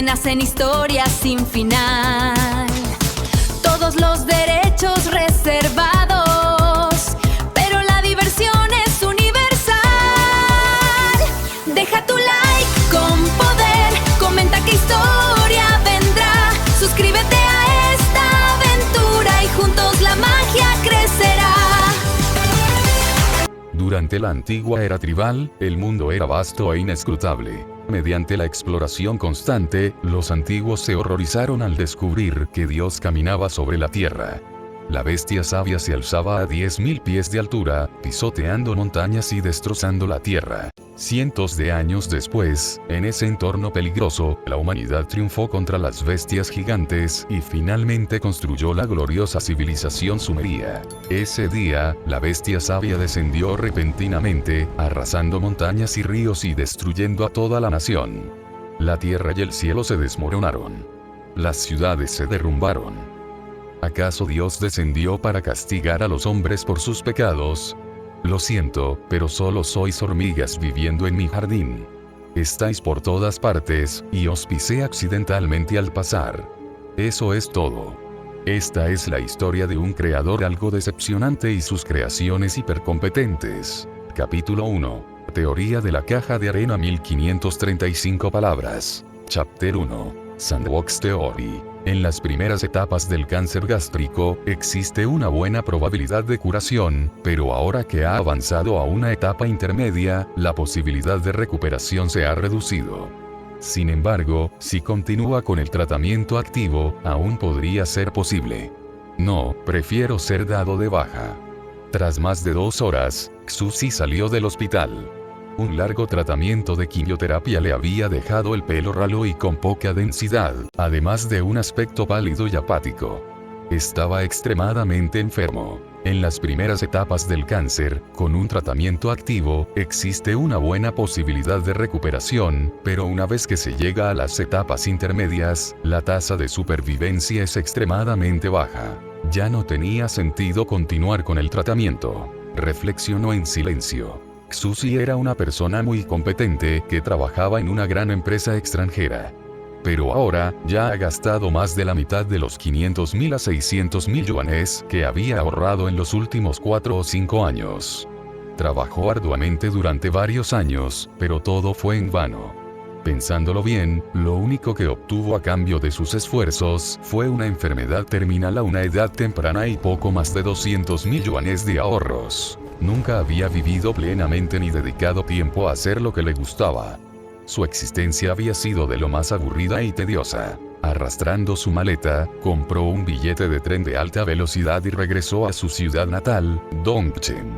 donde nacen historias sin final. Todos los derechos reservados, pero la diversión es universal. Deja tu like con poder, comenta qué historia vendrá. Suscríbete a esta aventura y juntos la magia crecerá. Durante la antigua era tribal, el mundo era vasto e inescrutable. Mediante la exploración constante, los antiguos se horrorizaron al descubrir que Dios caminaba sobre la tierra. La bestia sabia se alzaba a 10.000 pies de altura, pisoteando montañas y destrozando la tierra. Cientos de años después, en ese entorno peligroso, la humanidad triunfó contra las bestias gigantes y finalmente construyó la gloriosa civilización sumeria. Ese día, la bestia sabia descendió repentinamente, arrasando montañas y ríos y destruyendo a toda la nación. La tierra y el cielo se desmoronaron. Las ciudades se derrumbaron. ¿Acaso Dios descendió para castigar a los hombres por sus pecados? Lo siento, pero solo sois hormigas viviendo en mi jardín. Estáis por todas partes, y os pisé accidentalmente al pasar. Eso es todo. Esta es la historia de un creador algo decepcionante y sus creaciones hipercompetentes. Capítulo 1. Teoría de la caja de arena, 1535 palabras. Chapter 1. Sandbox Theory. En las primeras etapas del cáncer gástrico, existe una buena probabilidad de curación, pero ahora que ha avanzado a una etapa intermedia, la posibilidad de recuperación se ha reducido. Sin embargo, si continúa con el tratamiento activo, aún podría ser posible. No, prefiero ser dado de baja. Tras más de 2 horas, Xuzi salió del hospital. Un largo tratamiento de quimioterapia le había dejado el pelo ralo y con poca densidad, además de un aspecto pálido y apático. Estaba extremadamente enfermo. En las primeras etapas del cáncer, con un tratamiento activo, existe una buena posibilidad de recuperación, pero una vez que se llega a las etapas intermedias, la tasa de supervivencia es extremadamente baja. Ya no tenía sentido continuar con el tratamiento. Reflexionó en silencio. Xuzi era una persona muy competente que trabajaba en una gran empresa extranjera. Pero ahora, ya ha gastado más de la mitad de los 500.000 a 600.000 yuanes que había ahorrado en los últimos 4 o 5 años. Trabajó arduamente durante varios años, pero todo fue en vano. Pensándolo bien, lo único que obtuvo a cambio de sus esfuerzos fue una enfermedad terminal a una edad temprana y poco más de 200.000 yuanes de ahorros. Nunca había vivido plenamente ni dedicado tiempo a hacer lo que le gustaba. Su existencia había sido de lo más aburrida y tediosa. Arrastrando su maleta, compró un billete de tren de alta velocidad y regresó a su ciudad natal, Dongchen.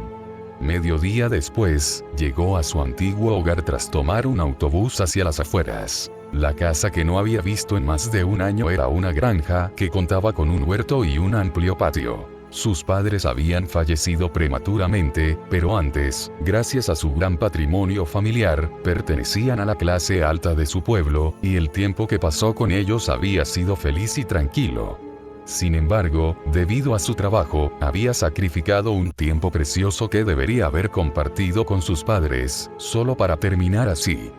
Mediodía después, llegó a su antiguo hogar tras tomar un autobús hacia las afueras. La casa que no había visto en más de un año era una granja que contaba con un huerto y un amplio patio. Sus padres habían fallecido prematuramente, pero antes, gracias a su gran patrimonio familiar, pertenecían a la clase alta de su pueblo, y el tiempo que pasó con ellos había sido feliz y tranquilo. Sin embargo, debido a su trabajo, había sacrificado un tiempo precioso que debería haber compartido con sus padres, solo para terminar así.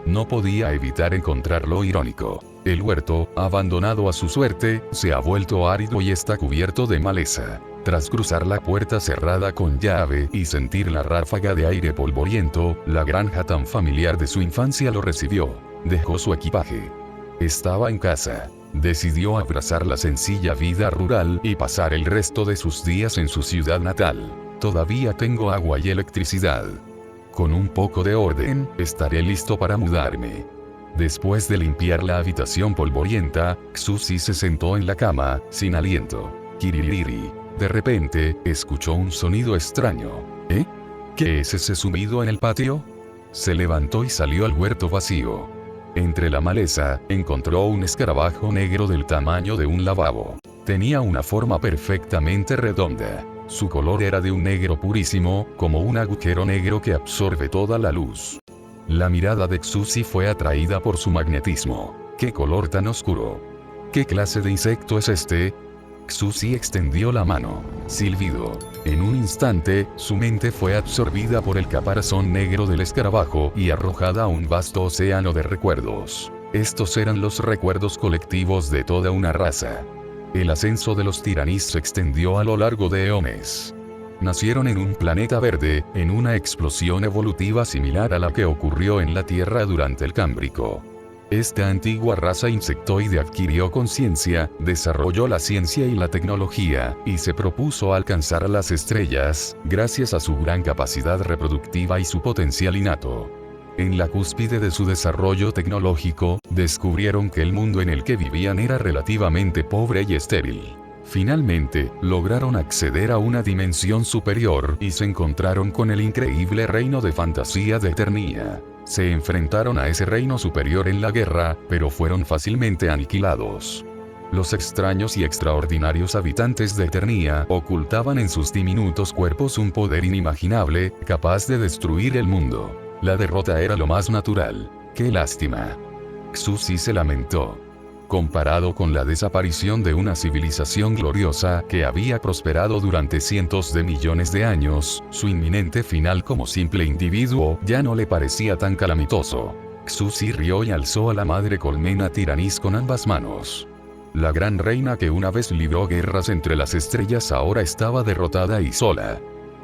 No podía evitar encontrarlo irónico. El huerto, abandonado a su suerte, se ha vuelto árido y está cubierto de maleza. Tras cruzar la puerta cerrada con llave y sentir la ráfaga de aire polvoriento, la granja tan familiar de su infancia lo recibió. Dejó su equipaje. Estaba en casa. Decidió abrazar la sencilla vida rural y pasar el resto de sus días en su ciudad natal. Todavía tengo agua y electricidad. Con un poco de orden, estaré listo para mudarme. Después de limpiar la habitación polvorienta, Xuzi se sentó en la cama, sin aliento. Kiririri. De repente, escuchó un sonido extraño. ¿Eh? ¿Qué es ese zumbido en el patio? Se levantó y salió al huerto vacío. Entre la maleza, encontró un escarabajo negro del tamaño de un lavabo. Tenía una forma perfectamente redonda. Su color era de un negro purísimo, como un agujero negro que absorbe toda la luz. La mirada de Xuzi fue atraída por su magnetismo. ¡Qué color tan oscuro! ¿Qué clase de insecto es este? Xuzi extendió la mano. Silbido. En un instante, su mente fue absorbida por el caparazón negro del escarabajo y arrojada a un vasto océano de recuerdos. Estos eran los recuerdos colectivos de toda una raza. El ascenso de los tiraníes se extendió a lo largo de eones. Nacieron en un planeta verde, en una explosión evolutiva similar a la que ocurrió en la Tierra durante el Cámbrico. Esta antigua raza insectoide adquirió conciencia, desarrolló la ciencia y la tecnología, y se propuso alcanzar las estrellas, gracias a su gran capacidad reproductiva y su potencial innato. En la cúspide de su desarrollo tecnológico, descubrieron que el mundo en el que vivían era relativamente pobre y estéril. Finalmente, lograron acceder a una dimensión superior y se encontraron con el increíble reino de fantasía de Eternia. Se enfrentaron a ese reino superior en la guerra, pero fueron fácilmente aniquilados. Los extraños y extraordinarios habitantes de Eternia ocultaban en sus diminutos cuerpos un poder inimaginable, capaz de destruir el mundo. La derrota era lo más natural. ¡Qué lástima! Xuzi se lamentó. Comparado con la desaparición de una civilización gloriosa que había prosperado durante cientos de millones de años, su inminente final como simple individuo ya no le parecía tan calamitoso. Xuzi rió y alzó a la madre colmena tiraníes con ambas manos. La gran reina que una vez libró guerras entre las estrellas ahora estaba derrotada y sola.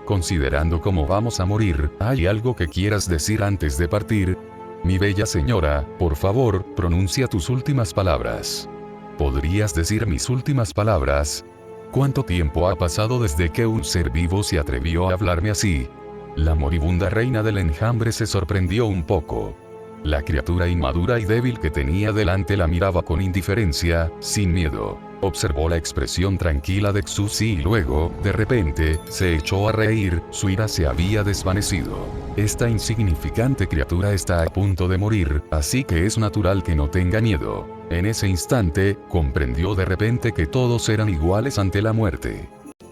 Considerando cómo vamos a morir, ¿hay algo que quieras decir antes de partir? Mi bella señora, por favor, pronuncia tus últimas palabras. ¿Podrías decir mis últimas palabras? ¿Cuánto tiempo ha pasado desde que un ser vivo se atrevió a hablarme así? La moribunda reina del enjambre se sorprendió un poco. La criatura inmadura y débil que tenía delante la miraba con indiferencia, sin miedo. Observó la expresión tranquila de Xuzi y luego, de repente, se echó a reír, su ira se había desvanecido. Esta insignificante criatura está a punto de morir, así que es natural que no tenga miedo. En ese instante, comprendió de repente que todos eran iguales ante la muerte.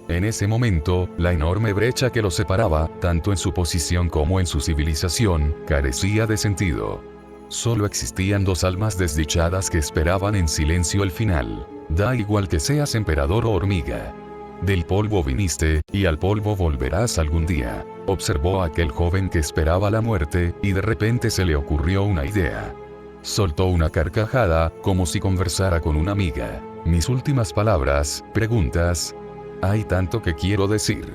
En ese momento, la enorme brecha que los separaba, tanto en su posición como en su civilización, carecía de sentido. Solo existían dos almas desdichadas que esperaban en silencio el final. Da igual que seas emperador o hormiga. Del polvo viniste, y al polvo volverás algún día. Observó a aquel joven que esperaba la muerte, y de repente se le ocurrió una idea. Soltó una carcajada, como si conversara con una amiga. Mis últimas palabras, preguntas. Hay tanto que quiero decir.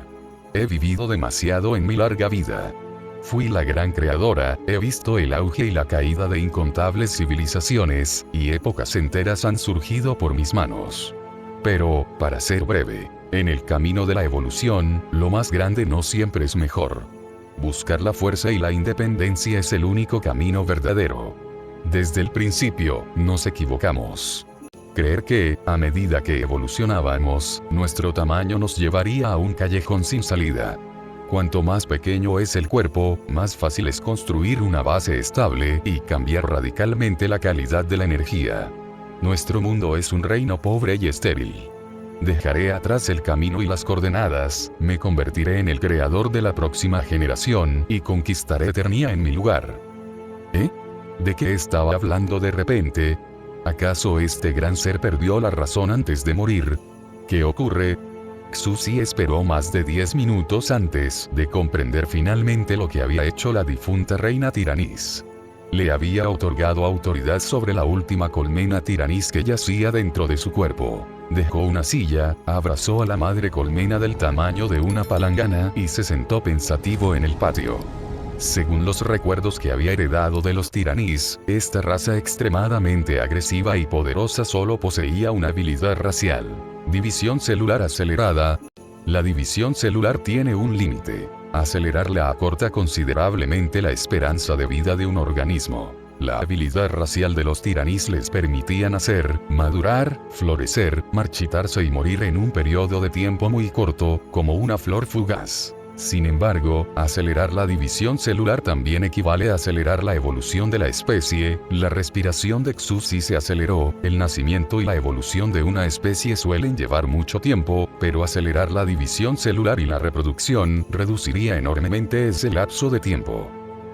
He vivido demasiado en mi larga vida. Fui la gran creadora, he visto el auge y la caída de incontables civilizaciones, y épocas enteras han surgido por mis manos. Pero, para ser breve, en el camino de la evolución, lo más grande no siempre es mejor. Buscar la fuerza y la independencia es el único camino verdadero. Desde el principio, nos equivocamos. Creer que, a medida que evolucionábamos, nuestro tamaño nos llevaría a un callejón sin salida. Cuanto más pequeño es el cuerpo, más fácil es construir una base estable y cambiar radicalmente la calidad de la energía. Nuestro mundo es un reino pobre y estéril. Dejaré atrás el camino y las coordenadas, me convertiré en el creador de la próxima generación y conquistaré Eternia en mi lugar. ¿Eh? ¿De qué estaba hablando de repente? ¿Acaso este gran ser perdió la razón antes de morir? ¿Qué ocurre? Xuzi esperó más de 10 minutos antes de comprender finalmente lo que había hecho la difunta reina tiraníes. Le había otorgado autoridad sobre la última colmena tiraníes que yacía dentro de su cuerpo. Dejó una silla, abrazó a la madre colmena del tamaño de una palangana y se sentó pensativo en el patio. Según los recuerdos que había heredado de los tiraníes, esta raza extremadamente agresiva y poderosa solo poseía una habilidad racial. División celular acelerada. La división celular tiene un límite. Acelerarla acorta considerablemente la esperanza de vida de un organismo. La habilidad racial de los tiraníes les permitía nacer, madurar, florecer, marchitarse y morir en un periodo de tiempo muy corto, como una flor fugaz. Sin embargo, acelerar la división celular también equivale a acelerar la evolución de la especie. La respiración de Xuzi se aceleró, el nacimiento y la evolución de una especie suelen llevar mucho tiempo, pero acelerar la división celular y la reproducción reduciría enormemente ese lapso de tiempo.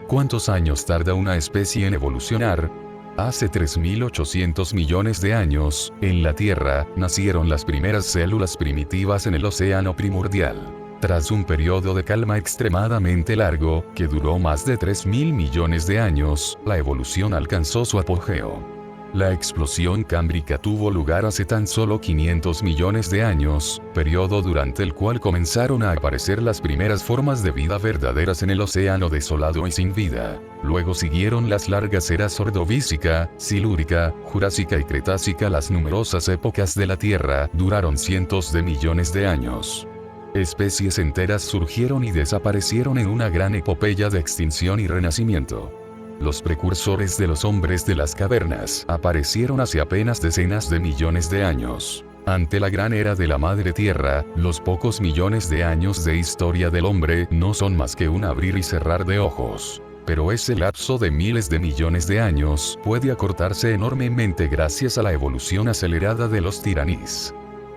¿Cuántos años tarda una especie en evolucionar? Hace 3.800 millones de años, en la Tierra, nacieron las primeras células primitivas en el océano primordial. Tras un periodo de calma extremadamente largo, que duró más de 3.000 millones de años, la evolución alcanzó su apogeo. La explosión cámbrica tuvo lugar hace tan solo 500 millones de años, periodo durante el cual comenzaron a aparecer las primeras formas de vida verdaderas en el océano desolado y sin vida. Luego siguieron las largas eras ordovícica, silúrica, jurásica y cretácica. Las numerosas épocas de la Tierra duraron cientos de millones de años. Especies enteras surgieron y desaparecieron en una gran epopeya de extinción y renacimiento. Los precursores de los hombres de las cavernas aparecieron hace apenas decenas de millones de años. Ante la gran era de la Madre Tierra, los pocos millones de años de historia del hombre no son más que un abrir y cerrar de ojos. Pero ese lapso de miles de millones de años puede acortarse enormemente gracias a la evolución acelerada de los tiranís.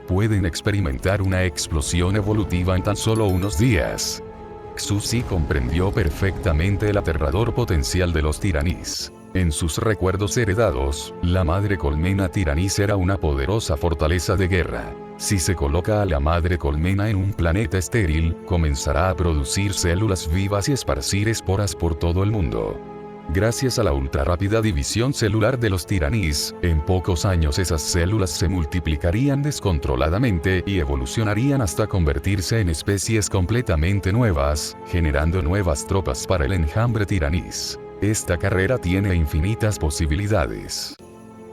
Pueden experimentar una explosión evolutiva en tan solo unos días. Xuzi comprendió perfectamente el aterrador potencial de los tiranís. En sus recuerdos heredados, la madre colmena tiranís era una poderosa fortaleza de guerra. Si se coloca a la madre colmena en un planeta estéril, comenzará a producir células vivas y esparcir esporas por todo el mundo. Gracias a la ultrarrápida división celular de los tiranís, en pocos años esas células se multiplicarían descontroladamente y evolucionarían hasta convertirse en especies completamente nuevas, generando nuevas tropas para el enjambre tiranís. Esta carrera tiene infinitas posibilidades.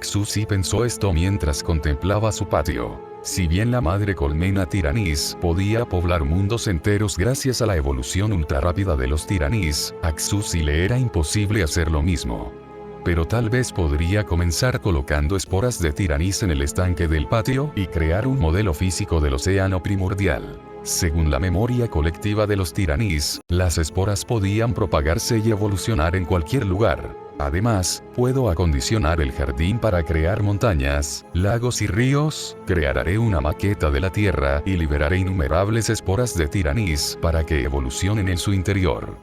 Xuzi pensó esto mientras contemplaba su patio. Si bien la madre colmena tiranís podía poblar mundos enteros gracias a la evolución ultrarrápida de los tiranís, a Xuzi le era imposible hacer lo mismo. Pero tal vez podría comenzar colocando esporas de tiranís en el estanque del patio y crear un modelo físico del océano primordial. Según la memoria colectiva de los tiranís, las esporas podían propagarse y evolucionar en cualquier lugar. Además, puedo acondicionar el jardín para crear montañas, lagos y ríos, crearé una maqueta de la Tierra y liberaré innumerables esporas de tiranís para que evolucionen en su interior.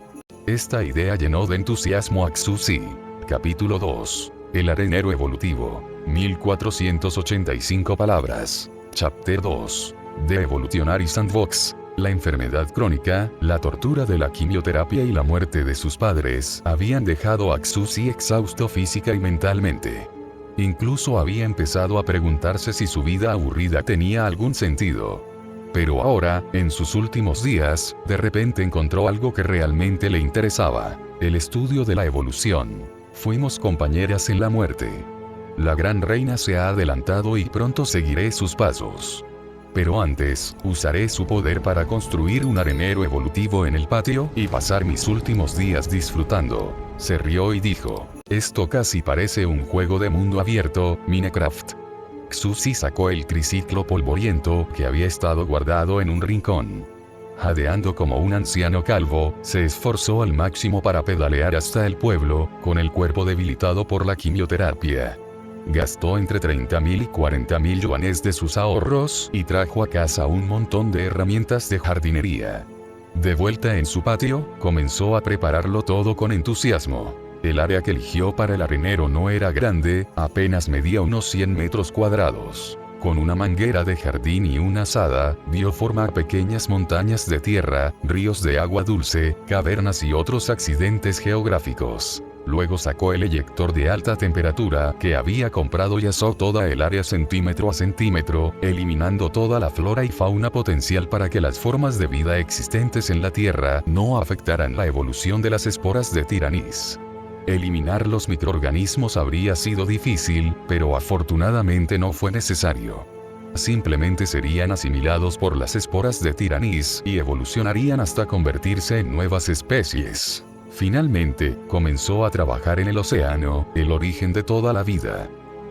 Esta idea llenó de entusiasmo a Xuzi. Capítulo 2. El arenero evolutivo. 1485 palabras. Chapter 2. The Evolutionary Sandbox. La enfermedad crónica, la tortura de la quimioterapia y la muerte de sus padres habían dejado a Xuzi exhausto física y mentalmente. Incluso había empezado a preguntarse si su vida aburrida tenía algún sentido. Pero ahora, en sus últimos días, de repente encontró algo que realmente le interesaba: el estudio de la evolución. Fuimos compañeras en la muerte. La gran reina se ha adelantado y pronto seguiré sus pasos. Pero antes, usaré su poder para construir un arenero evolutivo en el patio y pasar mis últimos días disfrutando. Se rió y dijo: esto casi parece un juego de mundo abierto, Minecraft. Xuzi sacó el triciclo polvoriento que había estado guardado en un rincón. Jadeando como un anciano calvo, se esforzó al máximo para pedalear hasta el pueblo, con el cuerpo debilitado por la quimioterapia. Gastó entre 30.000 y 40.000 yuanes de sus ahorros y trajo a casa un montón de herramientas de jardinería. De vuelta en su patio, comenzó a prepararlo todo con entusiasmo. El área que eligió para el arenero no era grande, apenas medía unos 100 metros cuadrados. Con una manguera de jardín y una azada, dio forma a pequeñas montañas de tierra, ríos de agua dulce, cavernas y otros accidentes geográficos. Luego sacó el eyector de alta temperatura que había comprado y asó toda el área centímetro a centímetro, eliminando toda la flora y fauna potencial para que las formas de vida existentes en la Tierra no afectaran la evolución de las esporas de tiranís. Eliminar los microorganismos habría sido difícil, pero afortunadamente no fue necesario. Simplemente serían asimilados por las esporas de tiranís y evolucionarían hasta convertirse en nuevas especies. Finalmente, comenzó a trabajar en el océano, el origen de toda la vida.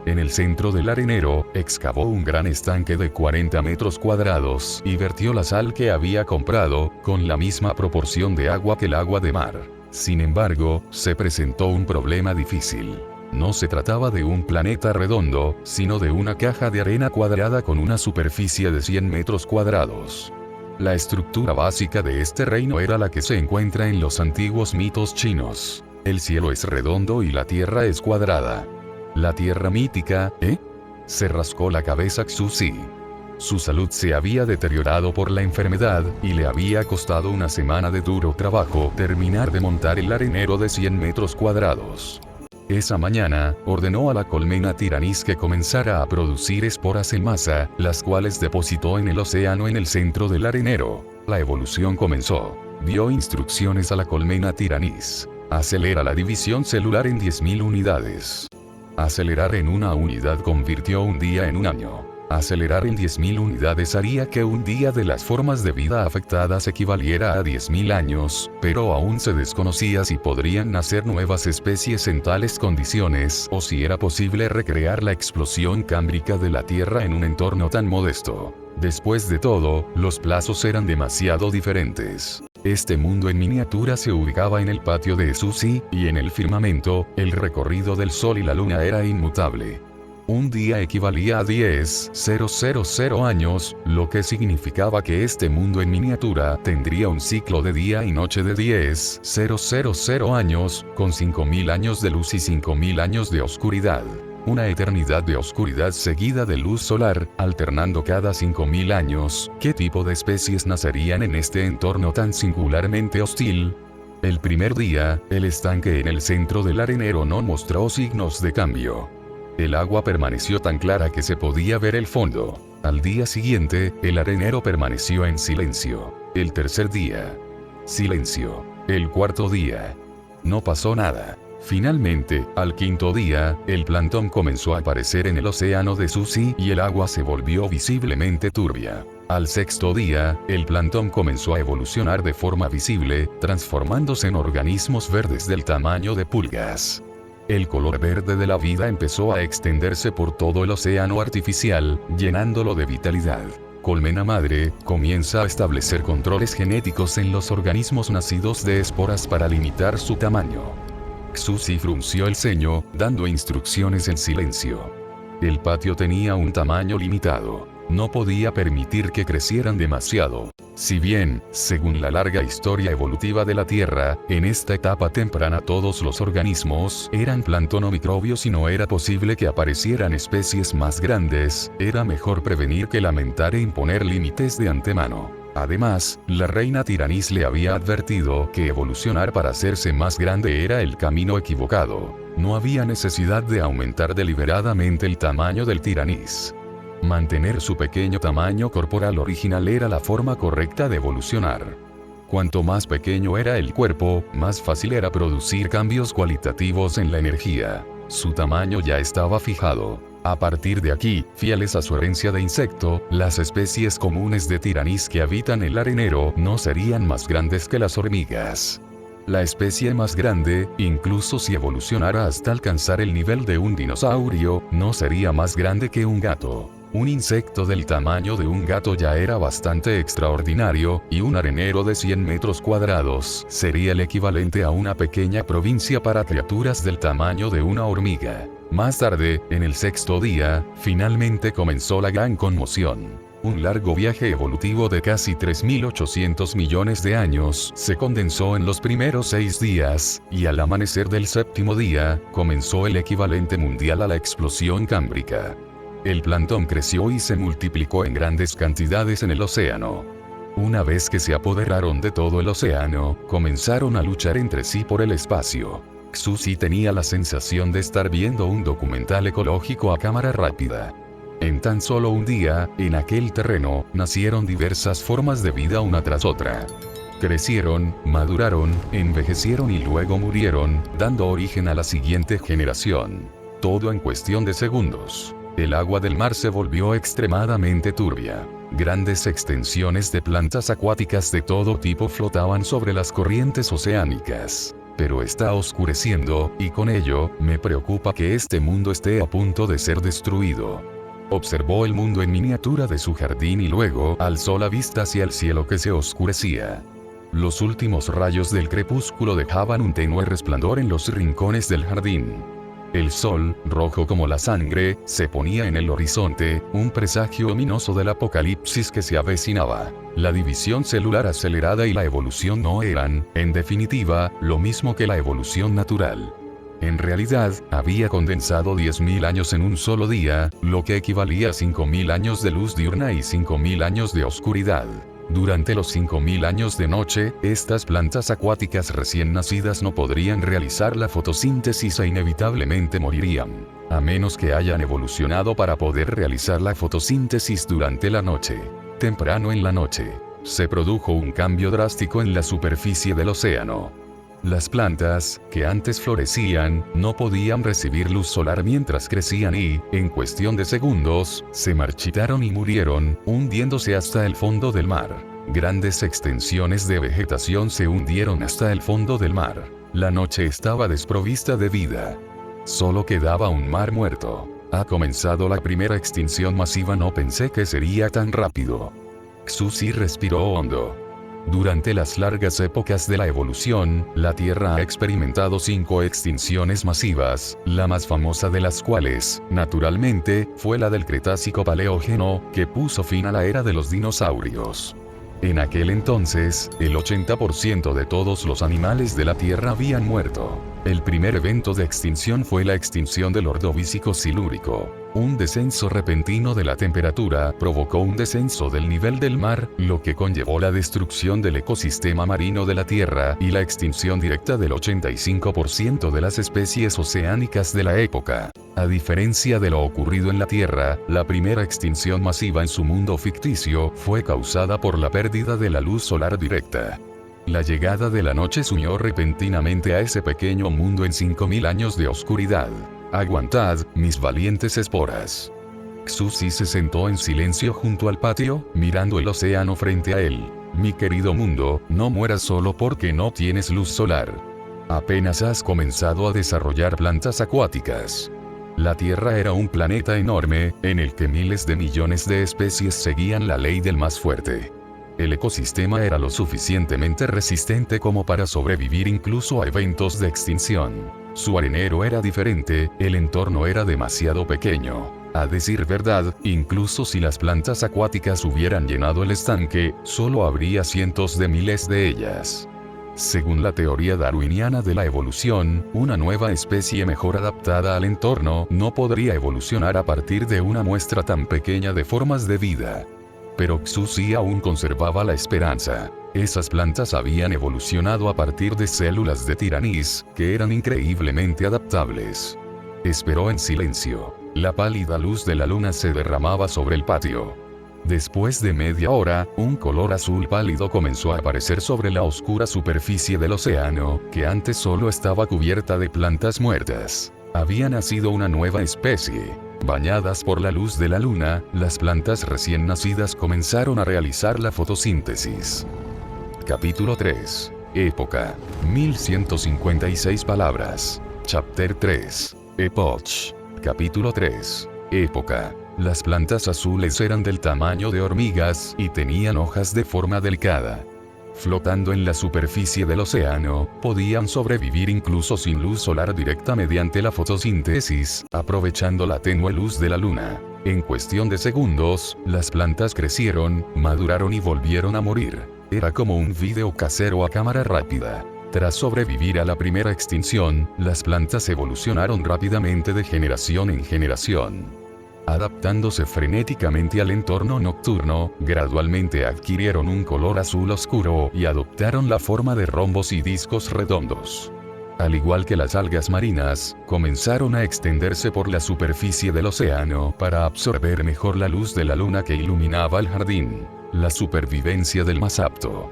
En el centro del arenero, excavó un gran estanque de 40 metros cuadrados y vertió la sal que había comprado, con la misma proporción de agua que el agua de mar. Sin embargo, se presentó un problema difícil. No se trataba de un planeta redondo, sino de una caja de arena cuadrada con una superficie de 100 metros cuadrados. La estructura básica de este reino era la que se encuentra en los antiguos mitos chinos. El cielo es redondo y la tierra es cuadrada. ¿La tierra mítica, Se rascó la cabeza Xuzi. Su salud se había deteriorado por la enfermedad, y le había costado una semana de duro trabajo terminar de montar el arenero de 100 metros cuadrados. Esa mañana, ordenó a la colmena Tiranis que comenzara a producir esporas en masa, las cuales depositó en el océano en el centro del arenero. La evolución comenzó. Dio instrucciones a la colmena Tiranis. Acelera la división celular en 10.000 unidades. Acelerar en una unidad convirtió un día en un año. Acelerar en 10.000 unidades haría que un día de las formas de vida afectadas equivaliera a 10.000 años, pero aún se desconocía si podrían nacer nuevas especies en tales condiciones o si era posible recrear la explosión cámbrica de la Tierra en un entorno tan modesto. Después de todo, los plazos eran demasiado diferentes. Este mundo en miniatura se ubicaba en el patio de Suzy, y en el firmamento, el recorrido del Sol y la Luna era inmutable. Un día equivalía a 10.000 años, lo que significaba que este mundo en miniatura tendría un ciclo de día y noche de 10.000 años, con 5.000 años de luz y 5.000 años de oscuridad. Una eternidad de oscuridad seguida de luz solar, alternando cada 5.000 años. ¿Qué tipo de especies nacerían en este entorno tan singularmente hostil? El primer día, el estanque en el centro del arenero no mostró signos de cambio. El agua permaneció tan clara que se podía ver el fondo. Al día siguiente, el arenero permaneció en silencio. El tercer día. Silencio. El cuarto día. No pasó nada. Finalmente, al quinto día, el plancton comenzó a aparecer en el océano de Suzy y el agua se volvió visiblemente turbia. Al sexto día, el plancton comenzó a evolucionar de forma visible, transformándose en organismos verdes del tamaño de pulgas. El color verde de la vida empezó a extenderse por todo el océano artificial, llenándolo de vitalidad. Colmena madre comienza a establecer controles genéticos en los organismos nacidos de esporas para limitar su tamaño. Suzy frunció el ceño, dando instrucciones en silencio. El patio tenía un tamaño limitado. No podía permitir que crecieran demasiado. Si bien, según la larga historia evolutiva de la Tierra, en esta etapa temprana todos los organismos eran plancton o microbios y no era posible que aparecieran especies más grandes, era mejor prevenir que lamentar e imponer límites de antemano. Además, la reina Tiranis le había advertido que evolucionar para hacerse más grande era el camino equivocado. No había necesidad de aumentar deliberadamente el tamaño del Tiranis. Mantener su pequeño tamaño corporal original era la forma correcta de evolucionar. Cuanto más pequeño era el cuerpo, más fácil era producir cambios cualitativos en la energía. Su tamaño ya estaba fijado. A partir de aquí, fieles a su herencia de insecto, las especies comunes de Tiranis que habitan el arenero no serían más grandes que las hormigas. La especie más grande, incluso si evolucionara hasta alcanzar el nivel de un dinosaurio, no sería más grande que un gato. Un insecto del tamaño de un gato ya era bastante extraordinario, y un arenero de 100 metros cuadrados sería el equivalente a una pequeña provincia para criaturas del tamaño de una hormiga. Más tarde, en el sexto día, finalmente comenzó la gran conmoción. Un largo viaje evolutivo de casi 3.800 millones de años se condensó en los primeros 6 días, y al amanecer del séptimo día, comenzó el equivalente mundial a la explosión cámbrica. El plancton creció y se multiplicó en grandes cantidades en el océano. Una vez que se apoderaron de todo el océano, comenzaron a luchar entre sí por el espacio. Suzy tenía la sensación de estar viendo un documental ecológico a cámara rápida. En tan solo un día, en aquel terreno, nacieron diversas formas de vida una tras otra. Crecieron, maduraron, envejecieron y luego murieron, dando origen a la siguiente generación. Todo en cuestión de segundos. El agua del mar se volvió extremadamente turbia. Grandes extensiones de plantas acuáticas de todo tipo flotaban sobre las corrientes oceánicas. Pero está oscureciendo, y con ello, me preocupa que este mundo esté a punto de ser destruido. Observó el mundo en miniatura de su jardín y luego alzó la vista hacia el cielo que se oscurecía. Los últimos rayos del crepúsculo dejaban un tenue resplandor en los rincones del jardín. El sol, rojo como la sangre, se ponía en el horizonte, un presagio ominoso del apocalipsis que se avecinaba. La división celular acelerada y la evolución no eran, en definitiva, lo mismo que la evolución natural. En realidad, había condensado 10.000 años en un solo día, lo que equivalía a 5.000 años de luz diurna y 5.000 años de oscuridad. Durante los 5.000 años de noche, estas plantas acuáticas recién nacidas no podrían realizar la fotosíntesis e inevitablemente morirían, a menos que hayan evolucionado para poder realizar la fotosíntesis durante la noche. Temprano en la noche, se produjo un cambio drástico en la superficie del océano. Las plantas, que antes florecían, no podían recibir luz solar mientras crecían y, en cuestión de segundos, se marchitaron y murieron, hundiéndose hasta el fondo del mar. Grandes extensiones de vegetación se hundieron hasta el fondo del mar. La noche estaba desprovista de vida. Solo quedaba un mar muerto. Ha comenzado la primera extinción masiva. No pensé que sería tan rápido. Xuzi respiró hondo. Durante las largas épocas de la evolución, la Tierra ha experimentado 5 extinciones masivas, la más famosa de las cuales, naturalmente, fue la del Cretácico Paleógeno, que puso fin a la era de los dinosaurios. En aquel entonces, el 80% de todos los animales de la Tierra habían muerto. El primer evento de extinción fue la extinción del Ordovícico silúrico. Un descenso repentino de la temperatura provocó un descenso del nivel del mar, lo que conllevó la destrucción del ecosistema marino de la Tierra y la extinción directa del 85% de las especies oceánicas de la época. A diferencia de lo ocurrido en la Tierra, la primera extinción masiva en su mundo ficticio fue causada por la pérdida de la luz solar directa. La llegada de la noche sumió repentinamente a ese pequeño mundo en 5.000 años de oscuridad. Aguantad, mis valientes esporas. Xuzi se sentó en silencio junto al patio, mirando el océano frente a él. Mi querido mundo, no mueras solo porque no tienes luz solar. Apenas has comenzado a desarrollar plantas acuáticas. La Tierra era un planeta enorme, en el que miles de millones de especies seguían la ley del más fuerte. El ecosistema era lo suficientemente resistente como para sobrevivir incluso a eventos de extinción. Su arenero era diferente, el entorno era demasiado pequeño. A decir verdad, incluso si las plantas acuáticas hubieran llenado el estanque, solo habría cientos de miles de ellas. Según la teoría darwiniana de la evolución, una nueva especie mejor adaptada al entorno no podría evolucionar a partir de una muestra tan pequeña de formas de vida. Pero Xuzi aún conservaba la esperanza. Esas plantas habían evolucionado a partir de células de Tiranis, que eran increíblemente adaptables. Esperó en silencio. La pálida luz de la luna se derramaba sobre el patio. Después de media hora, un color azul pálido comenzó a aparecer sobre la oscura superficie del océano, que antes solo estaba cubierta de plantas muertas. Había nacido una nueva especie. Bañadas por la luz de la luna, las plantas recién nacidas comenzaron a realizar la fotosíntesis. Capítulo 3. Época. 1156 palabras. Chapter 3. Epoch. Capítulo 3. Época. Las plantas azules eran del tamaño de hormigas y tenían hojas de forma delicada. Flotando en la superficie del océano, podían sobrevivir incluso sin luz solar directa mediante la fotosíntesis, aprovechando la tenue luz de la luna. En cuestión de segundos, las plantas crecieron, maduraron y volvieron a morir. Era como un video casero a cámara rápida. Tras sobrevivir a la primera extinción, las plantas evolucionaron rápidamente de generación en generación. Adaptándose frenéticamente al entorno nocturno, gradualmente adquirieron un color azul oscuro y adoptaron la forma de rombos y discos redondos. Al igual que las algas marinas, comenzaron a extenderse por la superficie del océano para absorber mejor la luz de la luna que iluminaba el jardín. La supervivencia del más apto.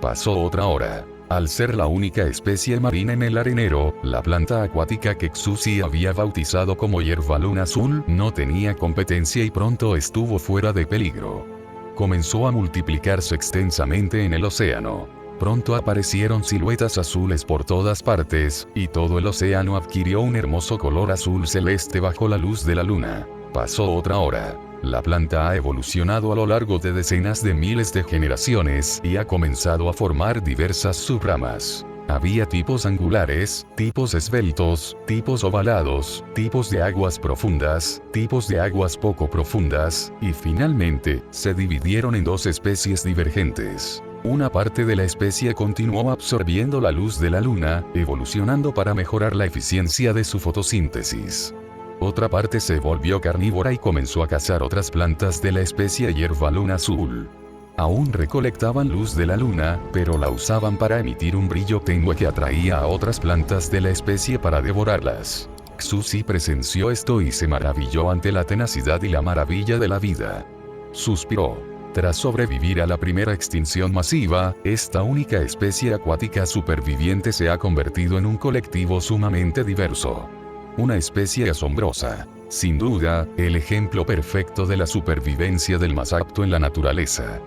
Pasó otra hora. Al ser la única especie marina en el arenero, la planta acuática que Xuzi había bautizado como hierbaluna azul no tenía competencia y pronto estuvo fuera de peligro. Comenzó a multiplicarse extensamente en el océano. Pronto aparecieron siluetas azules por todas partes, y todo el océano adquirió un hermoso color azul celeste bajo la luz de la luna. Pasó otra hora. La planta ha evolucionado a lo largo de decenas de miles de generaciones y ha comenzado a formar diversas subramas. Había tipos angulares, tipos esbeltos, tipos ovalados, tipos de aguas profundas, tipos de aguas poco profundas, y finalmente, se dividieron en 2 especies divergentes. Una parte de la especie continuó absorbiendo la luz de la luna, evolucionando para mejorar la eficiencia de su fotosíntesis. Otra parte se volvió carnívora y comenzó a cazar otras plantas de la especie hierbaluna azul. Aún recolectaban luz de la luna, pero la usaban para emitir un brillo tenue que atraía a otras plantas de la especie para devorarlas. Xuzi presenció esto y se maravilló ante la tenacidad y la maravilla de la vida. Suspiró. Tras sobrevivir a la primera extinción masiva, esta única especie acuática superviviente se ha convertido en un colectivo sumamente diverso. Una especie asombrosa. Sin duda, el ejemplo perfecto de la supervivencia del más apto en la naturaleza.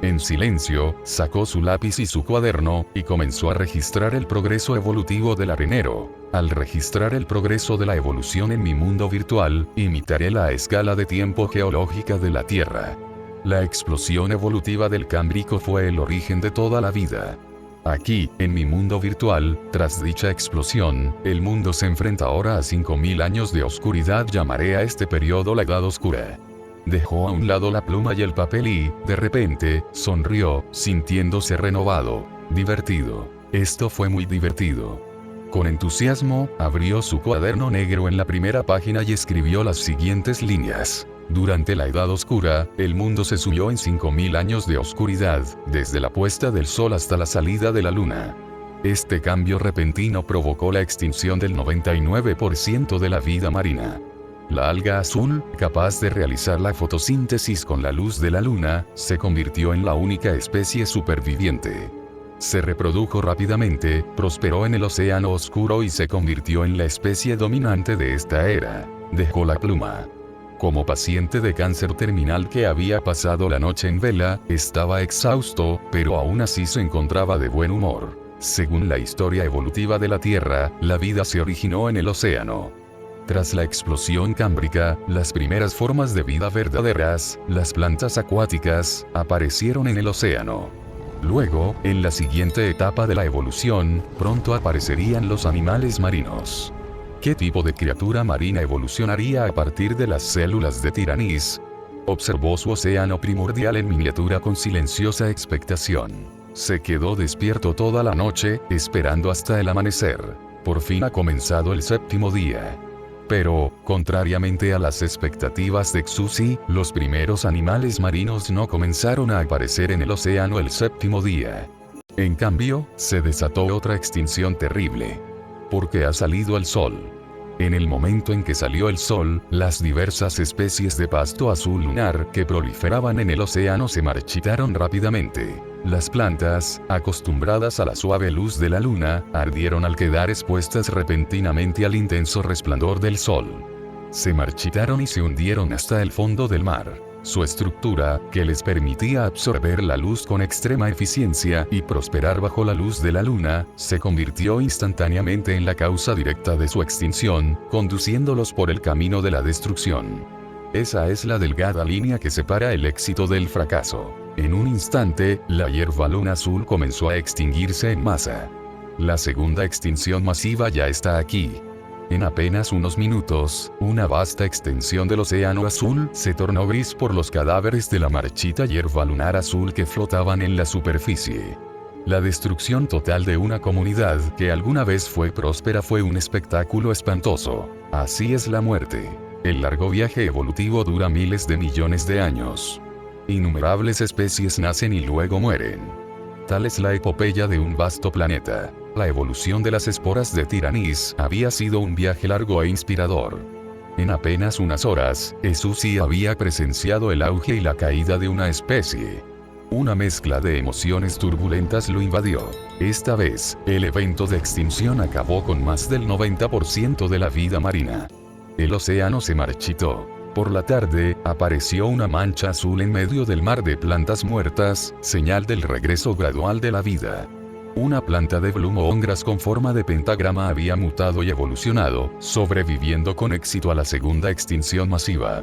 En silencio, sacó su lápiz y su cuaderno, y comenzó a registrar el progreso evolutivo del arenero. Al registrar el progreso de la evolución en mi mundo virtual, imitaré la escala de tiempo geológica de la Tierra. La explosión evolutiva del Cámbrico fue el origen de toda la vida. Aquí, en mi mundo virtual, tras dicha explosión, el mundo se enfrenta ahora a 5000 años de oscuridad. Llamaré a este periodo la Edad Oscura. Dejó a un lado la pluma y el papel y, de repente, sonrió, sintiéndose renovado, divertido. Esto fue muy divertido. Con entusiasmo, abrió su cuaderno negro en la primera página y escribió las siguientes líneas. Durante la Edad Oscura, el mundo se sumió en 5000 años de oscuridad, desde la puesta del sol hasta la salida de la luna. Este cambio repentino provocó la extinción del 99% de la vida marina. La alga azul, capaz de realizar la fotosíntesis con la luz de la luna, se convirtió en la única especie superviviente. Se reprodujo rápidamente, prosperó en el océano oscuro y se convirtió en la especie dominante de esta era. Dejó la pluma. Como paciente de cáncer terminal que había pasado la noche en vela, estaba exhausto, pero aún así se encontraba de buen humor. Según la historia evolutiva de la Tierra, la vida se originó en el océano. Tras la explosión cámbrica, las primeras formas de vida verdaderas, las plantas acuáticas, aparecieron en el océano. Luego, en la siguiente etapa de la evolución, pronto aparecerían los animales marinos. ¿Qué tipo de criatura marina evolucionaría a partir de las células de Tiranis? Observó su océano primordial en miniatura con silenciosa expectación. Se quedó despierto toda la noche, esperando hasta el amanecer. Por fin ha comenzado el séptimo día. Pero, contrariamente a las expectativas de Xuzi, los primeros animales marinos no comenzaron a aparecer en el océano el séptimo día. En cambio, se desató otra extinción terrible. Porque ha salido el sol. En el momento en que salió el sol, las diversas especies de pasto azul lunar que proliferaban en el océano se marchitaron rápidamente. Las plantas, acostumbradas a la suave luz de la luna, ardieron al quedar expuestas repentinamente al intenso resplandor del sol. Se marchitaron y se hundieron hasta el fondo del mar. Su estructura, que les permitía absorber la luz con extrema eficiencia y prosperar bajo la luz de la luna, se convirtió instantáneamente en la causa directa de su extinción, conduciéndolos por el camino de la destrucción. Esa es la delgada línea que separa el éxito del fracaso. En un instante, la hierbaluna azul comenzó a extinguirse en masa. La segunda extinción masiva ya está aquí. En apenas unos minutos, una vasta extensión del océano azul se tornó gris por los cadáveres de la marchita hierba lunar azul que flotaban en la superficie. La destrucción total de una comunidad que alguna vez fue próspera fue un espectáculo espantoso. Así es la muerte. El largo viaje evolutivo dura miles de millones de años. Innumerables especies nacen y luego mueren. Tal es la epopeya de un vasto planeta. La evolución de las esporas de Tiranis había sido un viaje largo e inspirador. En apenas unas horas, Xuzi había presenciado el auge y la caída de una especie. Una mezcla de emociones turbulentas lo invadió. Esta vez, el evento de extinción acabó con más del 90% de la vida marina. El océano se marchitó. Por la tarde, apareció una mancha azul en medio del mar de plantas muertas, señal del regreso gradual de la vida. Una planta de Blumongras con forma de pentagrama había mutado y evolucionado, sobreviviendo con éxito a la segunda extinción masiva.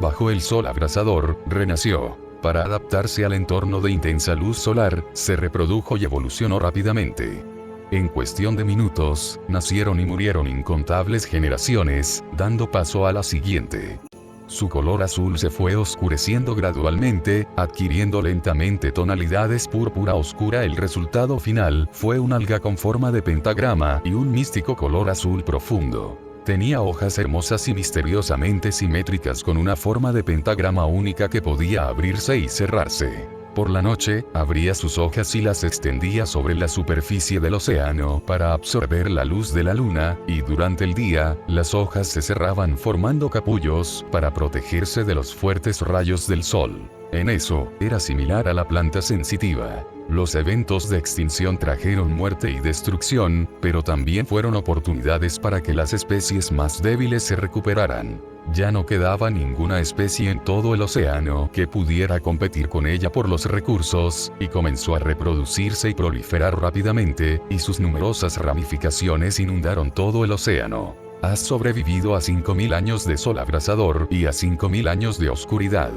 Bajo el sol abrasador, renació. Para adaptarse al entorno de intensa luz solar, se reprodujo y evolucionó rápidamente. En cuestión de minutos, nacieron y murieron incontables generaciones, dando paso a la siguiente. Su color azul se fue oscureciendo gradualmente, adquiriendo lentamente tonalidades púrpura oscura. El resultado final fue un alga con forma de pentagrama y un místico color azul profundo. Tenía hojas hermosas y misteriosamente simétricas con una forma de pentagrama única que podía abrirse y cerrarse. Por la noche, abría sus hojas y las extendía sobre la superficie del océano para absorber la luz de la luna, y durante el día, las hojas se cerraban formando capullos para protegerse de los fuertes rayos del sol. En eso, era similar a la planta sensitiva. Los eventos de extinción trajeron muerte y destrucción, pero también fueron oportunidades para que las especies más débiles se recuperaran. Ya no quedaba ninguna especie en todo el océano que pudiera competir con ella por los recursos, y comenzó a reproducirse y proliferar rápidamente, y sus numerosas ramificaciones inundaron todo el océano. Has sobrevivido a 5000 años de sol abrasador y a 5000 años de oscuridad.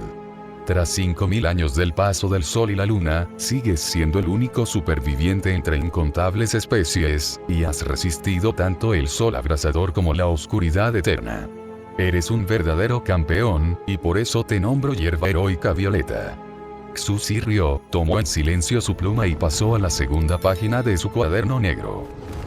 Tras 5000 años del paso del Sol y la Luna, sigues siendo el único superviviente entre incontables especies, y has resistido tanto el sol abrasador como la oscuridad eterna. Eres un verdadero campeón, y por eso te nombro hierba heroica violeta. Xuzi rió, tomó en silencio su pluma y pasó a la segunda página de su cuaderno negro.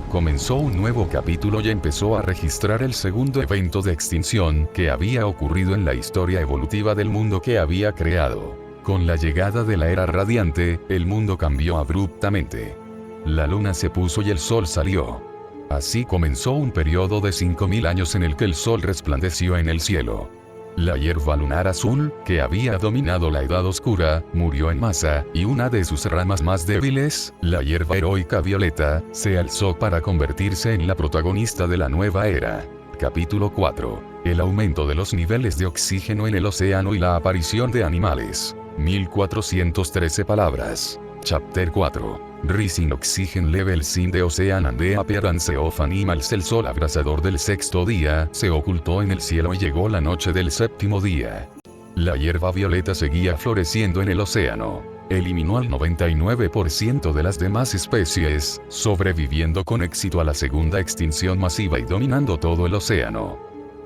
Comenzó un nuevo capítulo y empezó a registrar el segundo evento de extinción que había ocurrido en la historia evolutiva del mundo que había creado. Con la llegada de la era radiante, el mundo cambió abruptamente. La luna se puso y el sol salió. Así comenzó un periodo de 5000 años en el que el sol resplandeció en el cielo. La hierba lunar azul, que había dominado la edad oscura, murió en masa, y una de sus ramas más débiles, la hierba heroica violeta, se alzó para convertirse en la protagonista de la nueva era. Capítulo 4. El aumento de los niveles de oxígeno en el océano y la aparición de animales. 1413 palabras. Chapter 4. Rising Oxygen Levels in the Ocean and the Appearance of Animals. El sol abrasador del sexto día se ocultó en el cielo y llegó la noche del séptimo día. La hierba violeta seguía floreciendo en el océano. Eliminó al 99% de las demás especies, sobreviviendo con éxito a la segunda extinción masiva y dominando todo el océano.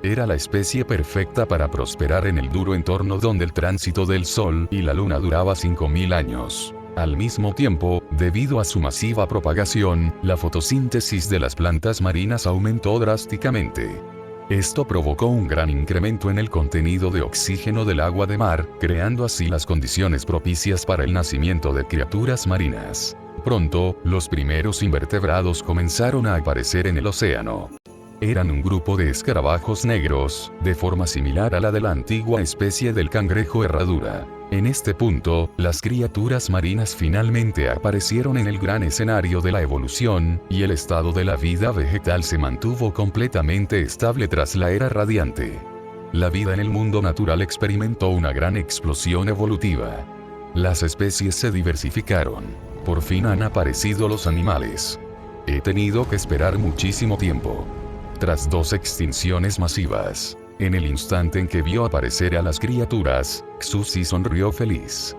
Era la especie perfecta para prosperar en el duro entorno donde el tránsito del sol y la luna duraba 5000 años. Al mismo tiempo, debido a su masiva propagación, la fotosíntesis de las plantas marinas aumentó drásticamente. Esto provocó un gran incremento en el contenido de oxígeno del agua de mar, creando así las condiciones propicias para el nacimiento de criaturas marinas. Pronto, los primeros invertebrados comenzaron a aparecer en el océano. Eran un grupo de escarabajos negros, de forma similar a la de la antigua especie del cangrejo herradura. En este punto, las criaturas marinas finalmente aparecieron en el gran escenario de la evolución, y el estado de la vida vegetal se mantuvo completamente estable tras la era radiante. La vida en el mundo natural experimentó una gran explosión evolutiva. Las especies se diversificaron. Por fin han aparecido los animales. He tenido que esperar muchísimo tiempo. Tras 2 extinciones masivas, en el instante en que vio aparecer a las criaturas, Xuzi sonrió feliz.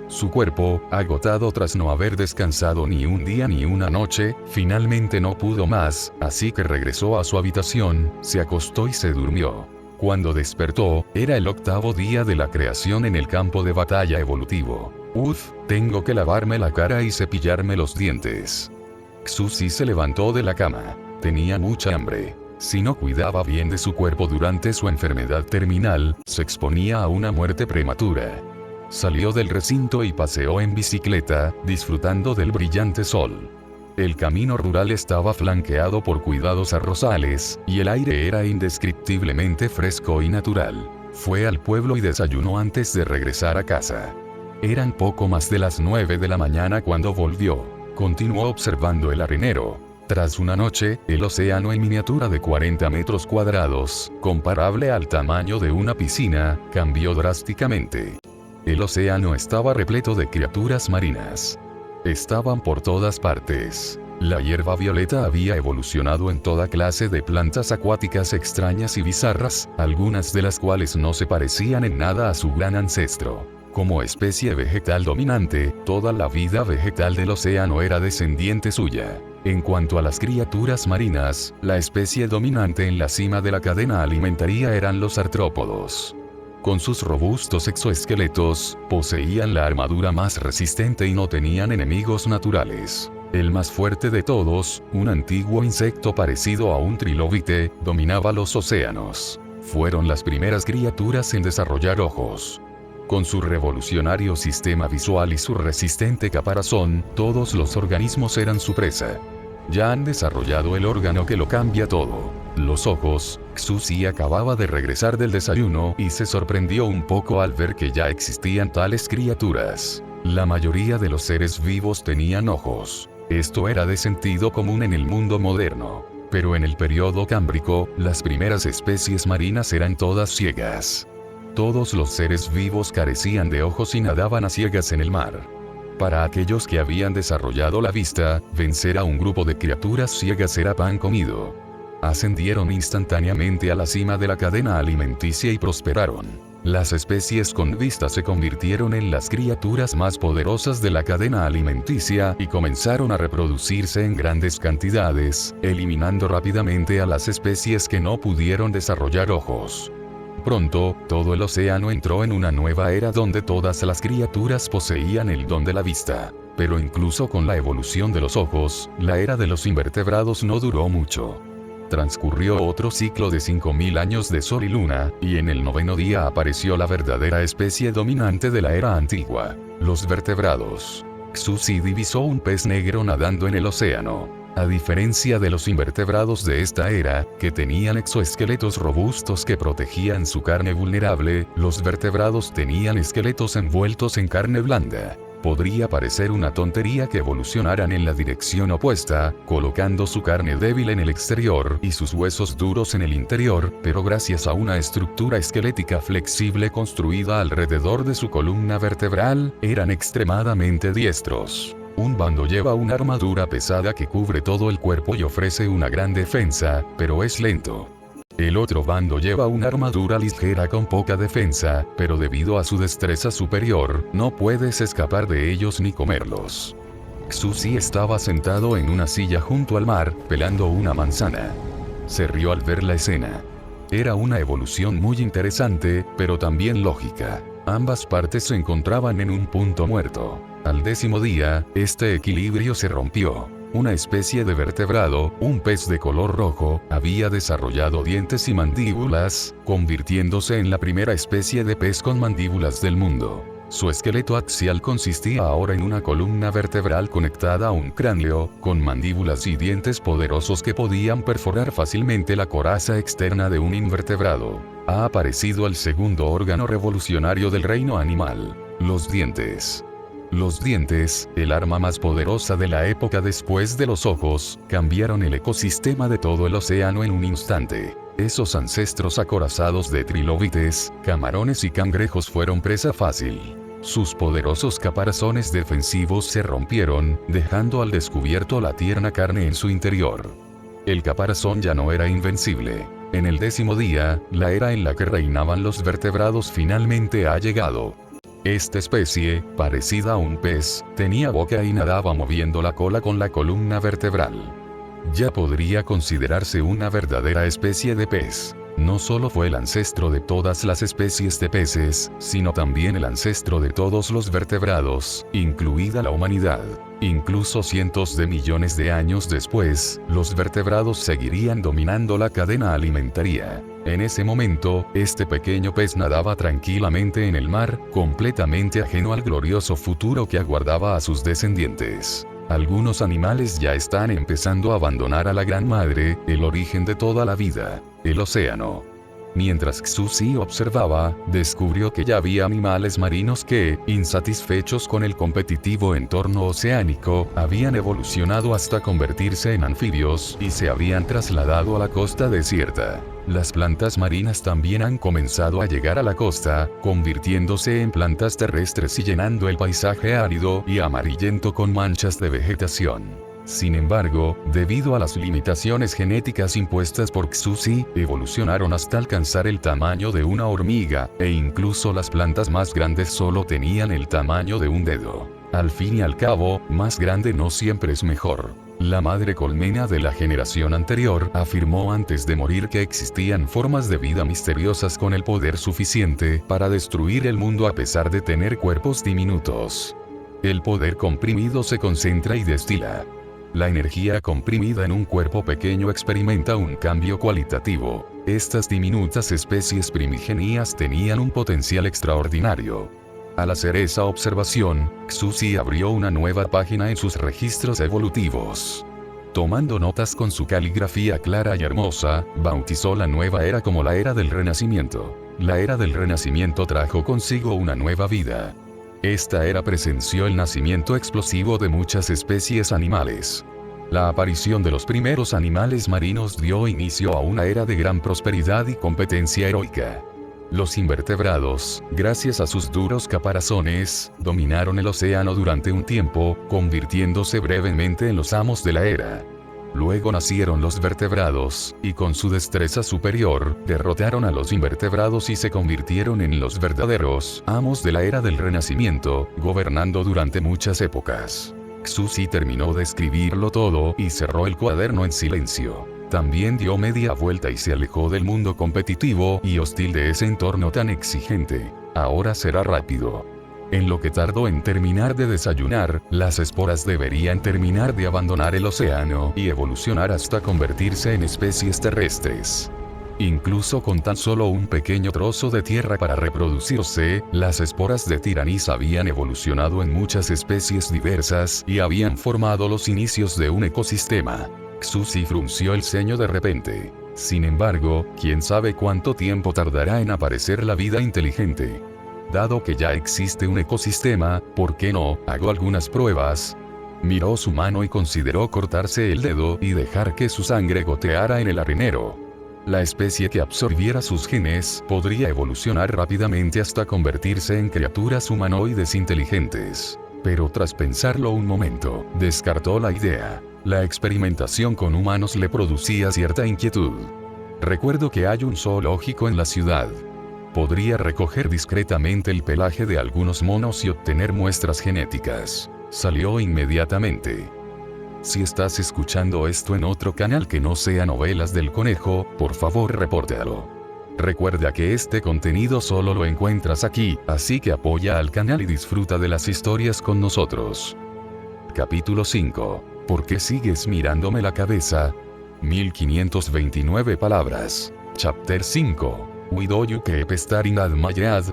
Su cuerpo, agotado tras no haber descansado ni un día ni una noche, finalmente no pudo más, así que regresó a su habitación, se acostó y se durmió. Cuando despertó, era el 8º día de la creación en el campo de batalla evolutivo. Tengo que lavarme la cara y cepillarme los dientes. Xuzi se levantó de la cama. Tenía mucha hambre. Si no cuidaba bien de su cuerpo durante su enfermedad terminal, se exponía a una muerte prematura. Salió del recinto y paseó en bicicleta, disfrutando del brillante sol. El camino rural estaba flanqueado por cuidados arrozales, y el aire era indescriptiblemente fresco y natural. Fue al pueblo y desayunó antes de regresar a casa. Eran poco más de las 9 de la mañana cuando volvió. Continuó observando el arenero. Tras una noche, el océano en miniatura de 40 metros cuadrados, comparable al tamaño de una piscina, cambió drásticamente. El océano estaba repleto de criaturas marinas. Estaban por todas partes. La hierba violeta había evolucionado en toda clase de plantas acuáticas extrañas y bizarras, algunas de las cuales no se parecían en nada a su gran ancestro. Como especie vegetal dominante, toda la vida vegetal del océano era descendiente suya. En cuanto a las criaturas marinas, la especie dominante en la cima de la cadena alimentaria eran los artrópodos. Con sus robustos exoesqueletos, poseían la armadura más resistente y no tenían enemigos naturales. El más fuerte de todos, un antiguo insecto parecido a un trilobite, dominaba los océanos. Fueron las primeras criaturas en desarrollar ojos. Con su revolucionario sistema visual y su resistente caparazón, todos los organismos eran su presa. Ya han desarrollado el órgano que lo cambia todo. Los ojos. Xuzi acababa de regresar del desayuno y se sorprendió un poco al ver que ya existían tales criaturas. La mayoría de los seres vivos tenían ojos. Esto era de sentido común en el mundo moderno. Pero en el periodo cámbrico, las primeras especies marinas eran todas ciegas. Todos los seres vivos carecían de ojos y nadaban a ciegas en el mar. Para aquellos que habían desarrollado la vista, vencer a un grupo de criaturas ciegas era pan comido. Ascendieron instantáneamente a la cima de la cadena alimenticia y prosperaron. Las especies con vista se convirtieron en las criaturas más poderosas de la cadena alimenticia y comenzaron a reproducirse en grandes cantidades, eliminando rápidamente a las especies que no pudieron desarrollar ojos. Pronto, todo el océano entró en una nueva era donde todas las criaturas poseían el don de la vista. Pero incluso con la evolución de los ojos, la era de los invertebrados no duró mucho. Transcurrió otro ciclo de 5000 años de sol y luna, y en el 9º día apareció la verdadera especie dominante de la era antigua, los vertebrados. Xuzi divisó un pez negro nadando en el océano. A diferencia de los invertebrados de esta era, que tenían exoesqueletos robustos que protegían su carne vulnerable, los vertebrados tenían esqueletos envueltos en carne blanda. Podría parecer una tontería que evolucionaran en la dirección opuesta, colocando su carne débil en el exterior y sus huesos duros en el interior, pero gracias a una estructura esquelética flexible construida alrededor de su columna vertebral, eran extremadamente diestros. Un bando lleva una armadura pesada que cubre todo el cuerpo y ofrece una gran defensa, pero es lento. El otro bando lleva una armadura ligera con poca defensa, pero debido a su destreza superior, no puedes escapar de ellos ni comerlos. Xuzi estaba sentado en una silla junto al mar, pelando una manzana. Se rió al ver la escena. Era una evolución muy interesante, pero también lógica. Ambas partes se encontraban en un punto muerto. Al 10º día, este equilibrio se rompió. Una especie de vertebrado, un pez de color rojo, había desarrollado dientes y mandíbulas, convirtiéndose en la primera especie de pez con mandíbulas del mundo. Su esqueleto axial consistía ahora en una columna vertebral conectada a un cráneo, con mandíbulas y dientes poderosos que podían perforar fácilmente la coraza externa de un invertebrado. Ha aparecido el segundo órgano revolucionario del reino animal: los dientes. Los dientes, el arma más poderosa de la época después de los ojos, cambiaron el ecosistema de todo el océano en un instante. Esos ancestros acorazados de trilobites, camarones y cangrejos fueron presa fácil. Sus poderosos caparazones defensivos se rompieron, dejando al descubierto la tierna carne en su interior. El caparazón ya no era invencible. En el 10º día, la era en la que reinaban los vertebrados finalmente ha llegado. Esta especie, parecida a un pez, tenía boca y nadaba moviendo la cola con la columna vertebral. Ya podría considerarse una verdadera especie de pez. No solo fue el ancestro de todas las especies de peces, sino también el ancestro de todos los vertebrados, incluida la humanidad. Incluso cientos de millones de años después, los vertebrados seguirían dominando la cadena alimentaria. En ese momento, este pequeño pez nadaba tranquilamente en el mar, completamente ajeno al glorioso futuro que aguardaba a sus descendientes. Algunos animales ya están empezando a abandonar a la Gran Madre, el origen de toda la vida, el océano. Mientras Xuzi observaba, descubrió que ya había animales marinos que, insatisfechos con el competitivo entorno oceánico, habían evolucionado hasta convertirse en anfibios y se habían trasladado a la costa desierta. Las plantas marinas también han comenzado a llegar a la costa, convirtiéndose en plantas terrestres y llenando el paisaje árido y amarillento con manchas de vegetación. Sin embargo, debido a las limitaciones genéticas impuestas por Xuzi, evolucionaron hasta alcanzar el tamaño de una hormiga, e incluso las plantas más grandes solo tenían el tamaño de un dedo. Al fin y al cabo, más grande no siempre es mejor. La madre colmena de la generación anterior afirmó antes de morir que existían formas de vida misteriosas con el poder suficiente para destruir el mundo a pesar de tener cuerpos diminutos. El poder comprimido se concentra y destila. La energía comprimida en un cuerpo pequeño experimenta un cambio cualitativo. Estas diminutas especies primigenias tenían un potencial extraordinario. Al hacer esa observación, Xuzi abrió una nueva página en sus registros evolutivos. Tomando notas con su caligrafía clara y hermosa, bautizó la nueva era como la era del Renacimiento. La era del Renacimiento trajo consigo una nueva vida. Esta era presenció el nacimiento explosivo de muchas especies animales. La aparición de los primeros animales marinos dio inicio a una era de gran prosperidad y competencia heroica. Los invertebrados, gracias a sus duros caparazones, dominaron el océano durante un tiempo, convirtiéndose brevemente en los amos de la era. Luego nacieron los vertebrados, y con su destreza superior, derrotaron a los invertebrados y se convirtieron en los verdaderos amos de la era del Renacimiento, gobernando durante muchas épocas. Xuzi terminó de escribirlo todo y cerró el cuaderno en silencio. También dio media vuelta y se alejó del mundo competitivo y hostil de ese entorno tan exigente. Ahora será rápido. En lo que tardó en terminar de desayunar, las esporas deberían terminar de abandonar el océano y evolucionar hasta convertirse en especies terrestres. Incluso con tan solo un pequeño trozo de tierra para reproducirse, las esporas de Tiranis habían evolucionado en muchas especies diversas y habían formado los inicios de un ecosistema. Xuzi frunció el ceño de repente. Sin embargo, quién sabe cuánto tiempo tardará en aparecer la vida inteligente. Dado que ya existe un ecosistema, ¿por qué no hago algunas pruebas? Miró su mano y consideró cortarse el dedo y dejar que su sangre goteara en el arenero. La especie que absorbiera sus genes podría evolucionar rápidamente hasta convertirse en criaturas humanoides inteligentes. Pero tras pensarlo un momento, descartó la idea. La experimentación con humanos le producía cierta inquietud. Recuerdo que hay un zoológico en la ciudad. Podría recoger discretamente el pelaje de algunos monos y obtener muestras genéticas. Salió inmediatamente. Si estás escuchando esto en otro canal que no sea Novelas del Conejo, por favor repórtalo. Recuerda que este contenido solo lo encuentras aquí, así que apoya al canal y disfruta de las historias con nosotros. Capítulo 5. ¿Por qué sigues mirándome la cabeza? 1529 palabras. Chapter 5. Why do you keep staring at my head?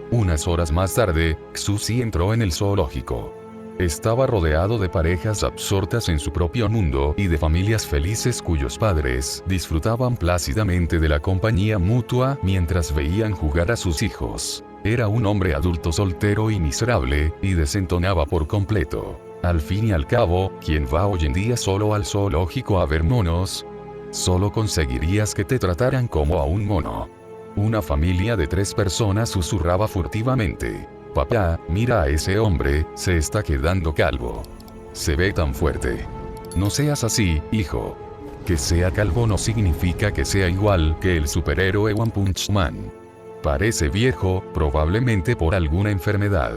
Unas horas más tarde, Xuzi entró en el zoológico. Estaba rodeado de parejas absortas en su propio mundo y de familias felices cuyos padres disfrutaban plácidamente de la compañía mutua mientras veían jugar a sus hijos. Era un hombre adulto soltero y miserable, y desentonaba por completo. Al fin y al cabo, ¿quién va hoy en día solo al zoológico a ver monos? Solo conseguirías que te trataran como a un mono. Una familia de 3 personas susurraba furtivamente. Papá, mira a ese hombre, se está quedando calvo. Se ve tan fuerte. No seas así, hijo. Que sea calvo no significa que sea igual que el superhéroe One Punch Man. Parece viejo, probablemente por alguna enfermedad.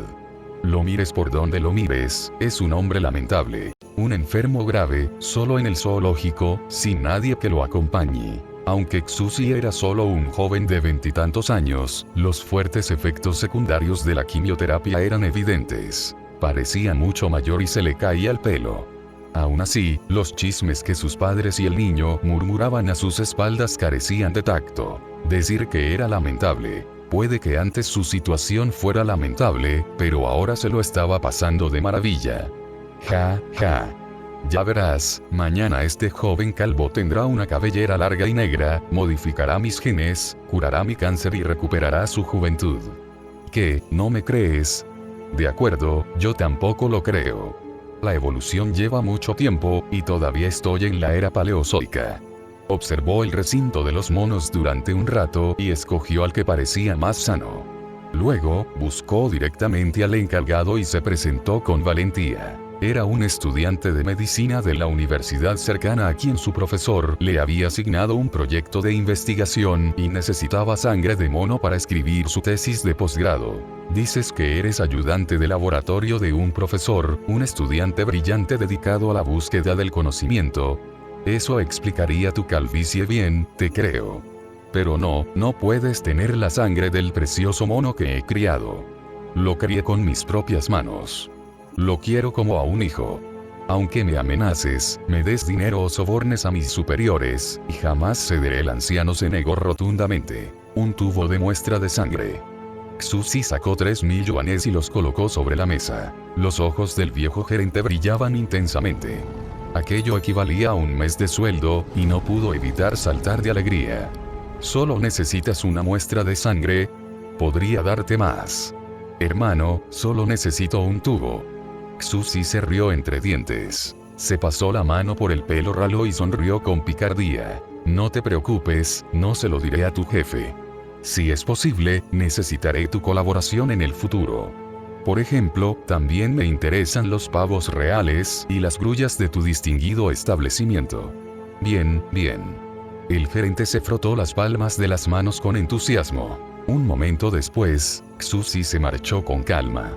Lo mires por donde lo mires, es un hombre lamentable. Un enfermo grave, solo en el zoológico, sin nadie que lo acompañe. Aunque Xuzi era solo un joven de 20 y tantos años, los fuertes efectos secundarios de la quimioterapia eran evidentes. Parecía mucho mayor y se le caía el pelo. Aún así, los chismes que sus padres y el niño murmuraban a sus espaldas carecían de tacto. Decir que era lamentable. Puede que antes su situación fuera lamentable, pero ahora se lo estaba pasando de maravilla. Ja, ja. Ya verás, mañana este joven calvo tendrá una cabellera larga y negra, modificará mis genes, curará mi cáncer y recuperará su juventud. ¿Qué, no me crees? De acuerdo, yo tampoco lo creo. La evolución lleva mucho tiempo, y todavía estoy en la era paleozoica. Observó el recinto de los monos durante un rato y escogió al que parecía más sano. Luego, buscó directamente al encargado y se presentó con valentía. Era un estudiante de medicina de la universidad cercana a quien su profesor le había asignado un proyecto de investigación y necesitaba sangre de mono para escribir su tesis de posgrado. Dices que eres ayudante de laboratorio de un profesor, un estudiante brillante dedicado a la búsqueda del conocimiento. Eso explicaría tu calvicie bien, te creo. Pero no puedes tener la sangre del precioso mono que he criado. Lo crié con mis propias manos. Lo quiero como a un hijo. Aunque me amenaces, me des dinero o sobornes a mis superiores, y jamás cederé. El anciano se negó rotundamente. Un tubo de muestra de sangre. Xuzi sacó 3.000 yuanes y los colocó sobre la mesa. Los ojos del viejo gerente brillaban intensamente. Aquello equivalía a un mes de sueldo, y no pudo evitar saltar de alegría. ¿Solo necesitas una muestra de sangre? Podría darte más. Hermano, solo necesito un tubo. Xuzi se rió entre dientes. Se pasó la mano por el pelo ralo y sonrió con picardía. No te preocupes, no se lo diré a tu jefe. Si es posible, necesitaré tu colaboración en el futuro. Por ejemplo, también me interesan los pavos reales y las grullas de tu distinguido establecimiento. Bien. El gerente se frotó las palmas de las manos con entusiasmo. Un momento después, Xuzi se marchó con calma.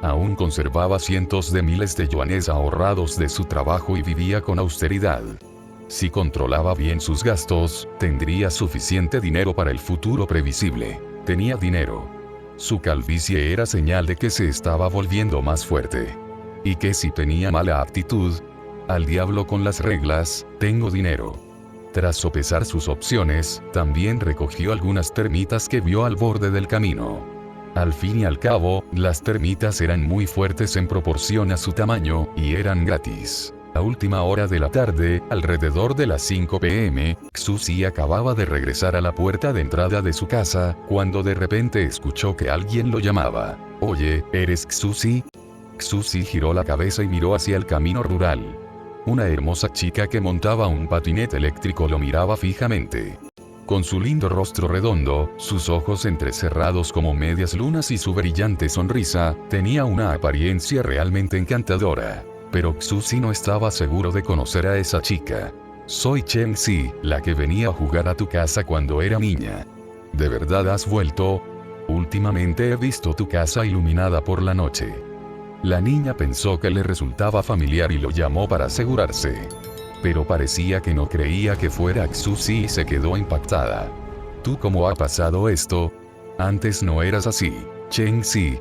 Aún conservaba cientos de miles de yuanes ahorrados de su trabajo y vivía con austeridad. Si controlaba bien sus gastos, tendría suficiente dinero para el futuro previsible. Tenía dinero. Su calvicie era señal de que se estaba volviendo más fuerte. Y que si tenía mala actitud, al diablo con las reglas, tengo dinero. Tras sopesar sus opciones, también recogió algunas termitas que vio al borde del camino. Al fin y al cabo, las termitas eran muy fuertes en proporción a su tamaño, y eran gratis. A última hora de la tarde, alrededor de las 5 p.m., Xuzi acababa de regresar a la puerta de entrada de su casa, cuando de repente escuchó que alguien lo llamaba. «Oye, ¿eres Xuzi?» Xuzi giró la cabeza y miró hacia el camino rural. Una hermosa chica que montaba un patinete eléctrico lo miraba fijamente. Con su lindo rostro redondo, sus ojos entrecerrados como medias lunas y su brillante sonrisa, tenía una apariencia realmente encantadora. Pero Xuzi no estaba seguro de conocer a esa chica. «Soy Chen Xi, la que venía a jugar a tu casa cuando era niña. ¿De verdad has vuelto? Últimamente he visto tu casa iluminada por la noche». La niña pensó que le resultaba familiar y lo llamó para asegurarse. Pero parecía que no creía que fuera Xuzi y se quedó impactada. «¿Tú cómo ha pasado esto? Antes no eras así, Chen Xi».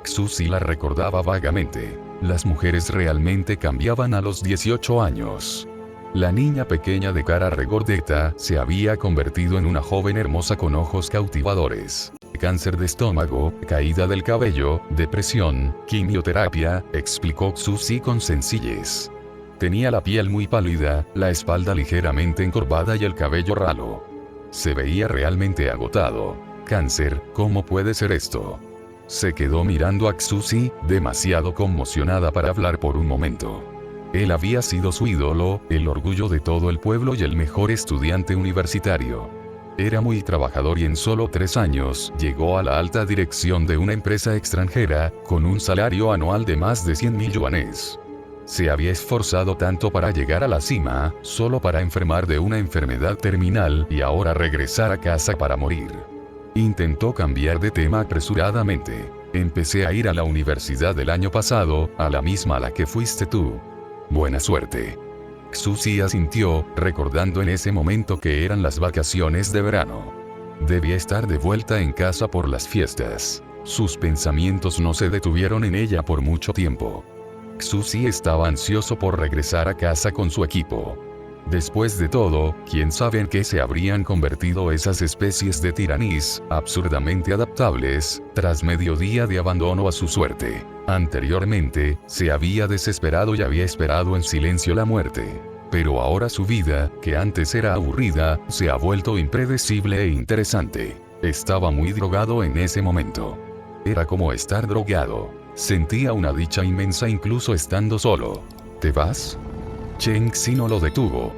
Xuzi la recordaba vagamente. Las mujeres realmente cambiaban a los 18 años. La niña pequeña de cara regordeta se había convertido en una joven hermosa con ojos cautivadores. Cáncer de estómago, caída del cabello, depresión, quimioterapia, explicó Xuzi con sencillez. Tenía la piel muy pálida, la espalda ligeramente encorvada y el cabello ralo. Se veía realmente agotado. «Cáncer, ¿cómo puede ser esto?». Se quedó mirando a Xuzi, demasiado conmocionada para hablar por un momento. Él había sido su ídolo, el orgullo de todo el pueblo y el mejor estudiante universitario. Era muy trabajador y en solo 3 años llegó a la alta dirección de una empresa extranjera, con un salario anual de más de 100.000 yuanes. Se había esforzado tanto para llegar a la cima, solo para enfermar de una enfermedad terminal y ahora regresar a casa para morir. Intentó cambiar de tema apresuradamente. «Empecé a ir a la universidad el año pasado, a la misma a la que fuiste tú. Buena suerte». Xuzi asintió, recordando en ese momento que eran las vacaciones de verano. Debía estar de vuelta en casa por las fiestas. Sus pensamientos no se detuvieron en ella por mucho tiempo. Xuzi estaba ansioso por regresar a casa con su equipo. Después de todo, quién sabe en qué se habrían convertido esas especies de tiraníes, absurdamente adaptables, tras medio día de abandono a su suerte. Anteriormente, se había desesperado y había esperado en silencio la muerte. Pero ahora su vida, que antes era aburrida, se ha vuelto impredecible e interesante. Estaba muy drogado en ese momento. Era como estar drogado. Sentía una dicha inmensa incluso estando solo. ¿Te vas? Chen Xi no lo detuvo.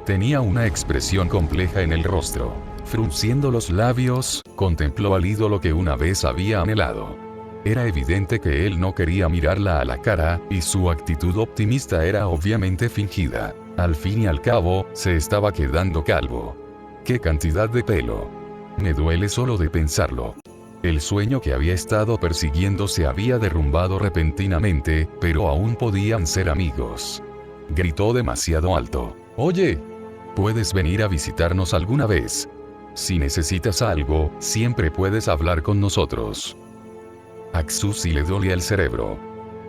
Tenía una expresión compleja en el rostro. Frunciendo los labios, contempló al ídolo que una vez había anhelado. Era evidente que él no quería mirarla a la cara, y su actitud optimista era obviamente fingida. Al fin y al cabo, se estaba quedando calvo. ¡Qué cantidad de pelo! Me duele solo de pensarlo. El sueño que había estado persiguiendo se había derrumbado repentinamente, pero aún podían ser amigos. Gritó demasiado alto. «Oye, ¿puedes venir a visitarnos alguna vez? Si necesitas algo, siempre puedes hablar con nosotros». A Xuzi le dolía el cerebro.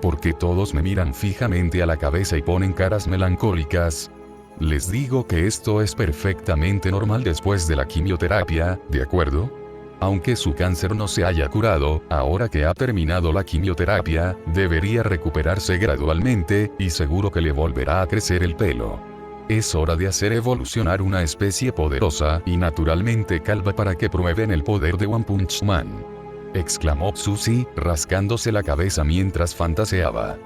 ¿Por qué todos me miran fijamente a la cabeza y ponen caras melancólicas? Les digo que esto es perfectamente normal después de la quimioterapia, ¿de acuerdo? Aunque su cáncer no se haya curado, ahora que ha terminado la quimioterapia, debería recuperarse gradualmente, y seguro que le volverá a crecer el pelo. Es hora de hacer evolucionar una especie poderosa y naturalmente calva para que prueben el poder de One Punch Man. Exclamó Xuzi, rascándose la cabeza mientras fantaseaba.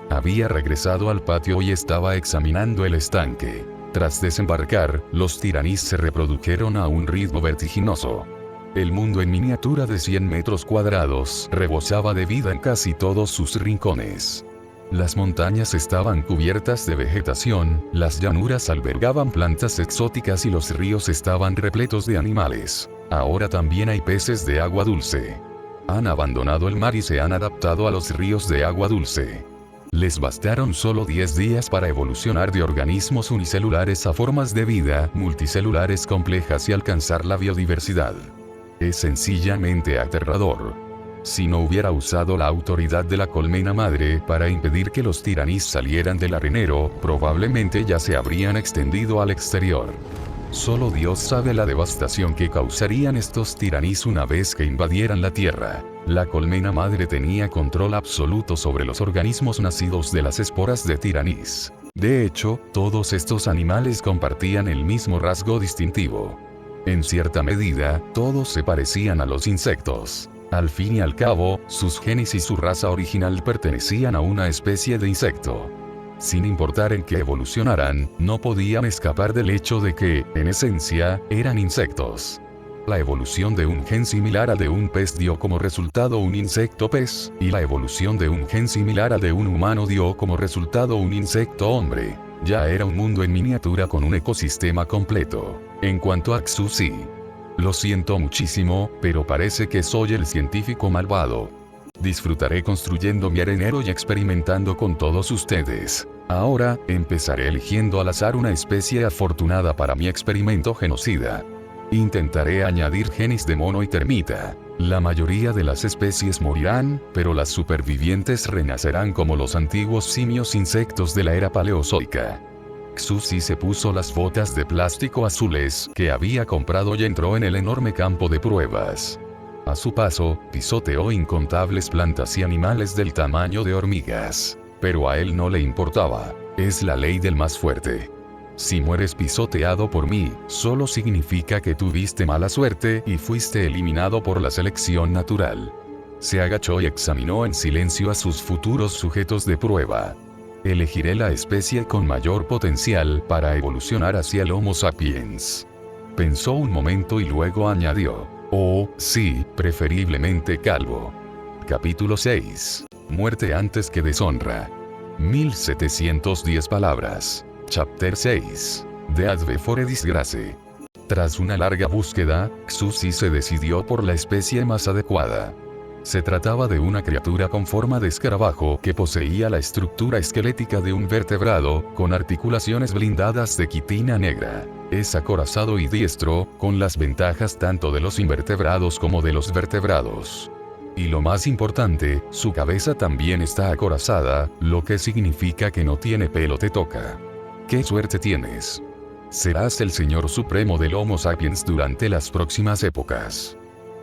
Había regresado al patio y estaba examinando el estanque. Tras desembarcar, los tiraníes se reprodujeron a un ritmo vertiginoso. El mundo en miniatura de 100 metros cuadrados rebosaba de vida en casi todos sus rincones. Las montañas estaban cubiertas de vegetación, las llanuras albergaban plantas exóticas y los ríos estaban repletos de animales. Ahora también hay peces de agua dulce. Han abandonado el mar y se han adaptado a los ríos de agua dulce. Les bastaron solo 10 días para evolucionar de organismos unicelulares a formas de vida multicelulares complejas y alcanzar la biodiversidad. Es sencillamente aterrador. Si no hubiera usado la autoridad de la colmena madre para impedir que los tiraníes salieran del arenero, probablemente ya se habrían extendido al exterior. Solo Dios sabe la devastación que causarían estos tiraníes una vez que invadieran la Tierra. La colmena madre tenía control absoluto sobre los organismos nacidos de las esporas de tiraníes. De hecho, todos estos animales compartían el mismo rasgo distintivo. En cierta medida, todos se parecían a los insectos. Al fin y al cabo, sus genes y su raza original pertenecían a una especie de insecto. Sin importar en qué evolucionaran, no podían escapar del hecho de que, en esencia, eran insectos. La evolución de un gen similar al de un pez dio como resultado un insecto pez, y la evolución de un gen similar al de un humano dio como resultado un insecto hombre. Ya era un mundo en miniatura con un ecosistema completo. En cuanto a Xuzi, lo siento muchísimo, pero parece que soy el científico malvado. Disfrutaré construyendo mi arenero y experimentando con todos ustedes. Ahora, empezaré eligiendo al azar una especie afortunada para mi experimento genocida. Intentaré añadir genes de mono y termita. La mayoría de las especies morirán, pero las supervivientes renacerán como los antiguos simios insectos de la era paleozoica. Xuzi se puso las botas de plástico azules que había comprado y entró en el enorme campo de pruebas. A su paso, pisoteó incontables plantas y animales del tamaño de hormigas. Pero a él no le importaba. Es la ley del más fuerte. Si mueres pisoteado por mí, solo significa que tuviste mala suerte y fuiste eliminado por la selección natural. Se agachó y examinó en silencio a sus futuros sujetos de prueba. Elegiré la especie con mayor potencial para evolucionar hacia el Homo sapiens. Pensó un momento y luego añadió: oh, sí, preferiblemente calvo. Capítulo 6. Muerte antes que deshonra. 1710 palabras. Chapter 6. Death before disgrace. Tras una larga búsqueda, Xuzi se decidió por la especie más adecuada. Se trataba de una criatura con forma de escarabajo que poseía la estructura esquelética de un vertebrado, con articulaciones blindadas de quitina negra. Es acorazado y diestro, con las ventajas tanto de los invertebrados como de los vertebrados. Y lo más importante, su cabeza también está acorazada, lo que significa que no tiene pelo te toca. ¡Qué suerte tienes! Serás el señor supremo del Homo sapiens durante las próximas épocas.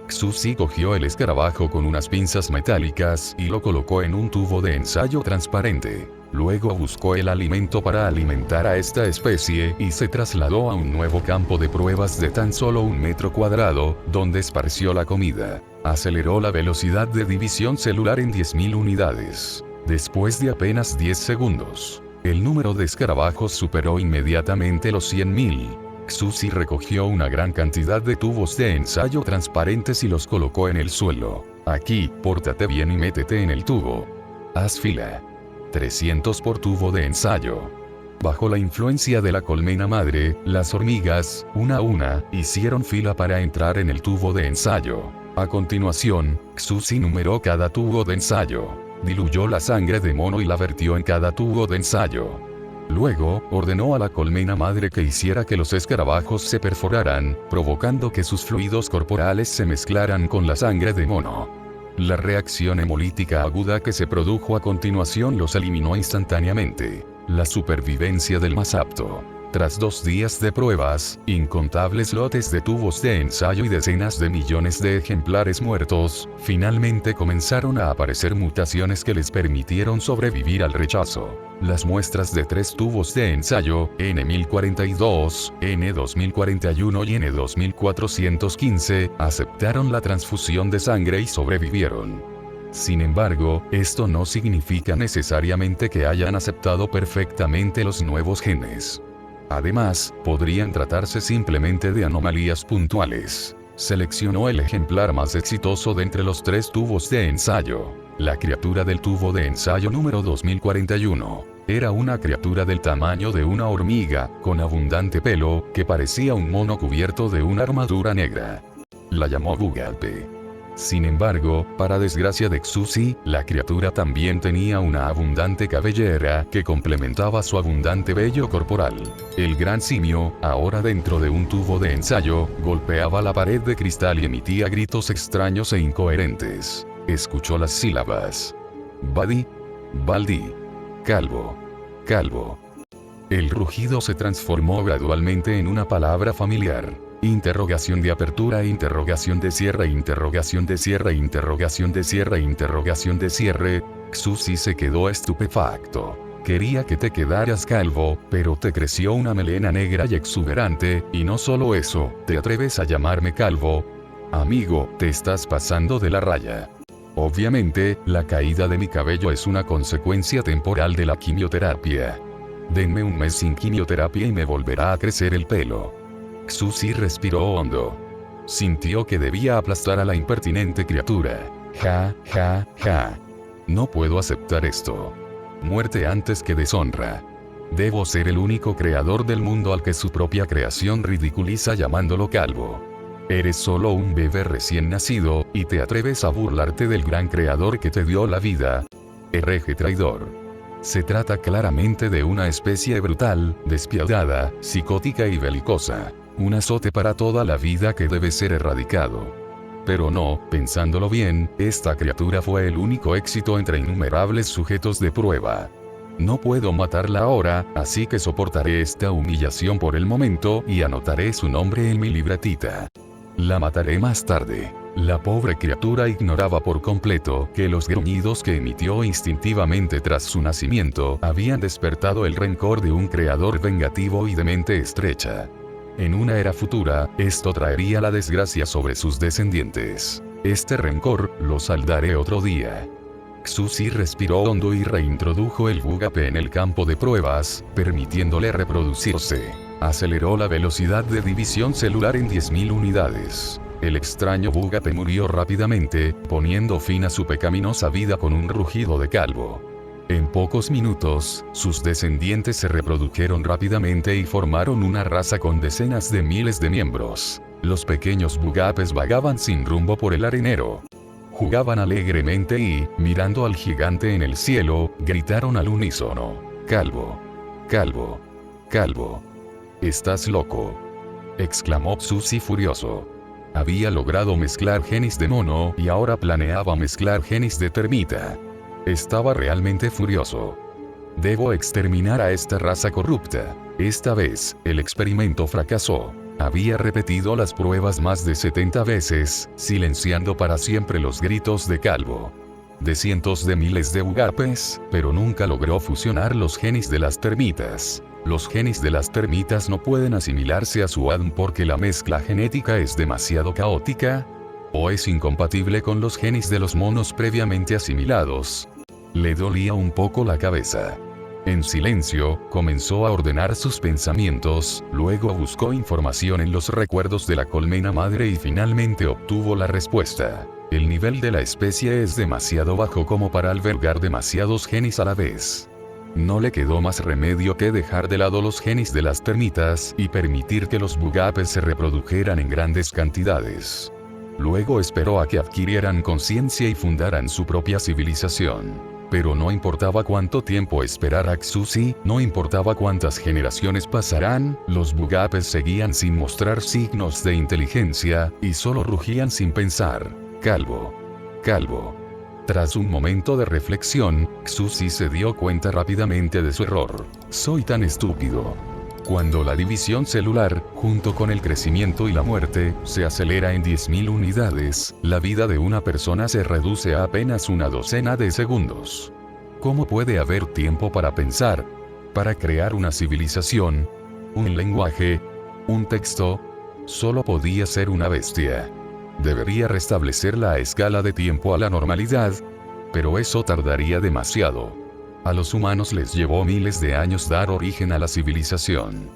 Xuzi cogió el escarabajo con unas pinzas metálicas y lo colocó en un tubo de ensayo transparente. Luego buscó el alimento para alimentar a esta especie y se trasladó a un nuevo campo de pruebas de tan solo 1 metro cuadrado, donde esparció la comida. Aceleró la velocidad de división celular en 10.000 unidades. Después de apenas 10 segundos, el número de escarabajos superó inmediatamente los 100.000. Xuzi recogió una gran cantidad de tubos de ensayo transparentes y los colocó en el suelo. Aquí, pórtate bien y métete en el tubo. Haz fila. 300 por tubo de ensayo. Bajo la influencia de la colmena madre, las hormigas, una a una, hicieron fila para entrar en el tubo de ensayo. A continuación, Xuzi numeró cada tubo de ensayo. Diluyó la sangre de mono y la vertió en cada tubo de ensayo. Luego, ordenó a la colmena madre que hiciera que los escarabajos se perforaran, provocando que sus fluidos corporales se mezclaran con la sangre de mono. La reacción hemolítica aguda que se produjo a continuación los eliminó instantáneamente. La supervivencia del más apto. Tras 2 días de pruebas, incontables lotes de tubos de ensayo y decenas de millones de ejemplares muertos, finalmente comenzaron a aparecer mutaciones que les permitieron sobrevivir al rechazo. Las muestras de 3 tubos de ensayo, N1042, N2041 y N2415, aceptaron la transfusión de sangre y sobrevivieron. Sin embargo, esto no significa necesariamente que hayan aceptado perfectamente los nuevos genes. Además, podrían tratarse simplemente de anomalías puntuales. Seleccionó el ejemplar más exitoso de entre los 3 tubos de ensayo. La criatura del tubo de ensayo número 2041. Era una criatura del tamaño de una hormiga, con abundante pelo, que parecía un mono cubierto de una armadura negra. La llamó Bugalpe. Sin embargo, para desgracia de Xuzi, la criatura también tenía una abundante cabellera que complementaba su abundante vello corporal. El gran simio, ahora dentro de un tubo de ensayo, golpeaba la pared de cristal y emitía gritos extraños e incoherentes. Escuchó las sílabas. Badi, Baldi, Calvo, Calvo. El rugido se transformó gradualmente en una palabra familiar. Interrogación de apertura, interrogación de cierre, interrogación de cierre, interrogación de cierre, interrogación de cierre. Xuzi se quedó estupefacto. Quería que te quedaras calvo, pero te creció una melena negra y exuberante, y no solo eso, ¿te atreves a llamarme calvo? Amigo, te estás pasando de la raya. Obviamente, la caída de mi cabello es una consecuencia temporal de la quimioterapia. Denme un mes sin quimioterapia y me volverá a crecer el pelo. Xuzi respiró hondo. Sintió que debía aplastar a la impertinente criatura. Ja, ja, ja. No puedo aceptar esto. Muerte antes que deshonra. Debo ser el único creador del mundo al que su propia creación ridiculiza llamándolo calvo. Eres solo un bebé recién nacido, y te atreves a burlarte del gran creador que te dio la vida. Hereje traidor. Se trata claramente de una especie brutal, despiadada, psicótica y belicosa. Un azote para toda la vida que debe ser erradicado. Pero no, pensándolo bien, esta criatura fue el único éxito entre innumerables sujetos de prueba. No puedo matarla ahora, así que soportaré esta humillación por el momento y anotaré su nombre en mi libretita. La mataré más tarde. La pobre criatura ignoraba por completo que los gruñidos que emitió instintivamente tras su nacimiento habían despertado el rencor de un creador vengativo y de mente estrecha. En una era futura, esto traería la desgracia sobre sus descendientes. Este rencor, lo saldaré otro día. Xuzi respiró hondo y reintrodujo el Bugalpe en el campo de pruebas, permitiéndole reproducirse. Aceleró la velocidad de división celular en 10.000 unidades. El extraño Bugalpe murió rápidamente, poniendo fin a su pecaminosa vida con un rugido de calvo. En pocos minutos, sus descendientes se reprodujeron rápidamente y formaron una raza con decenas de miles de miembros. Los pequeños Bugalpes vagaban sin rumbo por el arenero. Jugaban alegremente y, mirando al gigante en el cielo, gritaron al unísono: Calvo, calvo, calvo. Estás loco, exclamó Xuzi furioso. Había logrado mezclar genes de mono y ahora planeaba mezclar genes de termita. Estaba realmente furioso. Debo exterminar a esta raza corrupta. Esta vez, el experimento fracasó. Había repetido las pruebas más de 70 veces, silenciando para siempre los gritos de calvo. De cientos de miles de Bugalpes, pero nunca logró fusionar los genes de las termitas. Los genes de las termitas no pueden asimilarse a su ADN porque la mezcla genética es demasiado caótica, o es incompatible con los genes de los monos previamente asimilados. Le dolía un poco la cabeza. En silencio, comenzó a ordenar sus pensamientos, luego buscó información en los recuerdos de la colmena madre y finalmente obtuvo la respuesta. El nivel de la especie es demasiado bajo como para albergar demasiados genes a la vez. No le quedó más remedio que dejar de lado los genes de las termitas y permitir que los bugapes se reprodujeran en grandes cantidades. Luego esperó a que adquirieran conciencia y fundaran su propia civilización. Pero no importaba cuánto tiempo esperara Xuzi, no importaba cuántas generaciones pasarán, los bugapes seguían sin mostrar signos de inteligencia, y solo rugían sin pensar. Calvo. Calvo. Tras un momento de reflexión, Xuzi se dio cuenta rápidamente de su error. Soy tan estúpido. Cuando la división celular, junto con el crecimiento y la muerte, se acelera en 10.000 unidades, la vida de una persona se reduce a apenas una docena de segundos. ¿Cómo puede haber tiempo para pensar? Para crear una civilización, un lenguaje, un texto? Solo podía ser una bestia. Debería restablecer la escala de tiempo a la normalidad, pero eso tardaría demasiado. A los humanos les llevó miles de años dar origen a la civilización.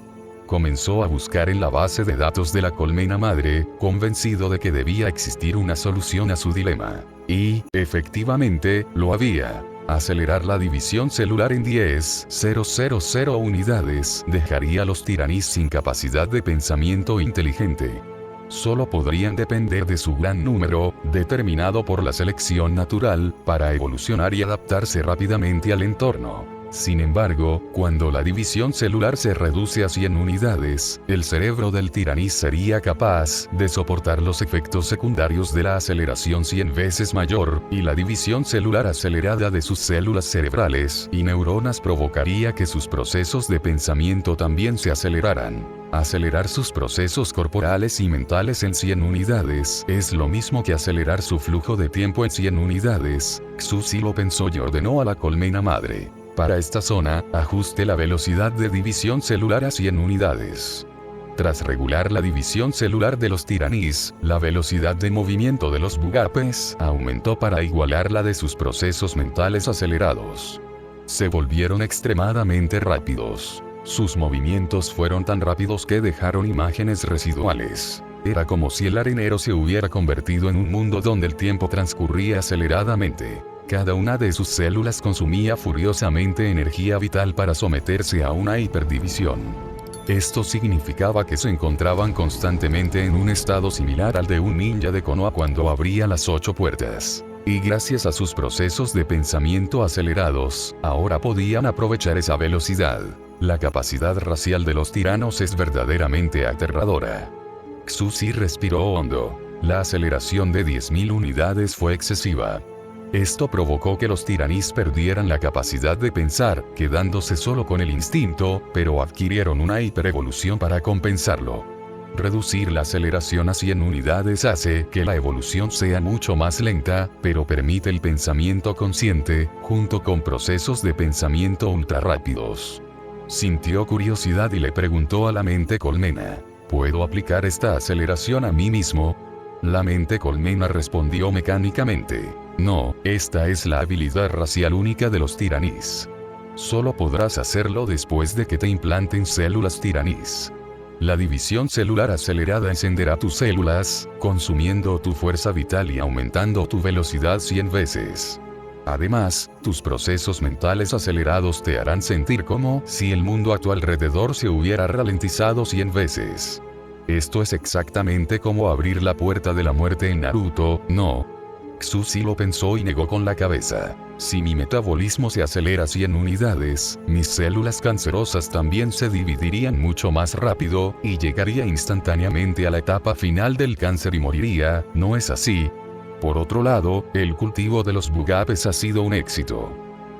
Comenzó a buscar en la base de datos de la colmena madre, convencido de que debía existir una solución a su dilema. Y, efectivamente, lo había. Acelerar la división celular en 10.000 unidades dejaría a los tiraníes sin capacidad de pensamiento inteligente. Solo podrían depender de su gran número, determinado por la selección natural, para evolucionar y adaptarse rápidamente al entorno. Sin embargo, cuando la división celular se reduce a 100 unidades, el cerebro del tiraní sería capaz de soportar los efectos secundarios de la aceleración 100 veces mayor, y la división celular acelerada de sus células cerebrales y neuronas provocaría que sus procesos de pensamiento también se aceleraran. Acelerar sus procesos corporales y mentales en 100 unidades es lo mismo que acelerar su flujo de tiempo en 100 unidades. Xuzi lo pensó y ordenó a la colmena madre. Para esta zona, ajuste la velocidad de división celular a 100 unidades. Tras regular la división celular de los tiraníes, la velocidad de movimiento de los bugapes aumentó para igualar la de sus procesos mentales acelerados. Se volvieron extremadamente rápidos. Sus movimientos fueron tan rápidos que dejaron imágenes residuales. Era como si el arenero se hubiera convertido en un mundo donde el tiempo transcurría aceleradamente. Cada una de sus células consumía furiosamente energía vital para someterse a una hiperdivisión. Esto significaba que se encontraban constantemente en un estado similar al de un ninja de Konoha cuando abría las 8 puertas. Y gracias a sus procesos de pensamiento acelerados, ahora podían aprovechar esa velocidad. La capacidad racial de los tiranos es verdaderamente aterradora. Xuzi respiró hondo. La aceleración de 10.000 unidades fue excesiva. Esto provocó que los tiraníes perdieran la capacidad de pensar, quedándose solo con el instinto, pero adquirieron una hiperevolución para compensarlo. Reducir la aceleración a 100 unidades hace que la evolución sea mucho más lenta, pero permite el pensamiento consciente, junto con procesos de pensamiento ultra rápidos. Sintió curiosidad y le preguntó a la mente colmena, ¿puedo aplicar esta aceleración a mí mismo? La mente colmena respondió mecánicamente, no, esta es la habilidad racial única de los tiraníes. Solo podrás hacerlo después de que te implanten células tiraníes. La división celular acelerada encenderá tus células, consumiendo tu fuerza vital y aumentando tu velocidad 100 veces. Además, tus procesos mentales acelerados te harán sentir como si el mundo a tu alrededor se hubiera ralentizado 100 veces. Esto es exactamente como abrir la puerta de la muerte en Naruto, ¿no? Xuzi lo pensó y negó con la cabeza. Si mi metabolismo se acelera 100 unidades, mis células cancerosas también se dividirían mucho más rápido, y llegaría instantáneamente a la etapa final del cáncer y moriría, ¿no es así? Por otro lado, el cultivo de los bugapes ha sido un éxito.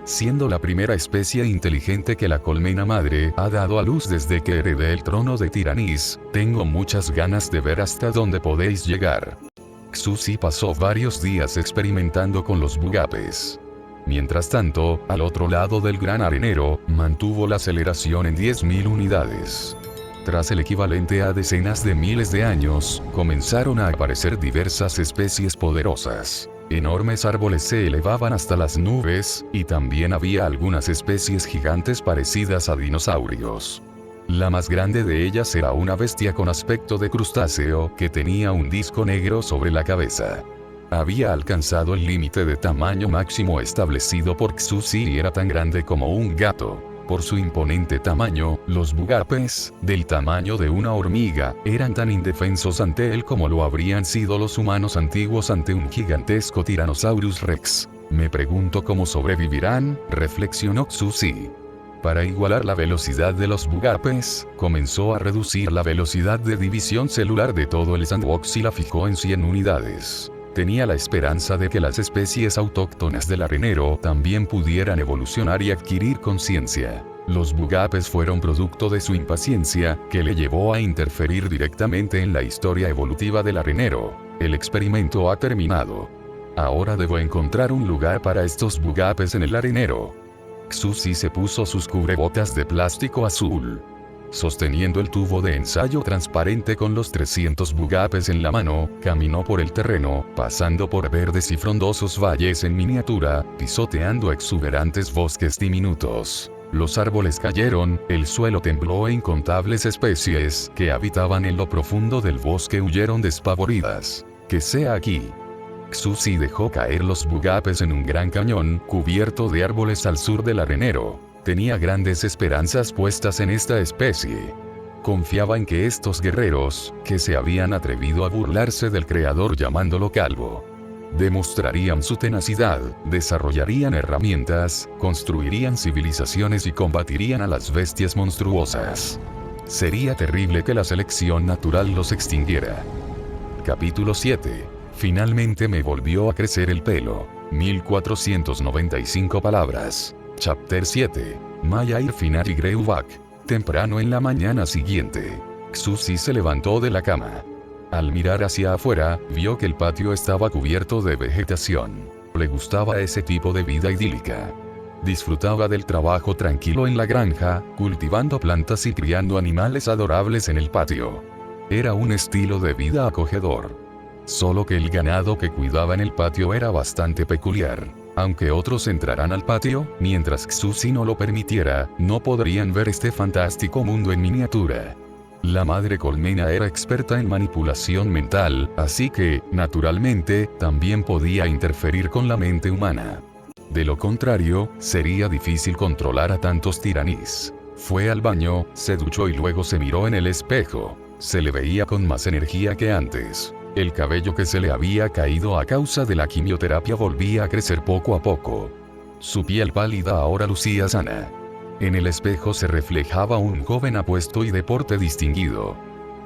Siendo la primera especie inteligente que la colmena madre ha dado a luz desde que heredé el trono de Tiranis, tengo muchas ganas de ver hasta dónde podéis llegar. Xuzi pasó varios días experimentando con los bugapes. Mientras tanto, al otro lado del gran arenero, mantuvo la aceleración en 10.000 unidades. Tras el equivalente a decenas de miles de años, comenzaron a aparecer diversas especies poderosas. Enormes árboles se elevaban hasta las nubes, y también había algunas especies gigantes parecidas a dinosaurios. La más grande de ellas era una bestia con aspecto de crustáceo que tenía un disco negro sobre la cabeza. había alcanzado el límite de tamaño máximo establecido por Xuzi y era tan grande como un gato. Por su imponente tamaño, los bugapes, del tamaño de una hormiga, eran tan indefensos ante él como lo habrían sido los humanos antiguos ante un gigantesco Tyrannosaurus Rex. Me pregunto cómo sobrevivirán, reflexionó Xuzi. Para igualar la velocidad de los bugapes, comenzó a reducir la velocidad de división celular de todo el sandbox y la fijó en 100 unidades. Tenía la esperanza de que las especies autóctonas del arenero también pudieran evolucionar y adquirir conciencia. Los bugapes fueron producto de su impaciencia, que le llevó a interferir directamente en la historia evolutiva del arenero. El experimento ha terminado. Ahora debo encontrar un lugar para estos bugapes en el arenero. Xuzi se puso sus cubrebocas de plástico azul. Sosteniendo el tubo de ensayo transparente con los 300 bugapes en la mano, caminó por el terreno, pasando por verdes y frondosos valles en miniatura, pisoteando exuberantes bosques diminutos. Los árboles cayeron, el suelo tembló e incontables especies que habitaban en lo profundo del bosque huyeron despavoridas. Que sea aquí. Xuzi dejó caer los bugapes en un gran cañón, cubierto de árboles al sur del arenero. Tenía grandes esperanzas puestas en esta especie. Confiaba en que estos guerreros, que se habían atrevido a burlarse del creador llamándolo calvo, demostrarían su tenacidad, desarrollarían herramientas, construirían civilizaciones y combatirían a las bestias monstruosas. Sería terrible que la selección natural los extinguiera. Capítulo 7. Finalmente me volvió a crecer el pelo. 1495 palabras. Chapter 7. Maya Irfinar y Greubak. Temprano en la mañana siguiente, Xuzi se levantó de la cama. Al mirar hacia afuera, vio que el patio estaba cubierto de vegetación. Le gustaba ese tipo de vida idílica. Disfrutaba del trabajo tranquilo en la granja, cultivando plantas y criando animales adorables en el patio. Era un estilo de vida acogedor. Solo que el ganado que cuidaba en el patio era bastante peculiar. Aunque otros entrarán al patio, mientras Xuzi no lo permitiera, no podrían ver este fantástico mundo en miniatura. La madre colmena era experta en manipulación mental, así que, naturalmente, también podía interferir con la mente humana. De lo contrario, sería difícil controlar a tantos tiraníes. Fue al baño, se duchó y luego se miró en el espejo. Se le veía con más energía que antes. El cabello que se le había caído a causa de la quimioterapia volvía a crecer poco a poco. Su piel pálida ahora lucía sana. En el espejo se reflejaba un joven apuesto y de porte distinguido.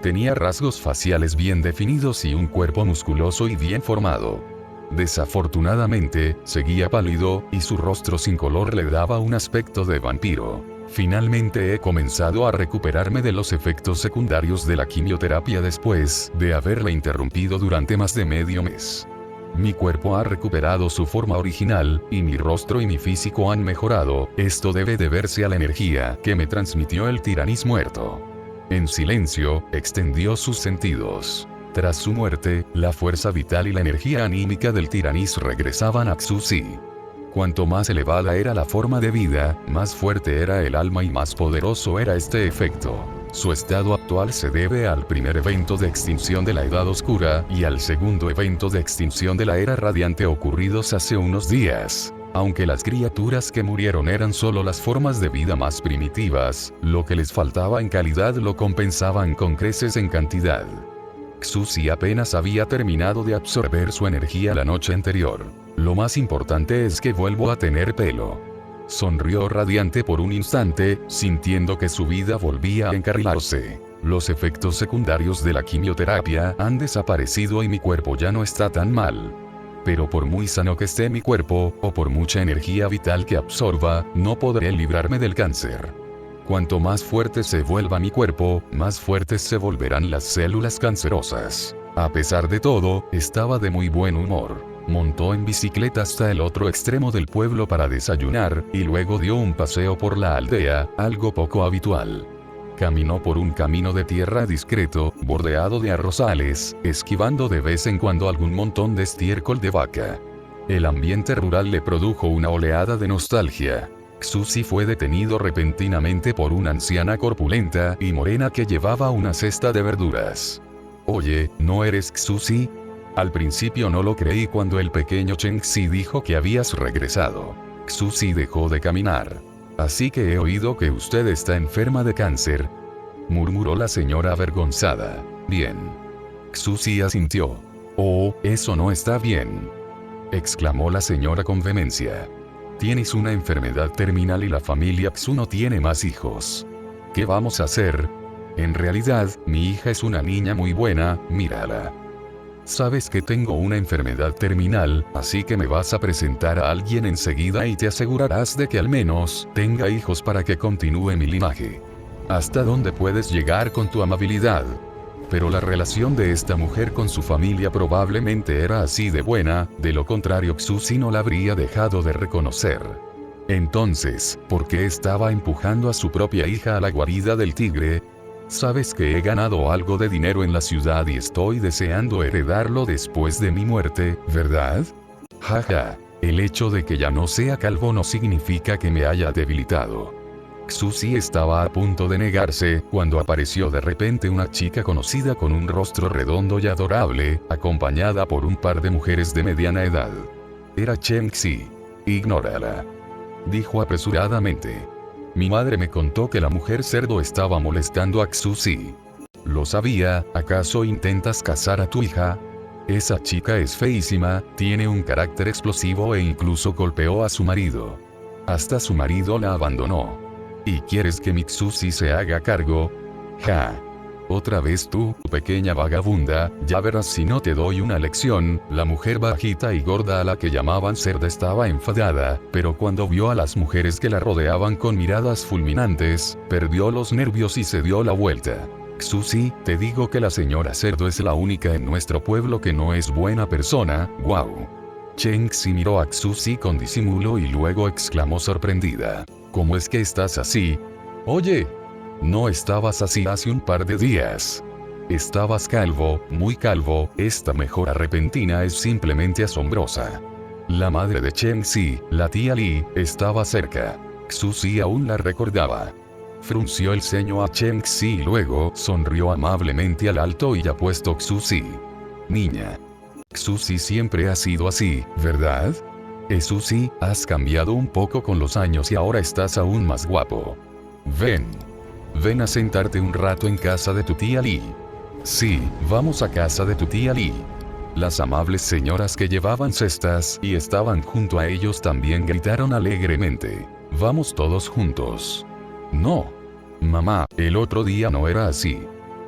Tenía rasgos faciales bien definidos y un cuerpo musculoso y bien formado. Desafortunadamente, seguía pálido, y su rostro sin color le daba un aspecto de vampiro. Finalmente he comenzado a recuperarme de los efectos secundarios de la quimioterapia después de haberla interrumpido durante más de medio mes. Mi cuerpo ha recuperado su forma original, y mi rostro y mi físico han mejorado. Esto debe deberse a la energía que me transmitió el tiranis muerto. En silencio, extendió sus sentidos. Tras su muerte, la fuerza vital y la energía anímica del tiranis regresaban a Xuzi. Cuanto más elevada era la forma de vida, más fuerte era el alma y más poderoso era este efecto. Su estado actual se debe al primer evento de extinción de la Edad Oscura y al segundo evento de extinción de la Era Radiante ocurridos hace unos días. Aunque las criaturas que murieron eran solo las formas de vida más primitivas, lo que les faltaba en calidad lo compensaban con creces en cantidad. Xuzi apenas había terminado de absorber su energía la noche anterior. Lo más importante es que vuelvo a tener pelo. Sonrió radiante por un instante, sintiendo que su vida volvía a encarrilarse. Los efectos secundarios de la quimioterapia han desaparecido y mi cuerpo ya no está tan mal. Pero por muy sano que esté mi cuerpo, o por mucha energía vital que absorba, no podré librarme del cáncer. Cuanto más fuerte se vuelva mi cuerpo, más fuertes se volverán las células cancerosas. A pesar de todo, estaba de muy buen humor. Montó en bicicleta hasta el otro extremo del pueblo para desayunar, y luego dio un paseo por la aldea, algo poco habitual. Caminó por un camino de tierra discreto, bordeado de arrozales, esquivando de vez en cuando algún montón de estiércol de vaca. El ambiente rural le produjo una oleada de nostalgia. Xuzi fue detenido repentinamente por una anciana corpulenta y morena que llevaba una cesta de verduras. «Oye, ¿no eres Xuzi?», Al principio no lo creí cuando el pequeño Chengxi dijo que habías regresado. Xuzi dejó de caminar. Así que he oído que usted está enferma de cáncer, murmuró la señora avergonzada. Bien. Xuzi asintió. Oh, eso no está bien, exclamó la señora con vehemencia. Tienes una enfermedad terminal y la familia Xu no tiene más hijos. ¿Qué vamos a hacer? En realidad, mi hija es una niña muy buena, mírala. Sabes que tengo una enfermedad terminal, así que me vas a presentar a alguien enseguida y te asegurarás de que al menos tenga hijos para que continúe mi linaje. ¿Hasta dónde puedes llegar con tu amabilidad? Pero la relación de esta mujer con su familia probablemente era así de buena, de lo contrario Xuzi no la habría dejado de reconocer. Entonces, ¿por qué estaba empujando a su propia hija a la guarida del tigre? Sabes que he ganado algo de dinero en la ciudad y estoy deseando heredarlo después de mi muerte, ¿verdad? Jaja, el hecho de que ya no sea calvo no significa que me haya debilitado. Xuzi estaba a punto de negarse, cuando apareció de repente una chica conocida con un rostro redondo y adorable, acompañada por un par de mujeres de mediana edad. Era Chengxi. Ignórala, dijo apresuradamente. Mi madre me contó que la mujer cerdo estaba molestando a Xuzi. Lo sabía. ¿Acaso intentas casar a tu hija? Esa chica es feísima, tiene un carácter explosivo e incluso golpeó a su marido. Hasta su marido la abandonó. ¿Y quieres que mi Xuzi se haga cargo? Ja. Otra vez tú, pequeña vagabunda, ya verás si no te doy una lección. La mujer bajita y gorda a la que llamaban cerda estaba enfadada, pero cuando vio a las mujeres que la rodeaban con miradas fulminantes, perdió los nervios y se dio la vuelta. Xuzi, te digo que la señora cerdo es la única en nuestro pueblo que no es buena persona, guau. Chengxi miró a Xuzi con disimulo y luego exclamó sorprendida. ¿Cómo es que estás así? Oye, no estabas así hace un par de días. Estabas calvo, muy calvo. Esta mejora repentina es simplemente asombrosa. La madre de Chengxi, la tía Li, estaba cerca. Xuzi aún la recordaba. Frunció el ceño a Chengxi y luego sonrió amablemente al alto y apuesto Xuzi. Niña. Xuzi siempre ha sido así, ¿verdad? Xuzi, has cambiado un poco con los años y ahora estás aún más guapo. Ven a sentarte un rato en casa de tu tía Li. Sí, vamos a casa de tu tía Li. Las amables señoras que llevaban cestas y estaban junto a ellos también gritaron alegremente. Vamos todos juntos. No. Mamá, el otro día no era así.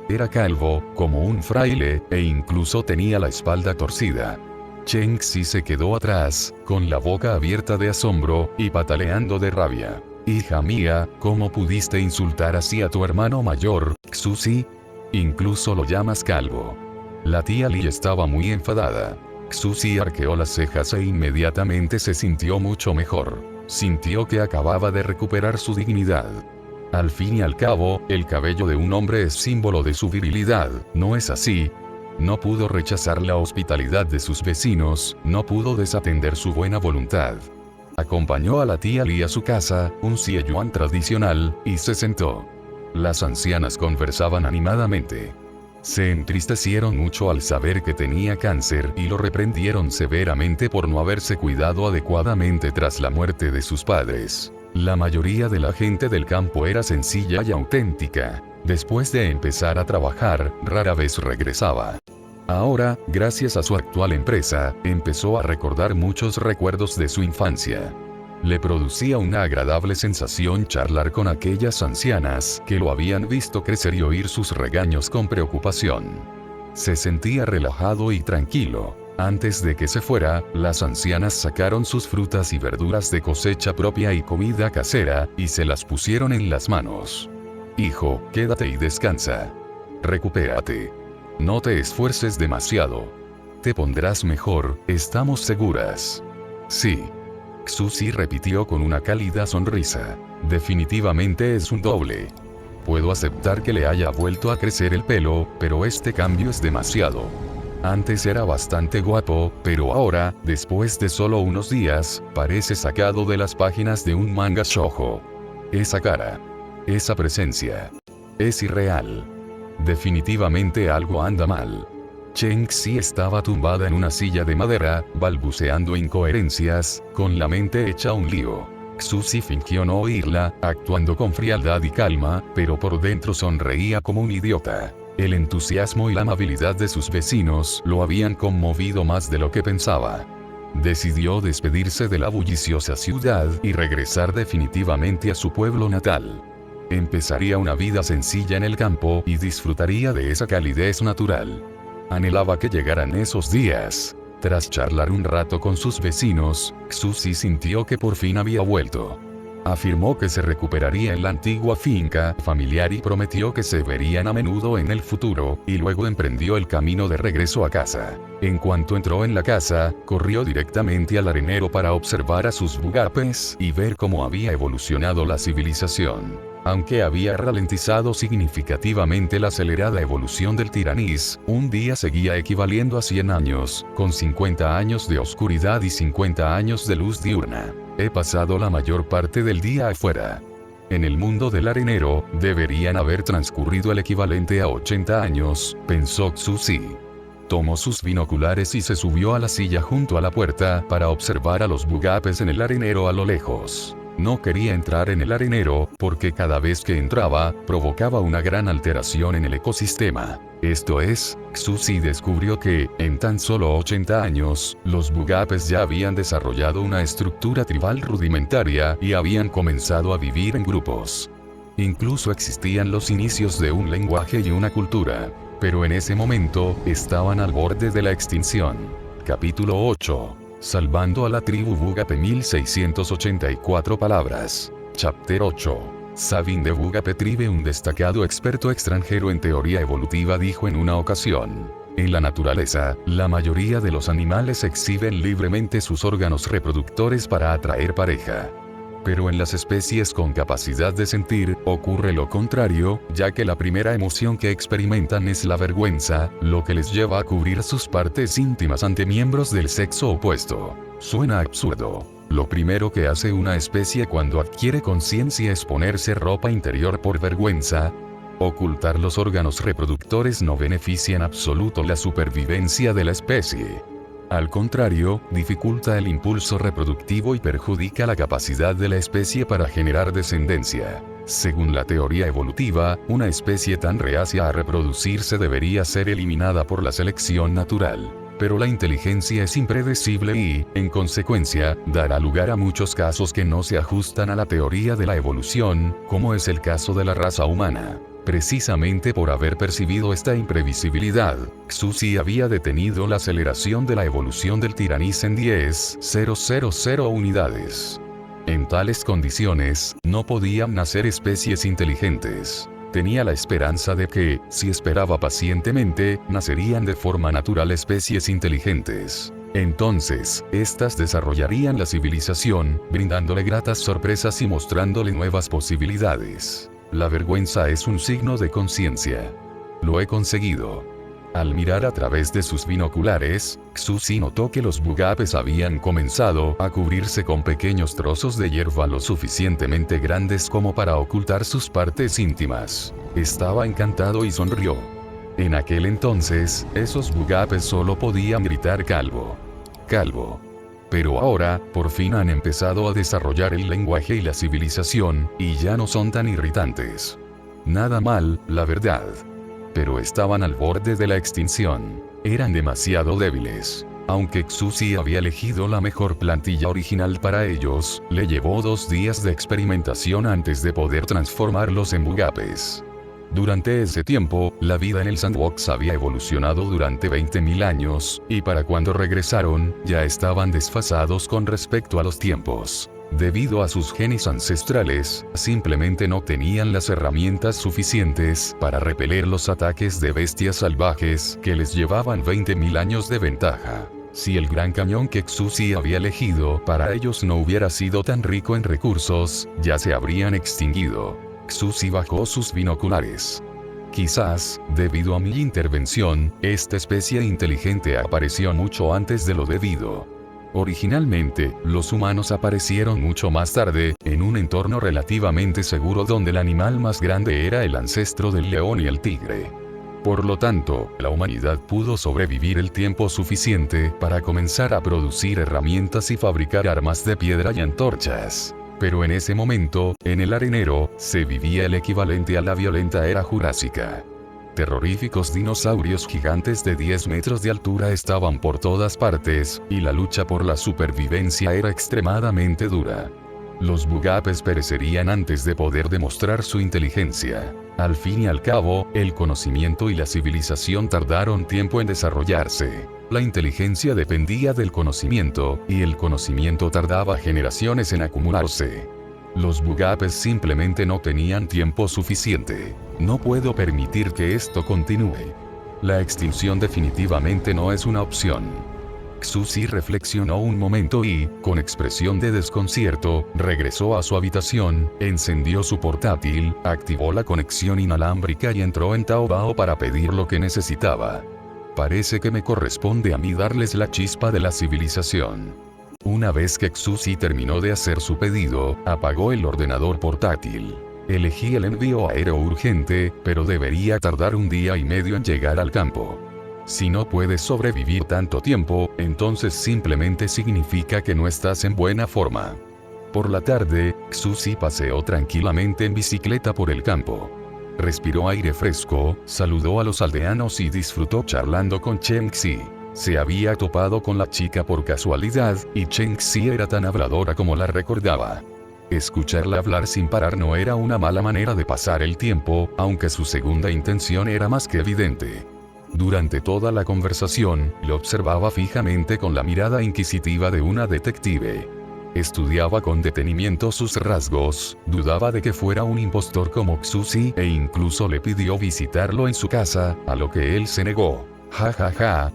Era calvo, como un fraile, e incluso tenía la espalda torcida. Chengxi se quedó atrás, con la boca abierta de asombro, y pataleando de rabia. Hija mía, ¿cómo pudiste insultar así a tu hermano mayor, Xuzi? Incluso lo llamas calvo. La tía Li estaba muy enfadada. Xuzi arqueó las cejas e inmediatamente se sintió mucho mejor. Sintió que acababa de recuperar su dignidad. Al fin y al cabo, el cabello de un hombre es símbolo de su virilidad, ¿no es así? No pudo rechazar la hospitalidad de sus vecinos, no pudo desatender su buena voluntad. Acompañó a la tía Li a su casa, un sieyuan tradicional, y se sentó. Las ancianas conversaban animadamente. Se entristecieron mucho al saber que tenía cáncer y lo reprendieron severamente por no haberse cuidado adecuadamente tras la muerte de sus padres. La mayoría de la gente del campo era sencilla y auténtica. Después de empezar a trabajar, rara vez regresaba. Ahora, gracias a su actual empresa, empezó a recordar muchos recuerdos de su infancia. Le producía una agradable sensación charlar con aquellas ancianas que lo habían visto crecer y oír sus regaños con preocupación. Se sentía relajado y tranquilo. Antes de que se fuera, las ancianas sacaron sus frutas y verduras de cosecha propia y comida casera, y se las pusieron en las manos. Hijo, quédate y descansa. Recupérate. No te esfuerces demasiado. Te pondrás mejor, estamos seguras. Sí. Xuzi repitió con una cálida sonrisa. Definitivamente es un doble. Puedo aceptar que le haya vuelto a crecer el pelo, pero este cambio es demasiado. Antes era bastante guapo, pero ahora, después de solo unos días, parece sacado de las páginas de un manga shoujo. Esa cara. Esa presencia. Es irreal. Definitivamente algo anda mal. Cheng-Si estaba tumbada en una silla de madera, balbuceando incoherencias, con la mente hecha un lío. Xu-Si fingió no oírla, actuando con frialdad y calma, pero por dentro sonreía como un idiota. El entusiasmo y la amabilidad de sus vecinos lo habían conmovido más de lo que pensaba. Decidió despedirse de la bulliciosa ciudad y regresar definitivamente a su pueblo natal. Empezaría una vida sencilla en el campo y disfrutaría de esa calidez natural. Anhelaba que llegaran esos días. Tras charlar un rato con sus vecinos, Xu-Si sintió que por fin había vuelto. Afirmó que se recuperaría en la antigua finca familiar y prometió que se verían a menudo en el futuro, y luego emprendió el camino de regreso a casa. En cuanto entró en la casa, corrió directamente al arenero para observar a sus bugapes y ver cómo había evolucionado la civilización. Aunque había ralentizado significativamente la acelerada evolución del Tiranís, un día seguía equivaliendo a 100 años, con 50 años de oscuridad y 50 años de luz diurna. He pasado la mayor parte del día afuera. En el mundo del arenero, deberían haber transcurrido el equivalente a 80 años, pensó Xu-Si. Tomó sus binoculares y se subió a la silla junto a la puerta para observar a los bugapes en el arenero a lo lejos. No quería entrar en el arenero, porque cada vez que entraba, provocaba una gran alteración en el ecosistema. Esto es, Xu-Si descubrió que, en tan solo 80 años, los bugapes ya habían desarrollado una estructura tribal rudimentaria y habían comenzado a vivir en grupos. Incluso existían los inicios de un lenguaje y una cultura. Pero en ese momento, estaban al borde de la extinción. Capítulo 8. Salvando a la tribu Bugape 1684 palabras. Chapter 8. Sabin de Bugape Tribe, un destacado experto extranjero en teoría evolutiva, dijo en una ocasión: en la naturaleza, la mayoría de los animales exhiben libremente sus órganos reproductores para atraer pareja. Pero en las especies con capacidad de sentir, ocurre lo contrario, ya que la primera emoción que experimentan es la vergüenza, lo que les lleva a cubrir sus partes íntimas ante miembros del sexo opuesto. Suena absurdo. Lo primero que hace una especie cuando adquiere conciencia es ponerse ropa interior por vergüenza. Ocultar los órganos reproductores no beneficia en absoluto la supervivencia de la especie. Al contrario, dificulta el impulso reproductivo y perjudica la capacidad de la especie para generar descendencia. Según la teoría evolutiva, una especie tan reacia a reproducirse debería ser eliminada por la selección natural. Pero la inteligencia es impredecible y, en consecuencia, dará lugar a muchos casos que no se ajustan a la teoría de la evolución, como es el caso de la raza humana. Precisamente por haber percibido esta imprevisibilidad, Xu-Si había detenido la aceleración de la evolución del Tiranís en 10.000 unidades. En tales condiciones, no podían nacer especies inteligentes. Tenía la esperanza de que, si esperaba pacientemente, nacerían de forma natural especies inteligentes. Entonces, estas desarrollarían la civilización, brindándole gratas sorpresas y mostrándole nuevas posibilidades. La vergüenza es un signo de conciencia. Lo he conseguido. Al mirar a través de sus binoculares, Xu-Si notó que los bugapes habían comenzado a cubrirse con pequeños trozos de hierba lo suficientemente grandes como para ocultar sus partes íntimas. Estaba encantado y sonrió. En aquel entonces, esos bugapes solo podían gritar calvo. Calvo. Pero ahora, por fin han empezado a desarrollar el lenguaje y la civilización, y ya no son tan irritantes. Nada mal, la verdad. Pero estaban al borde de la extinción. Eran demasiado débiles. Aunque Xu-Si había elegido la mejor plantilla original para ellos, le llevó 2 días de experimentación antes de poder transformarlos en bugapes. Durante ese tiempo, la vida en el sandbox había evolucionado durante 20.000 años, y para cuando regresaron, ya estaban desfasados con respecto a los tiempos. Debido a sus genes ancestrales, simplemente no tenían las herramientas suficientes para repeler los ataques de bestias salvajes que les llevaban 20.000 años de ventaja. Si el gran cañón que Xu-Si había elegido para ellos no hubiera sido tan rico en recursos, ya se habrían extinguido. Xu-Si bajó sus binoculares. Quizás, debido a mi intervención, esta especie inteligente apareció mucho antes de lo debido. Originalmente, los humanos aparecieron mucho más tarde, en un entorno relativamente seguro donde el animal más grande era el ancestro del león y el tigre. Por lo tanto, la humanidad pudo sobrevivir el tiempo suficiente para comenzar a producir herramientas y fabricar armas de piedra y antorchas. Pero en ese momento, en el arenero, se vivía el equivalente a la violenta era jurásica. Terroríficos dinosaurios gigantes de 10 metros de altura estaban por todas partes, y la lucha por la supervivencia era extremadamente dura. Los bugapes perecerían antes de poder demostrar su inteligencia. Al fin y al cabo, el conocimiento y la civilización tardaron tiempo en desarrollarse. La inteligencia dependía del conocimiento, y el conocimiento tardaba generaciones en acumularse. Los bugapes simplemente no tenían tiempo suficiente. No puedo permitir que esto continúe. La extinción definitivamente no es una opción. Xuzi reflexionó un momento y, con expresión de desconcierto, regresó a su habitación, encendió su portátil, activó la conexión inalámbrica y entró en Taobao para pedir lo que necesitaba. Parece que me corresponde a mí darles la chispa de la civilización. Una vez que Xuzi terminó de hacer su pedido, apagó el ordenador portátil. Elegí el envío aéreo urgente, pero debería tardar 1 día y medio en llegar al campo. Si no puedes sobrevivir tanto tiempo, entonces simplemente significa que no estás en buena forma. Por la tarde, Xuzi paseó tranquilamente en bicicleta por el campo. Respiró aire fresco, saludó a los aldeanos y disfrutó charlando con Chen Xi. Se había topado con la chica por casualidad, y Chen Xi era tan habladora como la recordaba. Escucharla hablar sin parar no era una mala manera de pasar el tiempo, aunque su segunda intención era más que evidente. Durante toda la conversación, lo observaba fijamente con la mirada inquisitiva de una detective. Estudiaba con detenimiento sus rasgos, dudaba de que fuera un impostor como Xuzi e incluso le pidió visitarlo en su casa, a lo que él se negó.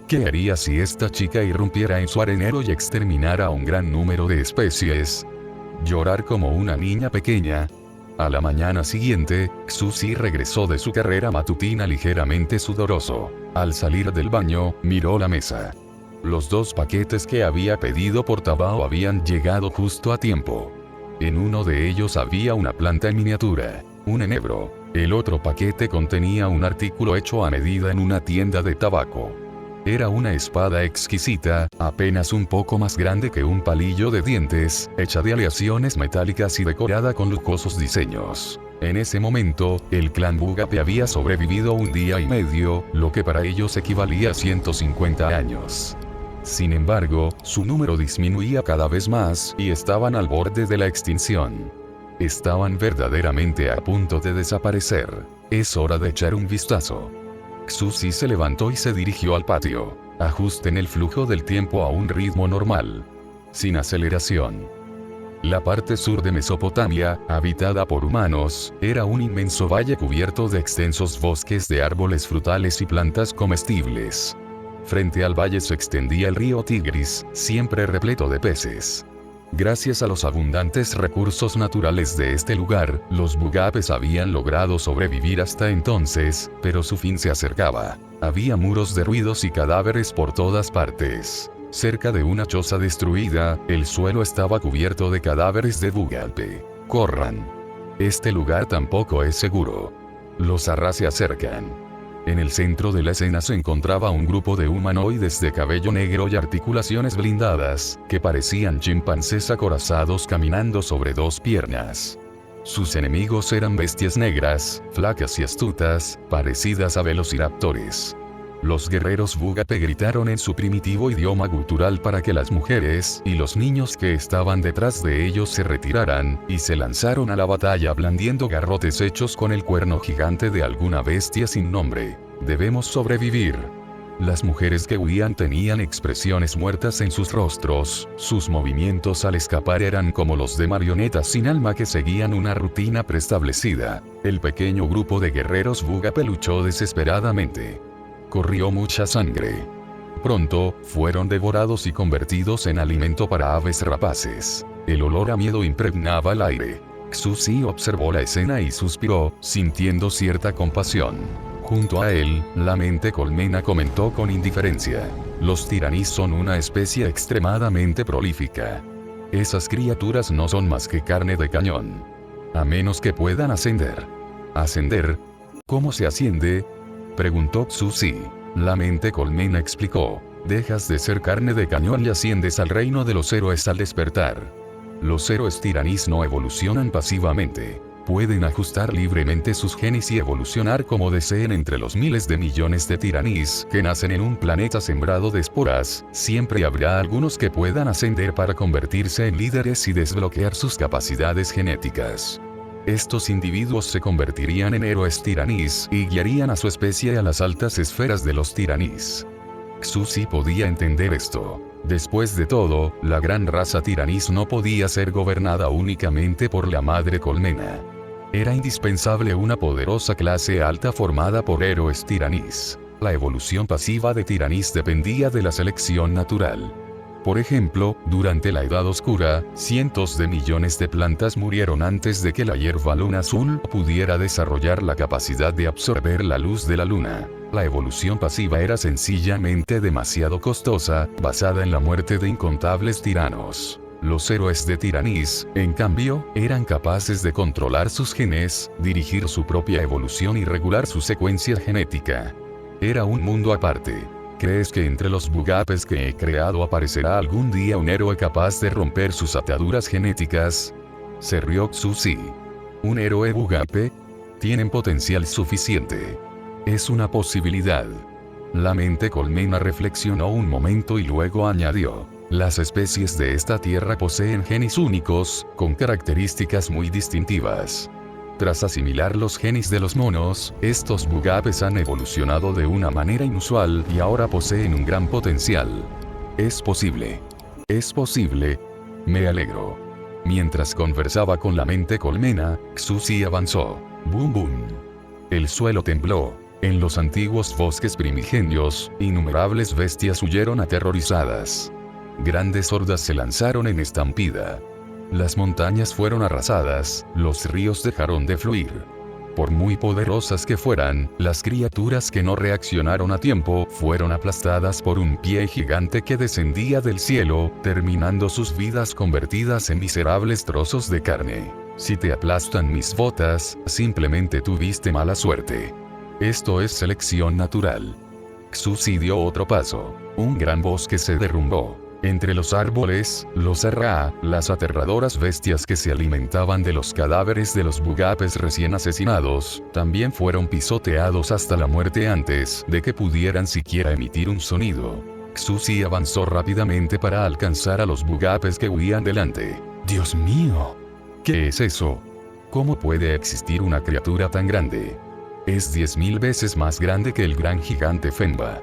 ¿Qué haría si esta chica irrumpiera en su arenero y exterminara a un gran número de especies? Llorar como una niña pequeña. A la mañana siguiente, Xuzi regresó de su carrera matutina ligeramente sudoroso. Al salir del baño, miró la mesa. Los 2 paquetes que había pedido por Taobao habían llegado justo a tiempo. En uno de ellos había una planta en miniatura, un enebro. El otro paquete contenía un artículo hecho a medida en una tienda de tabaco. Era una espada exquisita, apenas un poco más grande que un palillo de dientes, hecha de aleaciones metálicas y decorada con lujosos diseños. En ese momento, el clan Bugape había sobrevivido 1 día y medio, lo que para ellos equivalía a 150 años. Sin embargo, su número disminuía cada vez más, y estaban al borde de la extinción. Estaban verdaderamente a punto de desaparecer. Es hora de echar un vistazo. Xuzi se levantó y se dirigió al patio. Ajusten el flujo del tiempo a un ritmo normal. Sin aceleración. La parte sur de Mesopotamia, habitada por humanos, era un inmenso valle cubierto de extensos bosques de árboles frutales y plantas comestibles. Frente al valle se extendía el río Tigris, siempre repleto de peces. Gracias a los abundantes recursos naturales de este lugar, los bugapes habían logrado sobrevivir hasta entonces, pero su fin se acercaba. Había muros de ruidos y cadáveres por todas partes. Cerca de una choza destruida, el suelo estaba cubierto de cadáveres de bugape. ¡Corran! Este lugar tampoco es seguro. Los arras se acercan. En el centro de la escena se encontraba un grupo de humanoides de cabello negro y articulaciones blindadas, que parecían chimpancés acorazados caminando sobre 2 piernas. Sus enemigos eran bestias negras, flacas y astutas, parecidas a velociraptores. Los guerreros bugape gritaron en su primitivo idioma gutural para que las mujeres y los niños que estaban detrás de ellos se retiraran, y se lanzaron a la batalla blandiendo garrotes hechos con el cuerno gigante de alguna bestia sin nombre. Debemos sobrevivir. Las mujeres que huían tenían expresiones muertas en sus rostros, sus movimientos al escapar eran como los de marionetas sin alma que seguían una rutina preestablecida. El pequeño grupo de guerreros bugape luchó desesperadamente. Corrió mucha sangre. Pronto, fueron devorados y convertidos en alimento para aves rapaces. El olor a miedo impregnaba el aire. Xuzi observó la escena y suspiró, sintiendo cierta compasión. Junto a él, la mente colmena comentó con indiferencia: los tiraníes son una especie extremadamente prolífica. Esas criaturas no son más que carne de cañón. A menos que puedan ascender. ¿Ascender? ¿Cómo se asciende? Preguntó Xuzi. La mente colmena explicó. Dejas de ser carne de cañón y asciendes al reino de los héroes al despertar. Los héroes tiraníes no evolucionan pasivamente. Pueden ajustar libremente sus genes y evolucionar como deseen. Entre los miles de millones de tiraníes que nacen en un planeta sembrado de esporas, siempre habrá algunos que puedan ascender para convertirse en líderes y desbloquear sus capacidades genéticas. Estos individuos se convertirían en héroes tiraníes y guiarían a su especie a las altas esferas de los tiraníes. Xuzi podía entender esto. Después de todo, la gran raza tiraníes no podía ser gobernada únicamente por la madre colmena. Era indispensable una poderosa clase alta formada por héroes tiraníes. La evolución pasiva de tiraníes dependía de la selección natural. Por ejemplo, durante la Edad Oscura, cientos de millones de plantas murieron antes de que la hierba luna azul pudiera desarrollar la capacidad de absorber la luz de la luna. La evolución pasiva era sencillamente demasiado costosa, basada en la muerte de incontables tiranos. Los héroes de tiraníes, en cambio, eran capaces de controlar sus genes, dirigir su propia evolución y regular su secuencia genética. Era un mundo aparte. ¿Crees que entre los bugapes que he creado aparecerá algún día un héroe capaz de romper sus ataduras genéticas? Se rió Xuzi. ¿Un héroe bugape? Tienen potencial suficiente. Es una posibilidad. La mente colmena reflexionó un momento y luego añadió. Las especies de esta tierra poseen genes únicos, con características muy distintivas. Tras asimilar los genes de los monos, estos bugapes han evolucionado de una manera inusual y ahora poseen un gran potencial. Es posible. Es posible. Me alegro. Mientras conversaba con la mente colmena, Xuzi avanzó. Boom boom. El suelo tembló. En los antiguos bosques primigenios, innumerables bestias huyeron aterrorizadas. Grandes hordas se lanzaron en estampida. Las montañas fueron arrasadas, los ríos dejaron de fluir. Por muy poderosas que fueran, las criaturas que no reaccionaron a tiempo fueron aplastadas por un pie gigante que descendía del cielo, terminando sus vidas convertidas en miserables trozos de carne. Si te aplastan mis botas, simplemente tuviste mala suerte. Esto es selección natural. Xuzi dio otro paso. Un gran bosque se derrumbó. Entre los árboles, los arra, las aterradoras bestias que se alimentaban de los cadáveres de los bugapes recién asesinados, también fueron pisoteados hasta la muerte antes de que pudieran siquiera emitir un sonido. Xuzi avanzó rápidamente para alcanzar a los bugapes que huían delante. ¡Dios mío! ¿Qué es eso? ¿Cómo puede existir una criatura tan grande? Es 10.000 veces más grande que el gran gigante Fenba.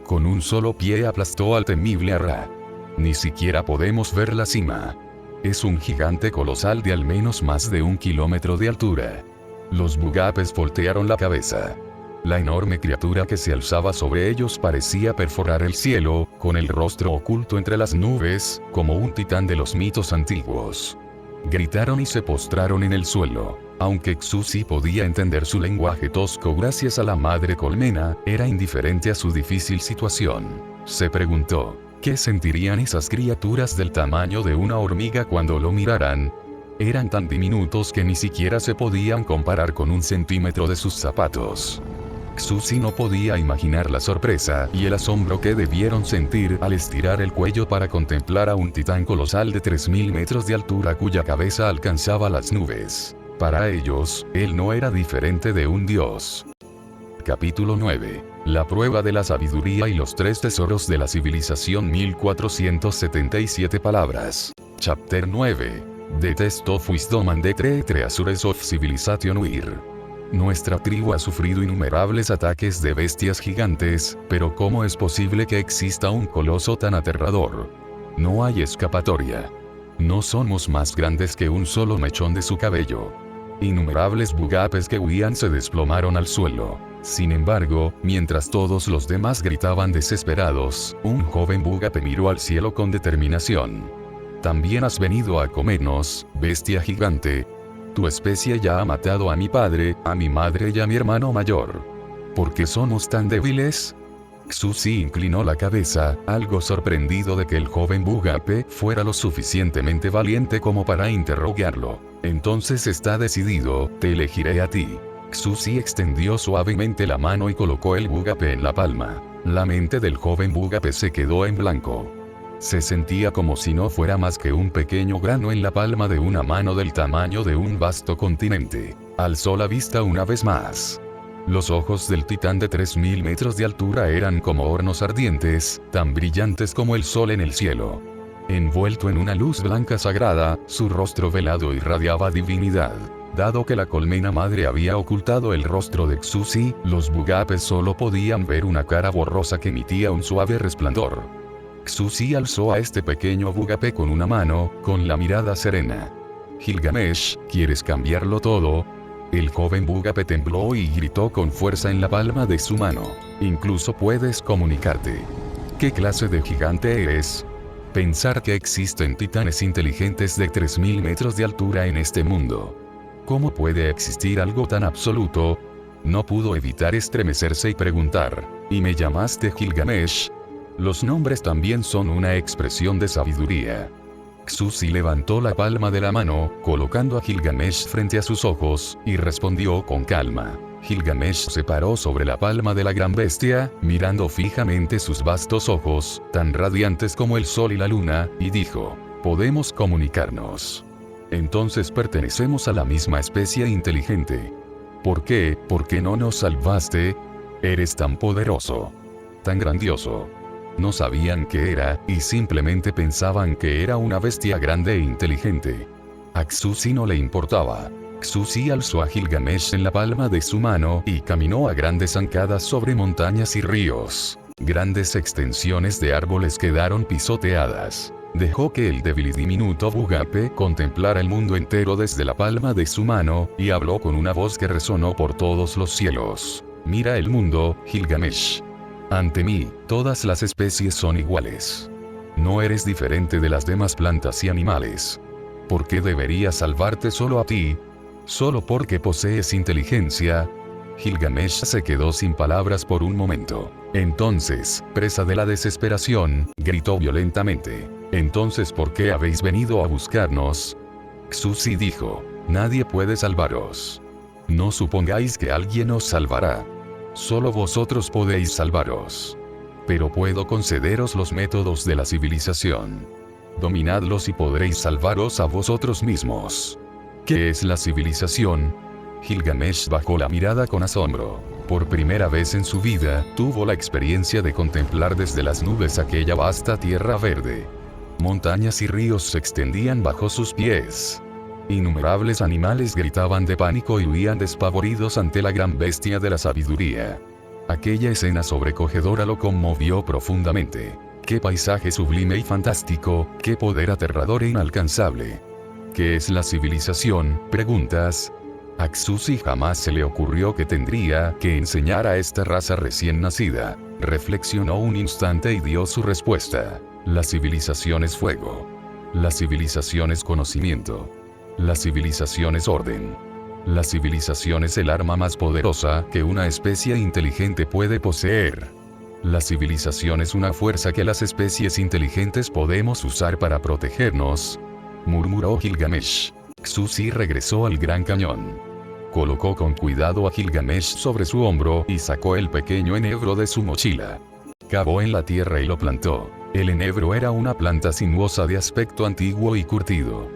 Con un solo pie aplastó al temible Arra. Ni siquiera podemos ver la cima. Es un gigante colosal de al menos más de 1 kilómetro de altura. Los bugapes voltearon la cabeza. La enorme criatura que se alzaba sobre ellos parecía perforar el cielo, con el rostro oculto entre las nubes, como un titán de los mitos antiguos. Gritaron y se postraron en el suelo. Aunque Xuzi podía entender su lenguaje tosco gracias a la madre colmena, era indiferente a su difícil situación. Se preguntó. ¿Qué sentirían esas criaturas del tamaño de una hormiga cuando lo miraran? Eran tan diminutos que ni siquiera se podían comparar con 1 centímetro de sus zapatos. Xuzi no podía imaginar la sorpresa y el asombro que debieron sentir al estirar el cuello para contemplar a un titán colosal de 3.000 metros de altura cuya cabeza alcanzaba las nubes. Para ellos, él no era diferente de un dios. Capítulo 9. La prueba de la sabiduría y los 3 tesoros de la civilización. 1477 palabras. Chapter 9. The Test of Wisdom and the 3 Treasures of Civilization Weir. Nuestra tribu ha sufrido innumerables ataques de bestias gigantes, pero ¿cómo es posible que exista un coloso tan aterrador? No hay escapatoria. No somos más grandes que un solo mechón de su cabello. Innumerables bugapes que huían se desplomaron al suelo. Sin embargo, mientras todos los demás gritaban desesperados, un joven bugape miró al cielo con determinación. ¿También has venido a comernos, bestia gigante? Tu especie ya ha matado a mi padre, a mi madre y a mi hermano mayor. ¿Por qué somos tan débiles? Xuzi inclinó la cabeza, algo sorprendido de que el joven bugape fuera lo suficientemente valiente como para interrogarlo. Entonces está decidido, te elegiré a ti. Xuzi extendió suavemente la mano y colocó el bugape en la palma. La mente del joven bugape se quedó en blanco. Se sentía como si no fuera más que un pequeño grano en la palma de una mano del tamaño de un vasto continente. Alzó la vista una vez más. Los ojos del titán de 3000 metros de altura eran como hornos ardientes, tan brillantes como el sol en el cielo. Envuelto en una luz blanca sagrada, su rostro velado irradiaba divinidad. Dado que la colmena madre había ocultado el rostro de Xuzi, los bugapes solo podían ver una cara borrosa que emitía un suave resplandor. Xuzi alzó a este pequeño bugape con una mano, con la mirada serena. Gilgamesh, ¿quieres cambiarlo todo? El joven bugape tembló y gritó con fuerza en la palma de su mano. Incluso puedes comunicarte. ¿Qué clase de gigante eres? Pensar que existen titanes inteligentes de 3000 metros de altura en este mundo. ¿Cómo puede existir algo tan absoluto? No pudo evitar estremecerse y preguntar, ¿y me llamaste Gilgamesh? Los nombres también son una expresión de sabiduría. Xuzi levantó la palma de la mano, colocando a Gilgamesh frente a sus ojos, y respondió con calma. Gilgamesh se paró sobre la palma de la gran bestia, mirando fijamente sus vastos ojos, tan radiantes como el sol y la luna, y dijo, podemos comunicarnos. Entonces pertenecemos a la misma especie inteligente. ¿Por qué? ¿Por qué no nos salvaste? Eres tan poderoso. Tan grandioso. No sabían qué era, y simplemente pensaban que era una bestia grande e inteligente. A Xuzi no le importaba. Xuzi alzó a Gilgamesh en la palma de su mano y caminó a grandes zancadas sobre montañas y ríos. Grandes extensiones de árboles quedaron pisoteadas. Dejó que el débil y diminuto bugape contemplara el mundo entero desde la palma de su mano, y habló con una voz que resonó por todos los cielos. Mira el mundo, Gilgamesh. Ante mí, todas las especies son iguales. No eres diferente de las demás plantas y animales. ¿Por qué debería salvarte solo a ti? ¿Solo porque posees inteligencia? Gilgamesh se quedó sin palabras por un momento. Entonces, presa de la desesperación, gritó violentamente. Entonces, ¿por qué habéis venido a buscarnos? Xuzi dijo, nadie puede salvaros. No supongáis que alguien os salvará. Solo vosotros podéis salvaros. Pero puedo concederos los métodos de la civilización. Dominadlos y podréis salvaros a vosotros mismos. ¿Qué es la civilización? Gilgamesh bajó la mirada con asombro. Por primera vez en su vida, tuvo la experiencia de contemplar desde las nubes aquella vasta tierra verde. Montañas y ríos se extendían bajo sus pies. Innumerables animales gritaban de pánico y huían despavoridos ante la gran bestia de la sabiduría. Aquella escena sobrecogedora lo conmovió profundamente. ¡Qué paisaje sublime y fantástico! ¡Qué poder aterrador e inalcanzable! ¿Qué es la civilización? Preguntas. A Xuzi jamás se le ocurrió que tendría que enseñar a esta raza recién nacida. Reflexionó un instante y dio su respuesta. La civilización es fuego. La civilización es conocimiento. La civilización es orden. La civilización es el arma más poderosa que una especie inteligente puede poseer. La civilización es una fuerza que las especies inteligentes podemos usar para protegernos, murmuró Gilgamesh. Xuzi regresó al gran cañón. Colocó con cuidado a Gilgamesh sobre su hombro y sacó el pequeño enebro de su mochila. Cavó en la tierra y lo plantó. El enebro era una planta sinuosa de aspecto antiguo y curtido.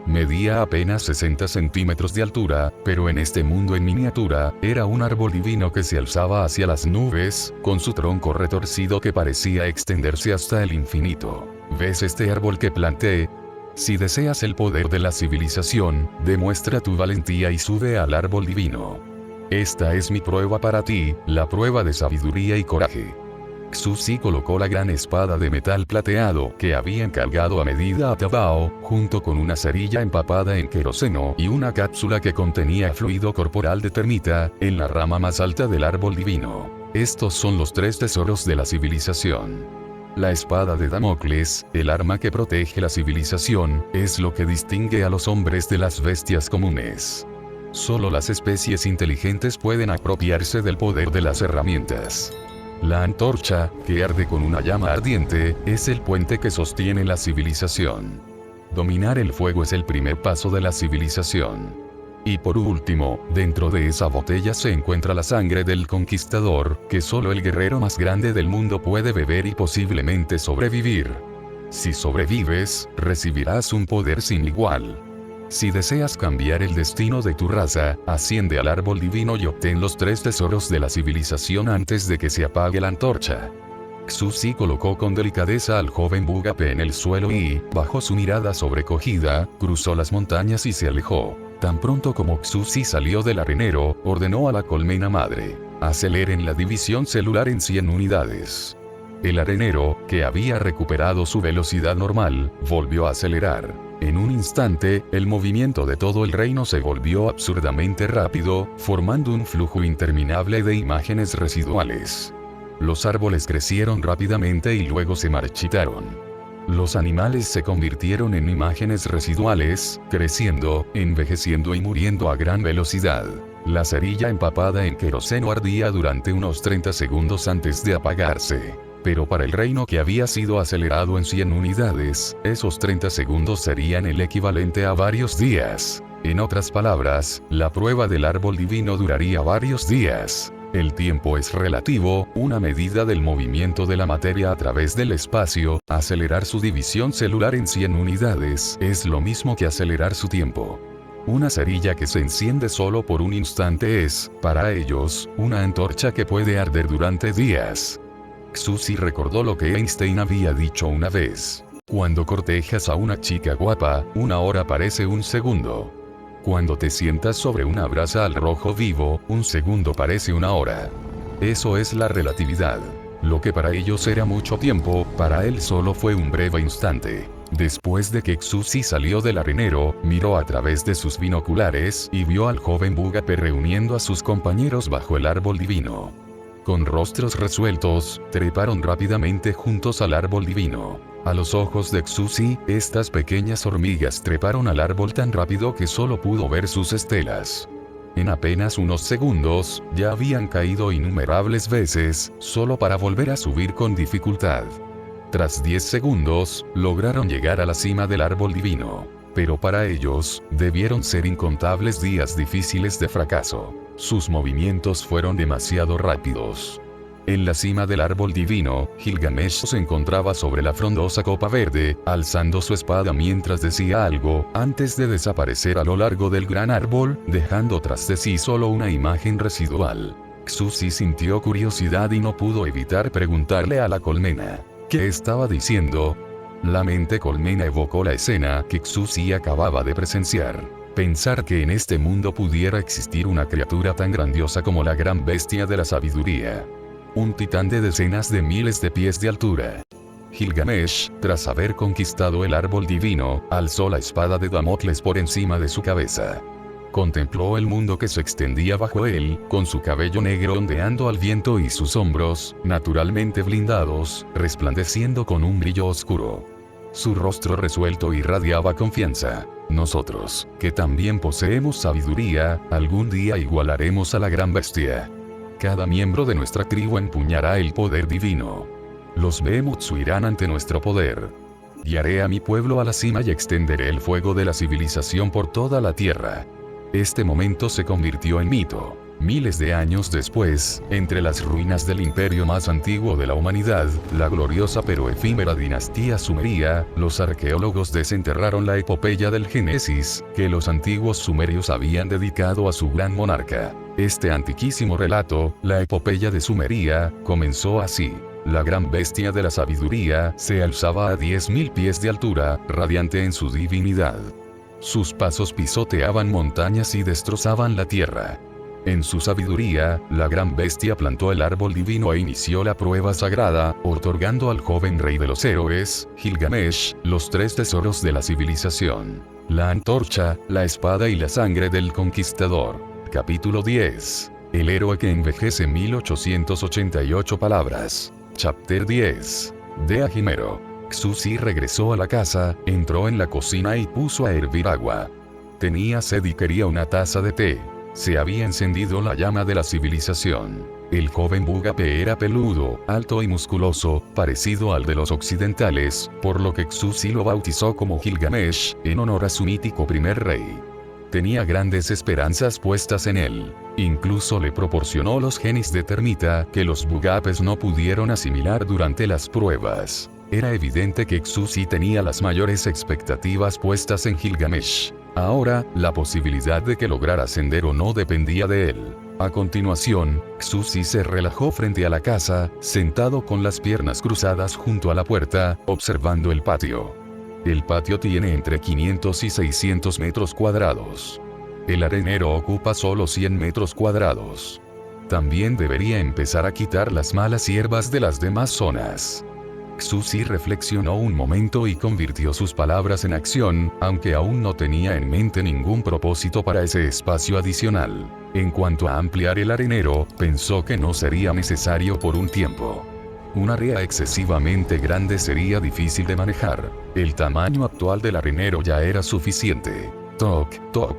Medía apenas 60 centímetros de altura, pero en este mundo en miniatura, era un árbol divino que se alzaba hacia las nubes, con su tronco retorcido que parecía extenderse hasta el infinito. ¿Ves este árbol que planté? Si deseas el poder de la civilización, demuestra tu valentía y sube al árbol divino. Esta es mi prueba para ti, la prueba de sabiduría y coraje. Xuzi colocó la gran espada de metal plateado que había encargado a medida a Tabao, junto con una cerilla empapada en queroseno y una cápsula que contenía fluido corporal de termita, en la rama más alta del árbol divino. Estos son los 3 tesoros de la civilización. La espada de Damocles, el arma que protege la civilización, es lo que distingue a los hombres de las bestias comunes. Solo las especies inteligentes pueden apropiarse del poder de las herramientas. La antorcha, que arde con una llama ardiente, es el puente que sostiene la civilización. Dominar el fuego es el primer paso de la civilización. Y por último, dentro de esa botella se encuentra la sangre del conquistador, que solo el guerrero más grande del mundo puede beber y posiblemente sobrevivir. Si sobrevives, recibirás un poder sin igual. Si deseas cambiar el destino de tu raza, asciende al árbol divino y obtén los 3 tesoros de la civilización antes de que se apague la antorcha. Xuzi colocó con delicadeza al joven Bugape en el suelo y, bajo su mirada sobrecogida, cruzó las montañas y se alejó. Tan pronto como Xuzi salió del arenero, ordenó a la colmena madre: aceleren la división celular en 100 unidades. El arenero, que había recuperado su velocidad normal, volvió a acelerar. En un instante, el movimiento de todo el reino se volvió absurdamente rápido, formando un flujo interminable de imágenes residuales. Los árboles crecieron rápidamente y luego se marchitaron. Los animales se convirtieron en imágenes residuales, creciendo, envejeciendo y muriendo a gran velocidad. La cerilla empapada en queroseno ardía durante unos 30 segundos antes de apagarse. Pero para el reino que había sido acelerado en 100 unidades, esos 30 segundos serían el equivalente a varios días. En otras palabras, la prueba del árbol divino duraría varios días. El tiempo es relativo, una medida del movimiento de la materia a través del espacio. Acelerar su división celular en 100 unidades es lo mismo que acelerar su tiempo. Una cerilla que se enciende solo por un instante es, para ellos, una antorcha que puede arder durante días. Xuzi recordó lo que Einstein había dicho una vez: cuando cortejas a una chica guapa, 1 hora parece un segundo. Cuando te sientas sobre una brasa al rojo vivo, 1 segundo parece 1 hora. Eso es la relatividad. Lo que para ellos era mucho tiempo, para él solo fue un breve instante. Después de que Xuzi salió del arenero, miró a través de sus binoculares y vio al joven Bugape reuniendo a sus compañeros bajo el árbol divino. Con rostros resueltos, treparon rápidamente juntos al árbol divino. A los ojos de Xuzi, estas pequeñas hormigas treparon al árbol tan rápido que solo pudo ver sus estelas. En apenas unos segundos, ya habían caído innumerables veces, solo para volver a subir con dificultad. Tras 10 segundos, lograron llegar a la cima del árbol divino. Pero para ellos, debieron ser incontables días difíciles de fracaso. Sus movimientos fueron demasiado rápidos. En la cima del árbol divino, Gilgamesh se encontraba sobre la frondosa copa verde, alzando su espada mientras decía algo, antes de desaparecer a lo largo del gran árbol, dejando tras de sí solo una imagen residual. Xuzi sintió curiosidad y no pudo evitar preguntarle a la colmena: ¿qué estaba diciendo? La mente colmena evocó la escena que Xuzi acababa de presenciar. Pensar que en este mundo pudiera existir una criatura tan grandiosa como la gran bestia de la sabiduría. Un titán de decenas de miles de pies de altura. Gilgamesh, tras haber conquistado el árbol divino, alzó la espada de Damocles por encima de su cabeza. Contempló el mundo que se extendía bajo él, con su cabello negro ondeando al viento y sus hombros, naturalmente blindados, resplandeciendo con un brillo oscuro. Su rostro resuelto irradiaba confianza. Nosotros, que también poseemos sabiduría, algún día igualaremos a la gran bestia. Cada miembro de nuestra tribu empuñará el poder divino. Los Behemoth huirán ante nuestro poder. Guiaré a mi pueblo a la cima y extenderé el fuego de la civilización por toda la tierra. Este momento se convirtió en mito. Miles de años después, entre las ruinas del imperio más antiguo de la humanidad, la gloriosa pero efímera dinastía sumeria, los arqueólogos desenterraron la epopeya del Génesis, que los antiguos sumerios habían dedicado a su gran monarca. Este antiquísimo relato, la epopeya de Sumeria, comenzó así. La gran bestia de la sabiduría se alzaba a 10.000 pies de altura, radiante en su divinidad. Sus pasos pisoteaban montañas y destrozaban la tierra. En su sabiduría, la gran bestia plantó el árbol divino e inició la prueba sagrada, otorgando al joven rey de los héroes, Gilgamesh, los 3 tesoros de la civilización: la antorcha, la espada y la sangre del conquistador. Capítulo 10. El héroe que envejece. 1888 palabras. Chapter 10. De Ajimero. Xuzi regresó a la casa, entró en la cocina y puso a hervir agua. Tenía sed y quería una taza de té. Se había encendido la llama de la civilización. El joven Bugape era peludo, alto y musculoso, parecido al de los occidentales, por lo que Xuzi lo bautizó como Gilgamesh, en honor a su mítico primer rey. tenía grandes esperanzas puestas en él. Incluso le proporcionó los genes de termita que los bugapes no pudieron asimilar durante las pruebas. Era evidente que Xuzi tenía las mayores expectativas puestas en Gilgamesh. Ahora, la posibilidad de que lograra ascender o no dependía de él. A continuación, Xuzi se relajó frente a la casa, sentado con las piernas cruzadas junto a la puerta, observando el patio. El patio tiene entre 500 y 600 metros cuadrados. El arenero ocupa solo 100 metros cuadrados. También debería empezar a quitar las malas hierbas de las demás zonas. Xuzi reflexionó un momento y convirtió sus palabras en acción, aunque aún no tenía en mente ningún propósito para ese espacio adicional. En cuanto a ampliar el arenero, pensó que no sería necesario por un tiempo. Un área excesivamente grande sería difícil de manejar. El tamaño actual del arenero ya era suficiente. Toc, toc.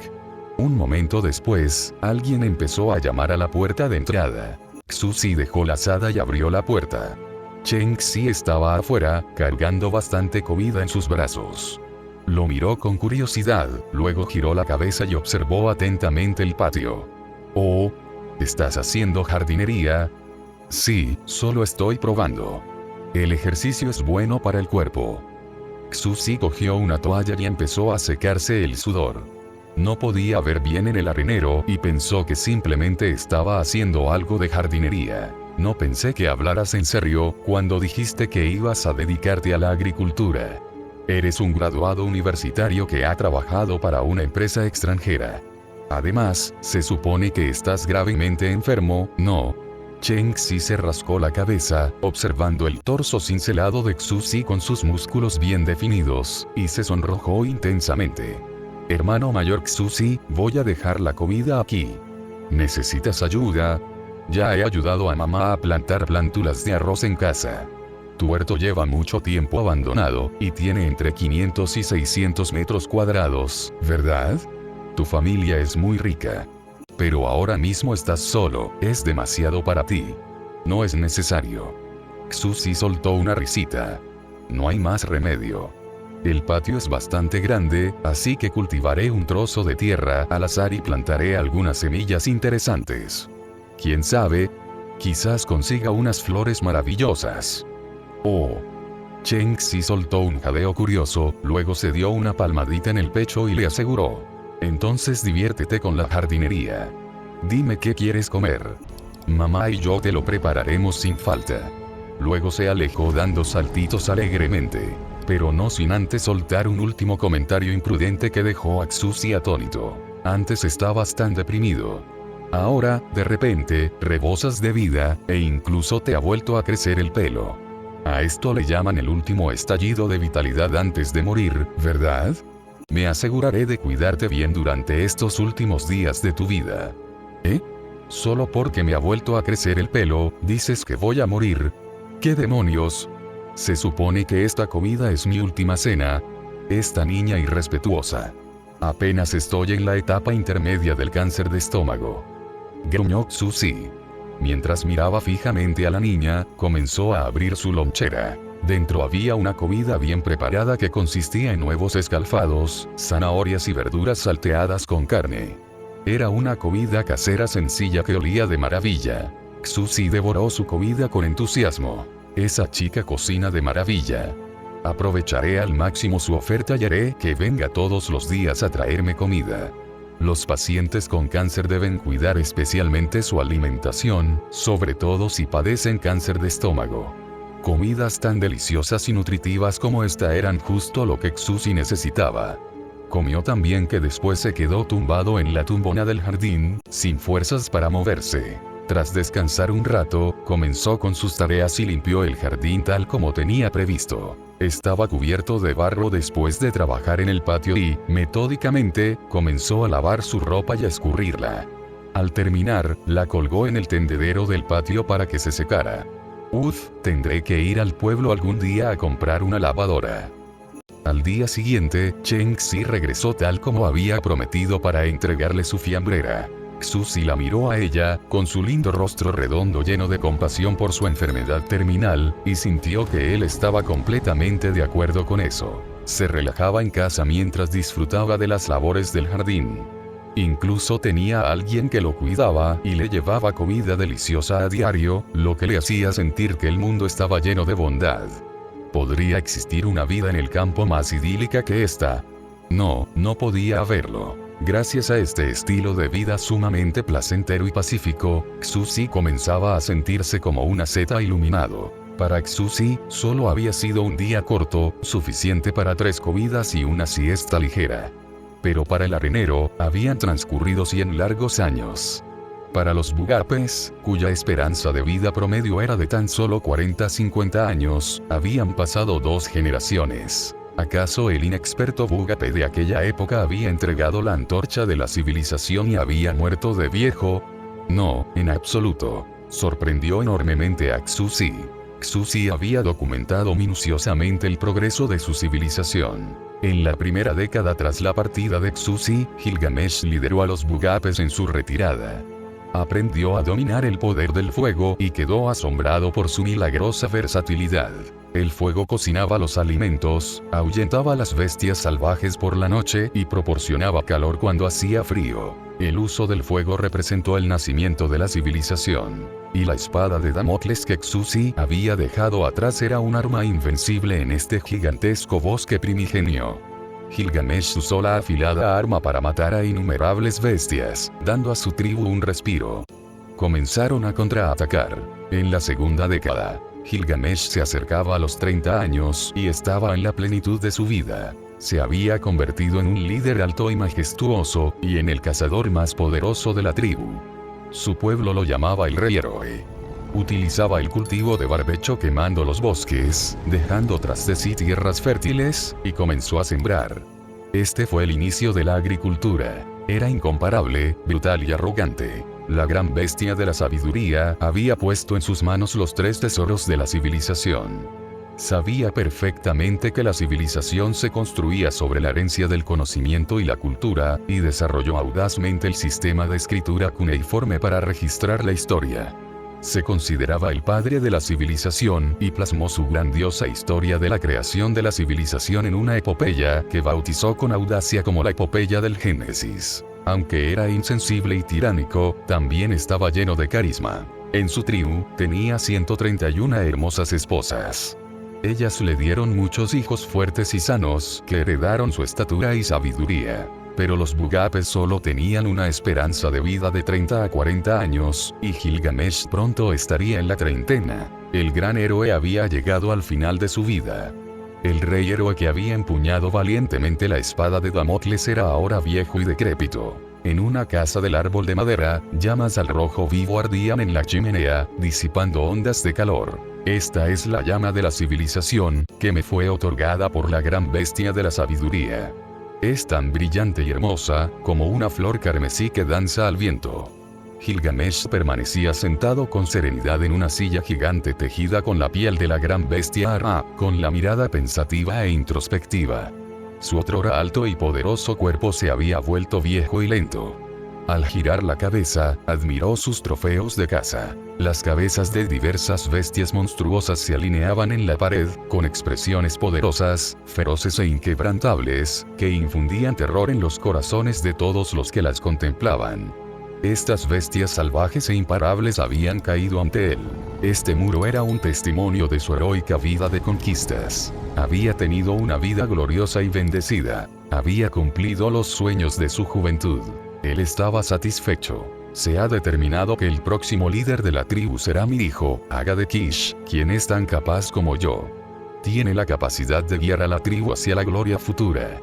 Un momento después, alguien empezó a llamar a la puerta de entrada. Xuzi dejó la azada y abrió la puerta. Cheng Xi estaba afuera, cargando bastante comida en sus brazos. Lo miró con curiosidad, luego giró la cabeza y observó atentamente el patio. «Oh, ¿estás haciendo jardinería?» «Sí, solo estoy probando. El ejercicio es bueno para el cuerpo». Xuzi cogió una toalla y empezó a secarse el sudor. No podía ver bien en el arenero y pensó que simplemente estaba haciendo algo de jardinería. No pensé que hablaras en serio cuando dijiste que ibas a dedicarte a la agricultura. Eres un graduado universitario que ha trabajado para una empresa extranjera. Además, se supone que estás gravemente enfermo, ¿no? Cheng Xi se rascó la cabeza, observando el torso cincelado de Xuzi con sus músculos bien definidos, y se sonrojó intensamente. Hermano mayor Xuzi, voy a dejar la comida aquí. ¿Necesitas ayuda? Ya he ayudado a mamá a plantar plántulas de arroz en casa. Tu huerto lleva mucho tiempo abandonado, y tiene entre 500 y 600 metros cuadrados, ¿verdad? Tu familia es muy rica. Pero ahora mismo estás solo, es demasiado para ti. No es necesario. Xuzi soltó una risita. No hay más remedio. El patio es bastante grande, así que cultivaré un trozo de tierra al azar y plantaré algunas semillas interesantes. ¿Quién sabe? Quizás consiga unas flores maravillosas. Oh. Cheng Xi soltó un jadeo curioso, luego se dio una palmadita en el pecho y le aseguró. Entonces diviértete con la jardinería. Dime qué quieres comer. Mamá y yo te lo prepararemos sin falta. Luego se alejó dando saltitos alegremente, pero no sin antes soltar un último comentario imprudente que dejó a Xuzi atónito. Antes estabas tan deprimido. Ahora, de repente, rebosas de vida, e incluso te ha vuelto a crecer el pelo. A esto le llaman el último estallido de vitalidad antes de morir, ¿verdad? Me aseguraré de cuidarte bien durante estos últimos días de tu vida. ¿Eh? Solo porque me ha vuelto a crecer el pelo, dices que voy a morir. ¿Qué demonios? Se supone que esta comida es mi última cena. Esta niña irrespetuosa. Apenas estoy en la etapa intermedia del cáncer de estómago. Gruñó Xuzi. Mientras miraba fijamente a la niña, comenzó a abrir su lonchera. Dentro había una comida bien preparada que consistía en huevos escalfados, zanahorias y verduras salteadas con carne. Era una comida casera sencilla que olía de maravilla. Xuzi devoró su comida con entusiasmo. Esa chica cocina de maravilla. Aprovecharé al máximo su oferta y haré que venga todos los días a traerme comida. Los pacientes con cáncer deben cuidar especialmente su alimentación, sobre todo si padecen cáncer de estómago. Comidas tan deliciosas y nutritivas como esta eran justo lo que Xuzi necesitaba. Comió tan bien que después se quedó tumbado en la tumbona del jardín, sin fuerzas para moverse. Tras descansar un rato, comenzó con sus tareas y limpió el jardín tal como tenía previsto. Estaba cubierto de barro después de trabajar en el patio y, metódicamente, comenzó a lavar su ropa y a escurrirla. Al terminar, la colgó en el tendedero del patio para que se secara. Tendré que ir al pueblo algún día a comprar una lavadora. Al día siguiente, Cheng Xi regresó tal como había prometido para entregarle su fiambrera. Xuzi la miró a ella, con su lindo rostro redondo lleno de compasión por su enfermedad terminal, y sintió que él estaba completamente de acuerdo con eso. Se relajaba en casa mientras disfrutaba de las labores del jardín. Incluso tenía a alguien que lo cuidaba y le llevaba comida deliciosa a diario, lo que le hacía sentir que el mundo estaba lleno de bondad. ¿Podría existir una vida en el campo más idílica que esta? No, no podía haberlo. Gracias a este estilo de vida sumamente placentero y pacífico, Xuzi comenzaba a sentirse como un asceta iluminado. Para Xuzi, solo había sido un día corto, suficiente para 3 comidas y una siesta ligera. Pero para el arenero, habían transcurrido 100 largos años. Para los bugapes, cuya esperanza de vida promedio era de tan solo 40-50 años, habían pasado 2 generaciones. ¿Acaso el inexperto bugape de aquella época había entregado la antorcha de la civilización y había muerto de viejo? No, en absoluto. Sorprendió enormemente a Xuzi. Xuzi había documentado minuciosamente el progreso de su civilización. En la primera década tras la partida de Xuzi, Gilgamesh lideró a los bugapes en su retirada. Aprendió a dominar el poder del fuego y quedó asombrado por su milagrosa versatilidad. El fuego cocinaba los alimentos, ahuyentaba las bestias salvajes por la noche y proporcionaba calor cuando hacía frío. El uso del fuego representó el nacimiento de la civilización. Y la espada de Damocles que Xuzi había dejado atrás era un arma invencible en este gigantesco bosque primigenio. Gilgamesh usó la afilada arma para matar a innumerables bestias, dando a su tribu un respiro. Comenzaron a contraatacar. En la segunda década, Gilgamesh se acercaba a los 30 años y estaba en la plenitud de su vida. Se había convertido en un líder alto y majestuoso, y en el cazador más poderoso de la tribu. Su pueblo lo llamaba el Rey Héroe. Utilizaba el cultivo de barbecho quemando los bosques, dejando tras de sí tierras fértiles, y comenzó a sembrar. Este fue el inicio de la agricultura. Era incomparable, brutal y arrogante. La gran bestia de la sabiduría había puesto en sus manos los 3 tesoros de la civilización. Sabía perfectamente que la civilización se construía sobre la herencia del conocimiento y la cultura, y desarrolló audazmente el sistema de escritura cuneiforme para registrar la historia. Se consideraba el padre de la civilización y plasmó su grandiosa historia de la creación de la civilización en una epopeya que bautizó con audacia como la epopeya del Génesis. Aunque era insensible y tiránico, también estaba lleno de carisma. En su tribu, tenía 131 hermosas esposas. Ellas le dieron muchos hijos fuertes y sanos, que heredaron su estatura y sabiduría. Pero los bugapes solo tenían una esperanza de vida de 30 a 40 años, y Gilgamesh pronto estaría en la treintena. El gran héroe había llegado al final de su vida. El rey héroe que había empuñado valientemente la espada de Damocles era ahora viejo y decrépito. En una casa del árbol de madera, llamas al rojo vivo ardían en la chimenea, disipando ondas de calor. Esta es la llama de la civilización, que me fue otorgada por la gran bestia de la sabiduría. Es tan brillante y hermosa, como una flor carmesí que danza al viento. Gilgamesh permanecía sentado con serenidad en una silla gigante tejida con la piel de la gran bestia Ara, con la mirada pensativa e introspectiva. Su otrora alto y poderoso cuerpo se había vuelto viejo y lento. Al girar la cabeza, admiró sus trofeos de caza. Las cabezas de diversas bestias monstruosas se alineaban en la pared, con expresiones poderosas, feroces e inquebrantables, que infundían terror en los corazones de todos los que las contemplaban. Estas bestias salvajes e imparables habían caído ante él. Este muro era un testimonio de su heroica vida de conquistas. Había tenido una vida gloriosa y bendecida. Había cumplido los sueños de su juventud. Él estaba satisfecho. Se ha determinado que el próximo líder de la tribu será mi hijo, Aga de Kish, quien es tan capaz como yo. Tiene la capacidad de guiar a la tribu hacia la gloria futura.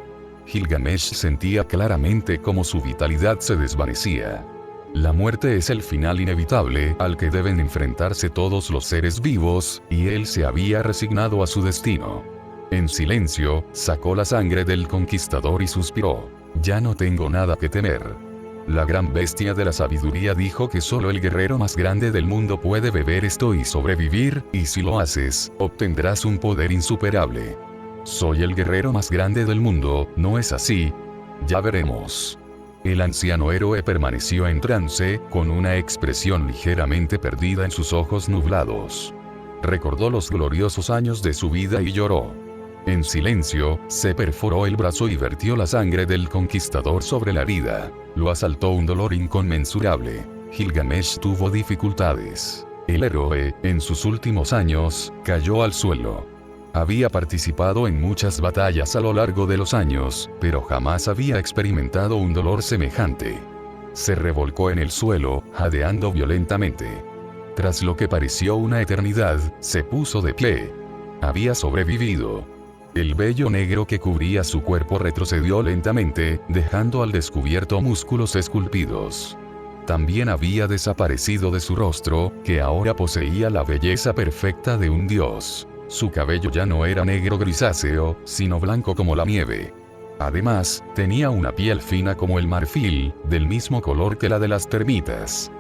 Gilgamesh sentía claramente cómo su vitalidad se desvanecía. La muerte es el final inevitable al que deben enfrentarse todos los seres vivos, y él se había resignado a su destino. En silencio, sacó la sangre del conquistador y suspiró. Ya no tengo nada que temer. La gran bestia de la sabiduría dijo que solo el guerrero más grande del mundo puede beber esto y sobrevivir, y si lo haces, obtendrás un poder insuperable. Soy el guerrero más grande del mundo, ¿no es así? Ya veremos. El anciano héroe permaneció en trance, con una expresión ligeramente perdida en sus ojos nublados. Recordó los gloriosos años de su vida y lloró. En silencio, se perforó el brazo y vertió la sangre del conquistador sobre la herida. Lo asaltó un dolor inconmensurable. Gilgamesh tuvo dificultades. El héroe, en sus últimos años, cayó al suelo. Había participado en muchas batallas a lo largo de los años, pero jamás había experimentado un dolor semejante. Se revolcó en el suelo, jadeando violentamente. Tras lo que pareció una eternidad, se puso de pie. Había sobrevivido. El vello negro que cubría su cuerpo retrocedió lentamente, dejando al descubierto músculos esculpidos. También había desaparecido de su rostro, que ahora poseía la belleza perfecta de un dios. Su cabello ya no era negro grisáceo, sino blanco como la nieve. Además, tenía una piel fina como el marfil, del mismo color que la de las termitas.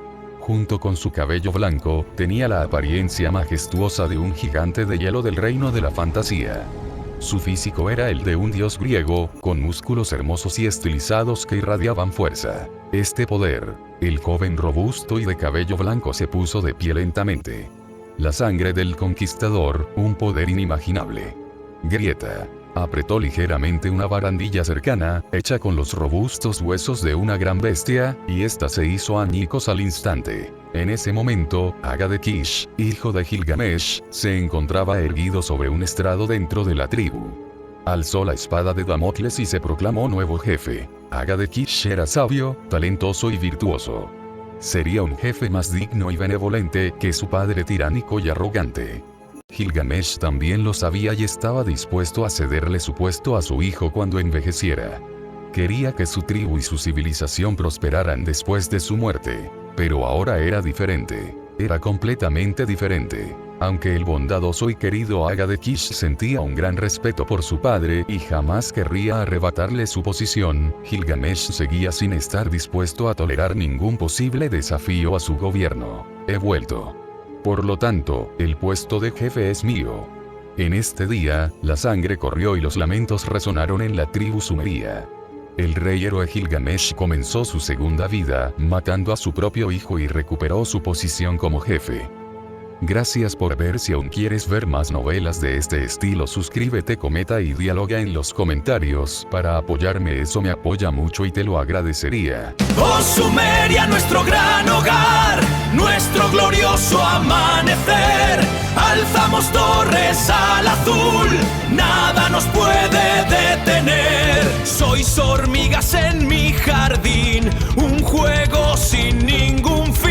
Junto con su cabello blanco, tenía la apariencia majestuosa de un gigante de hielo del reino de la fantasía. Su físico era el de un dios griego, con músculos hermosos y estilizados que irradiaban fuerza. Este poder, el joven robusto y de cabello blanco se puso de pie lentamente. La sangre del conquistador, un poder inimaginable. Grieta. Apretó ligeramente una barandilla cercana, hecha con los robustos huesos de una gran bestia, y ésta se hizo añicos al instante. En ese momento, Aga de Kish, hijo de Gilgamesh, se encontraba erguido sobre un estrado dentro de la tribu. Alzó la espada de Damocles y se proclamó nuevo jefe. Aga de Kish era sabio, talentoso y virtuoso. Sería un jefe más digno y benevolente que su padre tiránico y arrogante. Gilgamesh también lo sabía y estaba dispuesto a cederle su puesto a su hijo cuando envejeciera. Quería que su tribu y su civilización prosperaran después de su muerte. Pero ahora era diferente. Era completamente diferente. Aunque el bondadoso y querido Aga de Kish sentía un gran respeto por su padre y jamás querría arrebatarle su posición, Gilgamesh seguía sin estar dispuesto a tolerar ningún posible desafío a su gobierno. He vuelto. Por lo tanto, el puesto de jefe es mío. En este día, la sangre corrió y los lamentos resonaron en la tribu sumeria. El rey héroe Gilgamesh comenzó su segunda vida, matando a su propio hijo y recuperó su posición como jefe. Gracias por ver. Si aún quieres ver más novelas de este estilo, suscríbete, comenta y dialoga en los comentarios. Para apoyarme, eso me apoya mucho y te lo agradecería. Oh Sumeria, nuestro gran hogar, nuestro glorioso amanecer. Alzamos torres al azul, nada nos puede detener. Sois hormigas en mi jardín, un juego sin ningún fin.